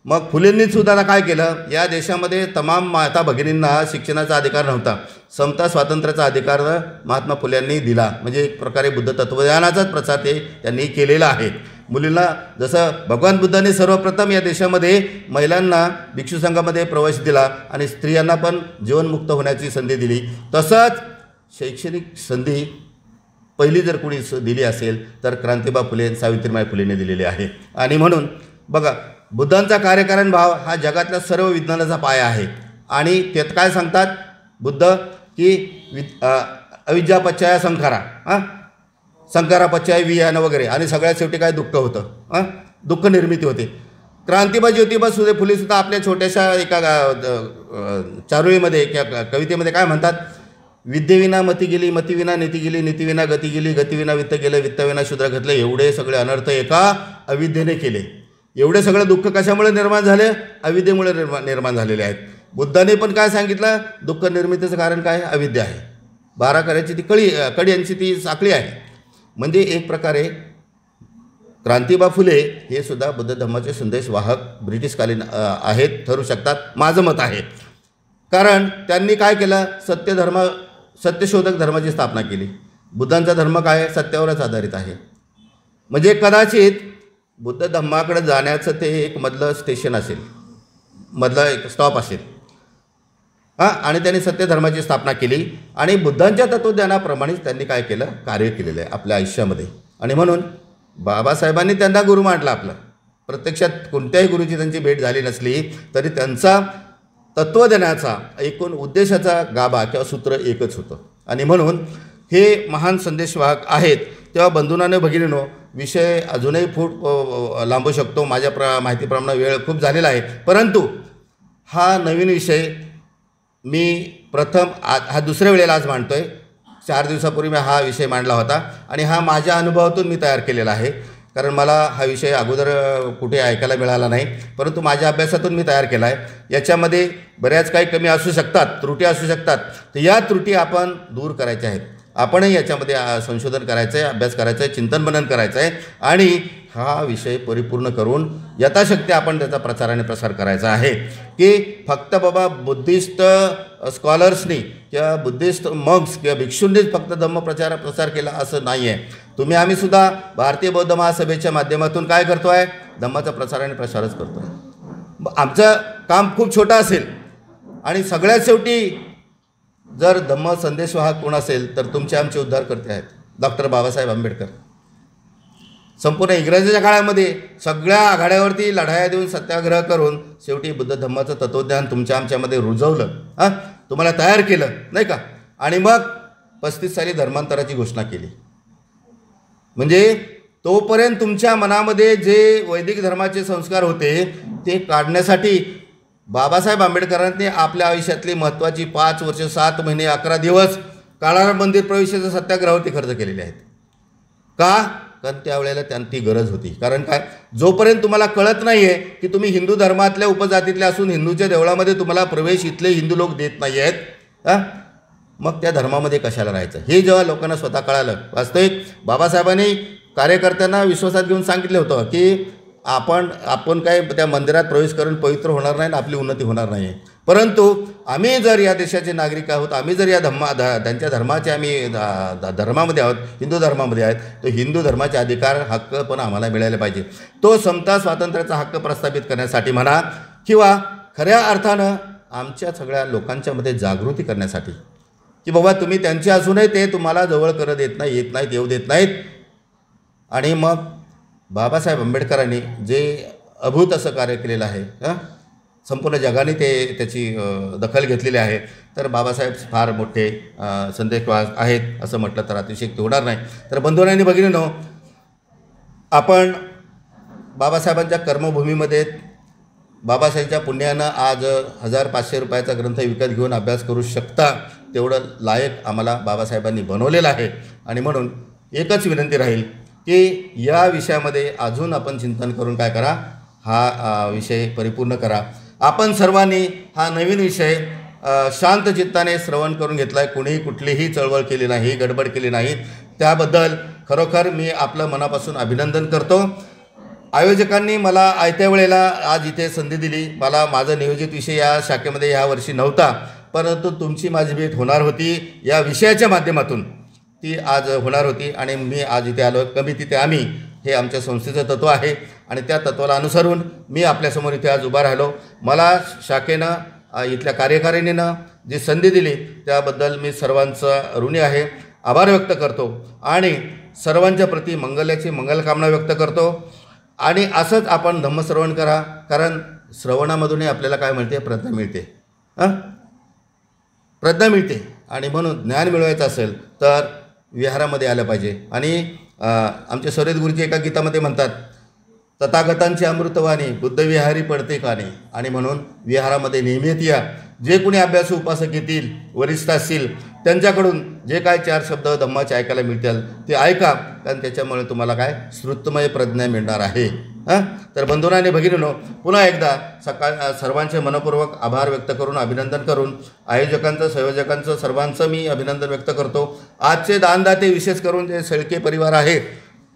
मग फुलेंनीसुद्धा काय केलं? या देशामध्ये तमाम माता भगिनींना शिक्षणाचा अधिकार नव्हता. समता स्वातंत्र्याचा अधिकार महात्मा फुल्यांनी दिला. म्हणजे एक प्रकारे बुद्ध तत्त्वज्ञानाचाच प्रचार त्यांनी केलेला आहे. मुलींना जसं भगवान बुद्धांनी सर्वप्रथम या देशामध्ये महिलांना भिक्षू संघामध्ये प्रवेश दिला आणि स्त्रियांना पण जीवनमुक्त होण्याची संधी दिली, तसंच शैक्षणिक संधी पहिली जर कोणी दिली असेल तर क्रांतिबा फुले, सावित्रीबाई फुलेंनी दिलेली आहे. आणि म्हणून बघा, बुद्धांचा कार्यकारण भाव हा जगातल्या सर्व विज्ञानाचा पाया आहे. आणि त्यात काय सांगतात बुद्ध की अविद्या पच्चाया संखारा, संखारा पच्चाय वियान वगैरे, आणि सगळ्यात शेवटी काय दुःख होतं, दुःख निर्मिती होते. क्रांतिबा ज्योतिबा फुलेसुद्धा आपल्या छोट्याशा एका चारोळीमध्ये किंवा कवितेमध्ये काय म्हणतात? विद्येविना मती गेली, मतीविना नीती गेली, नीतीविना गती गेली, गतीविना वित्त गेलं, वित्ताविना शूद्र घातलं, एवढे सगळे अनर्थ एका अविद्येने केले. एवढे सगळे दुःख कशामुळे निर्माण झाले? अविद्येमुळे निर्माण झालेले आहेत. बुद्धाने पण काय सांगितलं? दुःख निर्मितीचं कारण काय? अविद्या आहे. 12 कड्याची ती कड्यांची ती साखळी आहे. म्हणजे एक प्रकारे क्रांतिबा फुले हे सुद्धा बुद्ध धर्माचे संदेशवाहक ब्रिटिशकालीन आहेत, ठरू शकतात, माझं मत आहे. कारण त्यांनी काय केलं? सत्यशोधक धर्माची स्थापना केली. बुद्धांचा धर्म काय? सत्यावरच आधारित आहे. म्हणजे कदाचित बुद्ध धम्माकडे जाण्याचं ते एक मधलं स्टेशन असेल, मधला एक स्टॉप असेल. आणि त्यांनी सत्य धर्माची स्थापना केली आणि बुद्धांच्या तत्त्वज्ञानाप्रमाणेच त्यांनी काय केलं? कार्य केलेलं आहे आपल्या आयुष्यामध्ये. आणि म्हणून बाबासाहेबांनी त्यांना गुरु मानलं आपलं. प्रत्यक्षात कोणत्याही गुरुची त्यांची भेट झाली नसली तरी त्यांचा तत्त्वज्ञानाचा एकूण उद्देशाचा गाभा किंवा सूत्र एकच होतं. आणि म्हणून हे महान संदेशवाहक आहेत. तेव्हा बंधूंनो भगिनींनो, विषय अजूनही लांबू शकतो. माझ्या माहितीप्रमाणे वेळ खूप झालेला आहे, परंतु हा नवीन विषय मी प्रथम हा दुसऱ्या वेळेला आज मांडतो आहे. 4 दिवसापूर्वी मी हा विषय मांडला होता आणि हा माझ्या अनुभवातून मी तयार केलेला आहे. कारण मला हा विषय अगोदर कुठे ऐकायला मिळाला नाही, परंतु माझ्या अभ्यासातून मी तयार केला आहे. याच्यामध्ये बऱ्याच काही कमी असू शकतात, त्रुटी असू शकतात, तर या त्रुटी आपण दूर करायच्या आहेत. आपणही याच्यामध्ये संशोधन करायचं आहे, अभ्यास करायचा आहे, चिंतन मनन करायचं आहे आणि हा विषय परिपूर्ण करून यथाशक्ती आपण त्याचा प्रचार आणि प्रसार करायचा आहे. की फक्त बाबा बुद्धिस्ट स्कॉलर्सनी किंवा बुद्धिस्ट मॉंक्स किंवा भिक्षूंनीच फक्त प्रसार केला असं नाही आहे. आम्हीसुद्धा भारतीय बौद्ध महासभेच्या माध्यमातून काय करतो आहे, धम्माचा प्रसार आणि प्रसारच करतो आहे. आमचं काम खूप छोटं असेल आणि सगळ्यात शेवटी जर धम्म संदेशवाहक कोण असेल तर तुमचे आमचे उद्धारकर्ते आहेत डॉक्टर बाबासाहेब आंबेडकर. संपूर्ण इंग्रजाच्या काळामध्ये सगळ्या आघाड्यावरती लढाया देऊन सत्याग्रह करून शेवटी बुद्ध धम्माचं तत्त्वज्ञान तुमच्या आमच्यामध्ये रुजवलं, तुम्हाला तयार केलं नाही का, आणि मग 35 साली धर्मांतराची घोषणा केली. म्हणजे तोपर्यंत तुमच्या मनामध्ये जे वैदिक धर्माचे संस्कार होते ते काढण्यासाठी बाबासाहेब आंबेडकरांनी आपल्या आयुष्यातली महत्त्वाची 5 वर्ष 7 महिने 11 दिवस काळाराम मंदिर प्रवेशाच्या सत्याग्रहावरती खर्च केलेले आहेत. का? कारण त्यावेळेला त्यांची गरज होती. कारण काय, जोपर्यंत तुम्हाला कळत नाही आहे की तुम्ही हिंदू धर्मातल्या उपजातीतल्या असून हिंदूच्या देवळामध्ये तुम्हाला प्रवेश इथले हिंदू लोक देत नाही आहेत, मग त्या धर्मामध्ये कशाला राहायचं, हे जेव्हा लोकांना स्वतः कळालं. वास्तविक बाबासाहेबांनी कार्यकर्त्यांना विश्वासात घेऊन सांगितलं होतं की आपण काय त्या मंदिरात प्रवेश करून पवित्र होणार नाही, आपली उन्नती होणार नाही. परंतु आम्ही जर या देशाचे नागरिक आहोत, आम्ही जर या त्यांच्या धर्माचे आम्ही धर्मामध्ये आहोत, हिंदू धर्मामध्ये आहेत, तर हिंदू धर्माचे अधिकार हक्क पण आम्हाला मिळायला पाहिजे. तो समता स्वातंत्र्याचा हक्क प्रस्थापित करण्यासाठी म्हणा किंवा खऱ्या अर्थानं आमच्या सगळ्या लोकांच्यामध्ये जागृती करण्यासाठी की बाबा तुम्ही त्यांचे असूनही ते तुम्हाला जवळ करत येत नाही, येत नाहीत, येऊ देत नाहीत. आणि मग बाबासाहेब आंबेडकरांनी जे अभूत असं कार्य केलेलं आहे, संपूर्ण जगाने त्याची दखल घेतलेली आहे. तर बाबासाहेब फार मोठे संदेशवाहक आहेत असं म्हटलं तर अतिशयोक्ती होणार नाही. तर बंधूंनी भगिनींनो, आपण बाबासाहेबांच्या कर्मभूमीमध्ये बाबासाहेबांच्या पुण्यानं आज 1500 रुपयाचा ग्रंथ विकत घेऊन अभ्यास करू शकता, तेवढं लायक आम्हाला बाबासाहेबांनी बनवलेलं आहे. आणि म्हणून एकच विनंती राहील की या विषयामध्ये अजून आपण चिंतन करून काय करा, हा विषय परिपूर्ण करा. आपण सर्वांनी हा नवीन विषय शांत चित्ताने श्रवण करून घेतला आहे. कुणीही कुठलीही चळवळ केली नाही, गडबड केली नाही, त्याबद्दल खरोखर मी आपलं मनापासून अभिनंदन करतो. आयोजकांनी मला आयत्या वेळेला आज इथे संधी दिली. माझा नियोजित विषय या शाखेमध्ये ह्या वर्षी नव्हता, परंतु तुमची माझी भेट होणार होती या विषयाच्या माध्यमातून, ती आज होणार होती आणि मी आज इथे आलो. कमी तिथे आम्ही हे आमच्या संस्थेचं तत्त्व आहे आणि त्या तत्त्वाला अनुसरून मी आपल्यासमोर इथे आज उभा राहिलो. मला शाखेनं, इथल्या कार्यकारिणीनं जी संधी दिली त्याबद्दल मी सर्वांचं ऋणी आहे, आभार व्यक्त करतो आणि सर्वांच्या प्रती मंगलाची मंगलकामना व्यक्त करतो. आणि असंच आपण धम्मश्रवण करा, कारण श्रवणामधूनही आपल्याला काय मिळते, प्रज्ञा मिळते, प्रज्ञा मिळते. आणि म्हणून ज्ञान मिळवायचं असेल तर विहारामध्ये आलं पाहिजे. आणि आमचे सरोद गुरुजी एका गीतामध्ये म्हणतात, तथागतांची अमृतवाणी बुद्ध विहारी पडते कानी. आणि म्हणून विहारामध्ये नियमित या. जे कोणी अभ्यासू उपासक येतील, वरिष्ठ असतील, त्यांच्याकडून जे काय 4 शब्द धम्माचे ऐकायला मिळतील ते ऐका, कारण त्याच्यामुळे तुम्हाला काय श्रुतमय प्रज्ञा मिळणार आहे. तर बंधूंनो आणि भगिनींनो, पुन्हा एकदा सर्वांचे मनपूर्वक आभार व्यक्त करून, अभिनंदन करून, आयोजकांचं, संयोजकांचं, सर्वांचं मी अभिनंदन व्यक्त करतो. आजचे दानदाते, विशेष करून जे शेळके परिवार आहे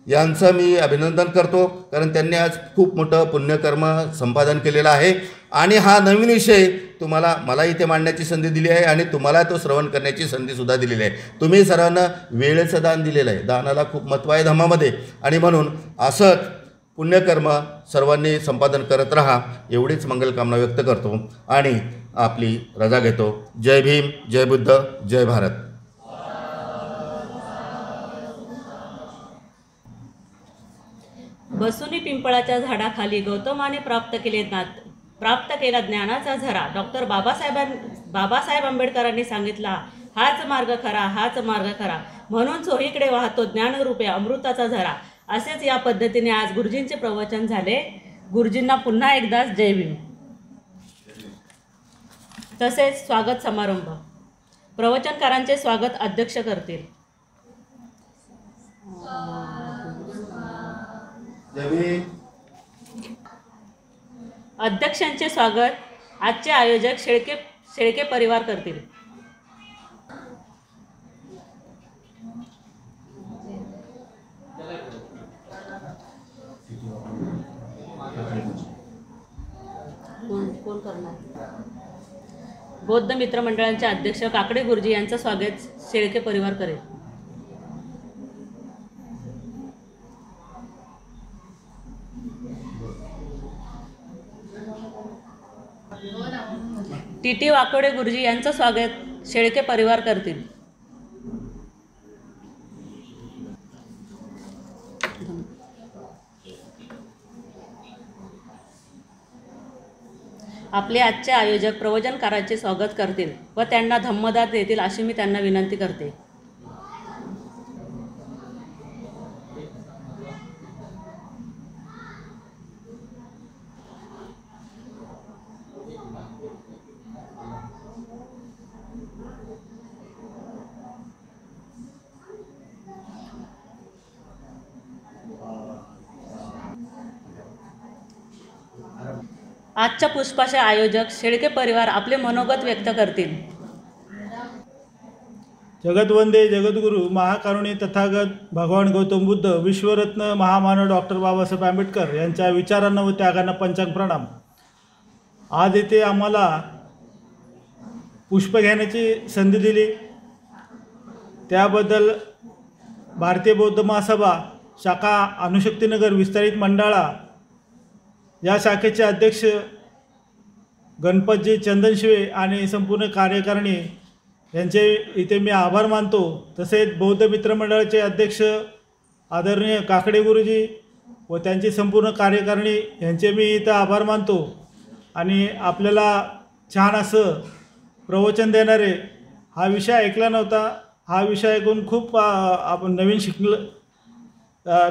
यांचं मी अभिनंदन करतो, कारण त्यांनी आज खूप मोठं पुण्यकर्म संपादन केलेलं आहे. आणि हा नवीन विषय मला इथे मांडण्याची संधी दिली आहे आणि तुम्हाला तो श्रवण करण्याची संधीसुद्धा दिलेली आहे. तुम्ही सर्वांना वेळेचं दान दिलेलं आहे. दानाला खूप महत्त्व आहे धम्मामध्ये. आणि म्हणून असंच पुण्यकर्म सर्वांनी संपादन करत राहा, एवढीच मंगलकामना व्यक्त करतो आणि आपली रजा घेतो. जय भीम, जय बुद्ध, जय भारत. बसुनी पिंपळाच्या झाडाखाली गौतमाने प्राप्त केला ज्ञानाचा झरा. डॉक्टर बाबासाहेब आंबेडकरांनी सांगितला, हाच मार्ग खरा, हाच मार्ग खरा. म्हणून चोहीकडे वाहतो ज्ञानरूपे अमृताचा झरा. असेच या पद्धतीने आज गुरुजींचे प्रवचन झाले. गुरुजींना पुन्हा एकदा जय भीम. तसेच स्वागत समारंभ. प्रवचनकारांचे स्वागत अध्यक्ष करतील. अध्यक्षांचे स्वागत आजचे आयोजक शेळके परिवार करतील. कोण करणार? बौद्ध मित्र मंडळांचे अध्यक्ष काकडे गुरुजी यांचं स्वागत शेळके परिवार करेल. टी वाकोडे गुरुजी यांचं स्वागत शेळके परिवार करतील. आपले आजचे आयोजक प्रवचनकारांचे स्वागत करतील व त्यांना धम्मदान देतील अशी मी त्यांना विनंती करते. आजच्या पुष्पाचे आयोजक शेळके परिवार आपले मनोगत व्यक्त करतील. जगतवंदे जगद्गुरू महाकारुणी तथागत भगवान गौतम बुद्ध विश्वरत्न महामानव डॉक्टर बाबासाहेब आंबेडकर यांच्या विचारांना व त्यागांना पंचांग प्रणाम. आज येथे आम्हाला पुष्प घेण्याची संधी दिली त्याबद्दल भारतीय बौद्ध महासभा शाखा अणुशक्तीनगर विस्तारित मंडळा या शाखेचे अध्यक्ष गणपतजी चंदनशिवे आणि संपूर्ण कार्यकारिणी यांचे इथे मी आभार मानतो. तसेच बौद्ध मित्रमंडळाचे अध्यक्ष आदरणीय काकडे गुरुजी व त्यांची संपूर्ण कार्यकारिणी यांचे मी इथं आभार मानतो. आणि आपल्याला छान असं प्रवचन देणारे, हा विषय ऐकला नव्हता, हा विषय ऐकून खूप आपण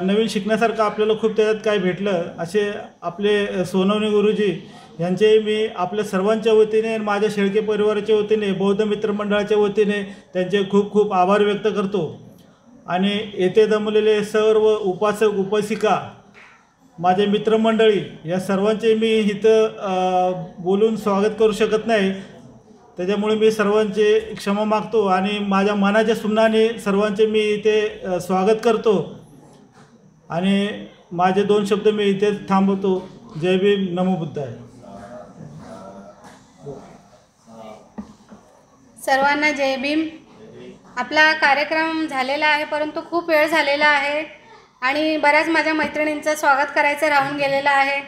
नवीन शिकण्यासारखं आपल्याला खूप त्याच्यात काय भेटलं असे आपले सोनवणे गुरुजी यांचे मी आपल्या सर्वांच्या वतीने आणि माझ्या शेळके परिवाराच्या वतीने बौद्ध मित्रमंडळाच्या वतीने त्यांचे खूप खूप आभार व्यक्त करतो. आणि येथे जमलेले सर्व उपासक उपासिका माझे मित्रमंडळी या सर्वांचे मी इथं बोलून स्वागत करू शकत नाही, त्याच्यामुळे मी सर्वांचे क्षमा मागतो आणि माझ्या मनाच्या सुन्नाने सर्वांचे मी इथे स्वागत करतो. आणि माझे 2 शब्द मी इथेच थांबवतो. जय भीम, नमो बुद्धाय. सर्वांना जय भीम. आपला कार्यक्रम झालेला आहे परंतु खूप वेळ झालेला आहे आणि बऱ्याच माझ्या मैत्रिणींचं स्वागत करायचं राहून गेलेलं आहे,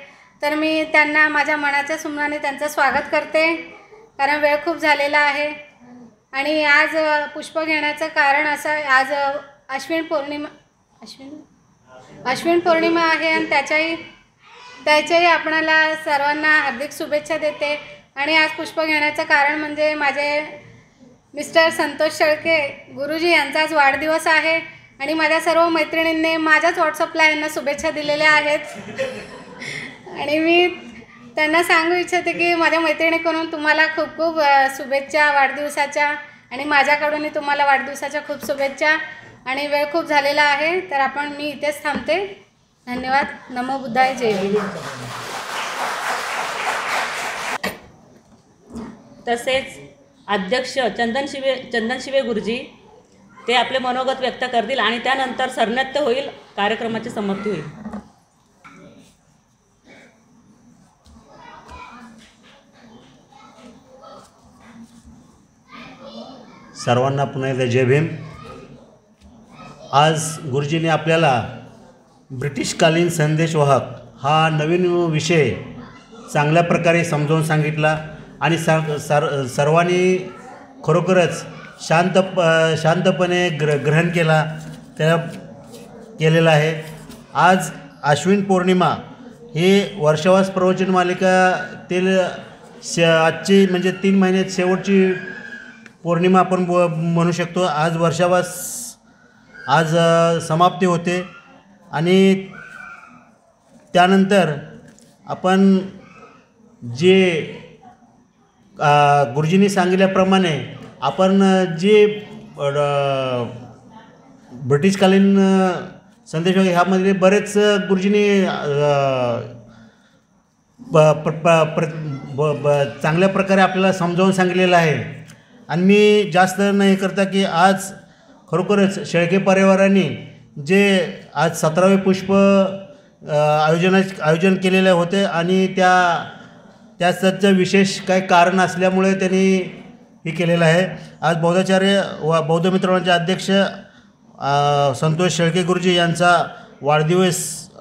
तर मी त्यांना माझ्या मनाच्या सुमनाने त्यांचं स्वागत करते कारण वेळ खूप झालेला आहे. आणि आज पुष्प घेण्याचं कारण असं, आज अश्विन पौर्णिमा आहे आणि त्याच्याही आपणाला सर्वांना हार्दिक शुभेच्छा देते. आणि आज पुष्प घेण्याचं कारण म्हणजे माझे मिस्टर संतोष शेळके गुरुजी यांचा आज वाढदिवस आहे आणि माझ्या सर्व मैत्रिणींनी माझ्याच व्हॉट्सअपला यांना शुभेच्छा दिलेल्या आहेत. आणि मी त्यांना सांगू इच्छिते की माझ्या मैत्रिणीकडून तुम्हाला खूप खूप शुभेच्छा वाढदिवसाच्या आणि माझ्याकडूनही तुम्हाला वाढदिवसाच्या खूप शुभेच्छा. आणि वेळ खूप झालेला आहे तर मी इथेच थांबते. धन्यवाद. नमो बुद्धाय. जय भीम. तसेच अध्यक्ष चंदनशिवे गुरुजी ते आपले मनोगत व्यक्त करतील आणि त्यानंतर सरनत्य होईल, कार्यक्रमाची समाप्ती होईल. सर्वांना पुन्हा एकदा जय भीम. आज गुरुजींनी आपल्याला ब्रिटिशकालीन संदेशवाहक हा नवीन विषय चांगल्या प्रकारे समजावून सांगितला आणि सर्वांनी खरोखरच शांतपणे ग्रहण केलेला आहे. आज अश्विन पौर्णिमा ही वर्षावास प्रवचन मालिकातील आजची म्हणजे 3 महिन्यात शेवटची पौर्णिमा आपण म्हणू शकतो. आज वर्षावास समाप्ती होते आणि त्यानंतर आपण जे गुरुजींनी सांगितल्याप्रमाणे आपण जे ब्रिटिशकालीन संदेश वगैरे ह्यामध्ये बरेच गुरुजींनी चांगल्या प्रकारे आपल्याला समजावून सांगितलेलं आहे. आणि मी जास्त नाही करता की आज खरोखरच शेळके परिवाराने जे आज 17वे पुष्प आयोजन केलेले होते आणि त्याचं विशेष काही कारण असल्यामुळे त्यांनी हे केलेलं आहे. आज बौद्धाचार्य व बौद्ध मित्रमंडळाचे अध्यक्ष संतोष शेळके गुरुजी यांचा वाढदिवस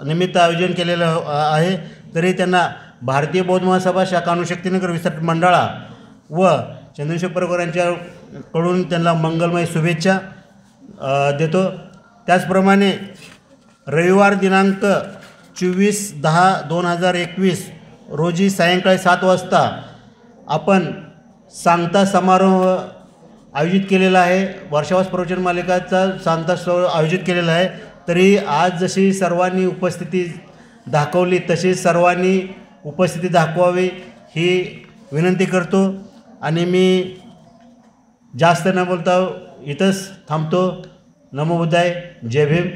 निमित्त आयोजन केलेलं आहे. तरी त्यांना भारतीय बौद्ध महासभा शाखा अणुशक्तीनगर विस्तार मंडळा व चंद्रशेखर परिवार यांच्याकडून त्यांना मंगलमय शुभेच्छा देतो. त्याचप्रमाणे रविवार दिनांक 24/10/2021 रोजी सायंकाळी 7 वाजता आपण सांगता समारोह आयोजित केलेला आहे. वर्षावास प्रवचन मालिकाचा सांगता आयोजित केलेला आहे. तरी आज जशी सर्वांनी उपस्थिती दाखवली तशी सर्वांनी उपस्थिती दाखवावी ही विनंती करतो. आणि मी जास्त न बोलता इथंच थांबतो. नमो बुद्धाय. जय भीम.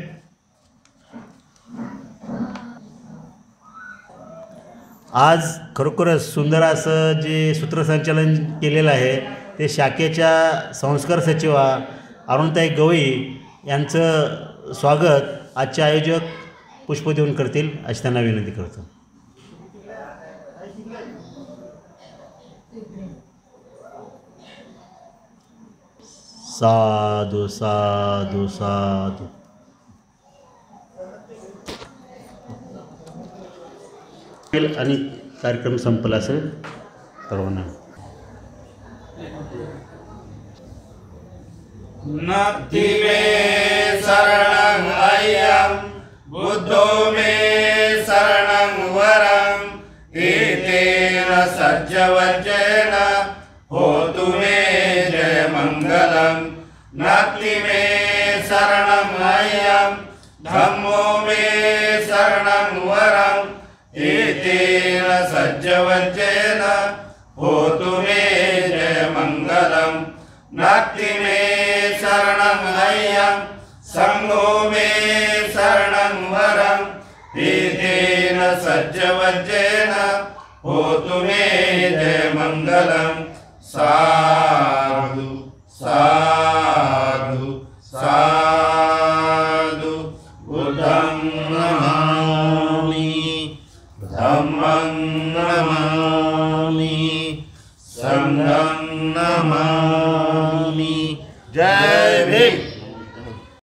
आज खरोखरच सुंदर असं जे सूत्रसंचालन केलेलं आहे ते शाखेच्या संस्कार सचिवा अरुणताई गवई यांचं स्वागत आजचे आयोजक पुष्प देऊन करतील अशी त्यांना विनंती करतो. साधू साधू साधू. आणि कार्यक्रम संपला असेल सर्वांना. नत्थि मे शरणं अय्यं बुद्धो मे शरणं वरं एतेन सज्जवज्जेन होतु मे जय मंगलम्. नत्थि मे शरणं अय्यं धम्मो मे शरणं वरं एतेन सज्जवज्जेन होतु मे जय मंगलम्. नत्थि मे शरणं अय्यं संघो मे शरणं वरं एतेन सज्जवज्जेन होतु मे जय मंगलम्. साधु साधु साधु. बुद्धं नमामि धम्मं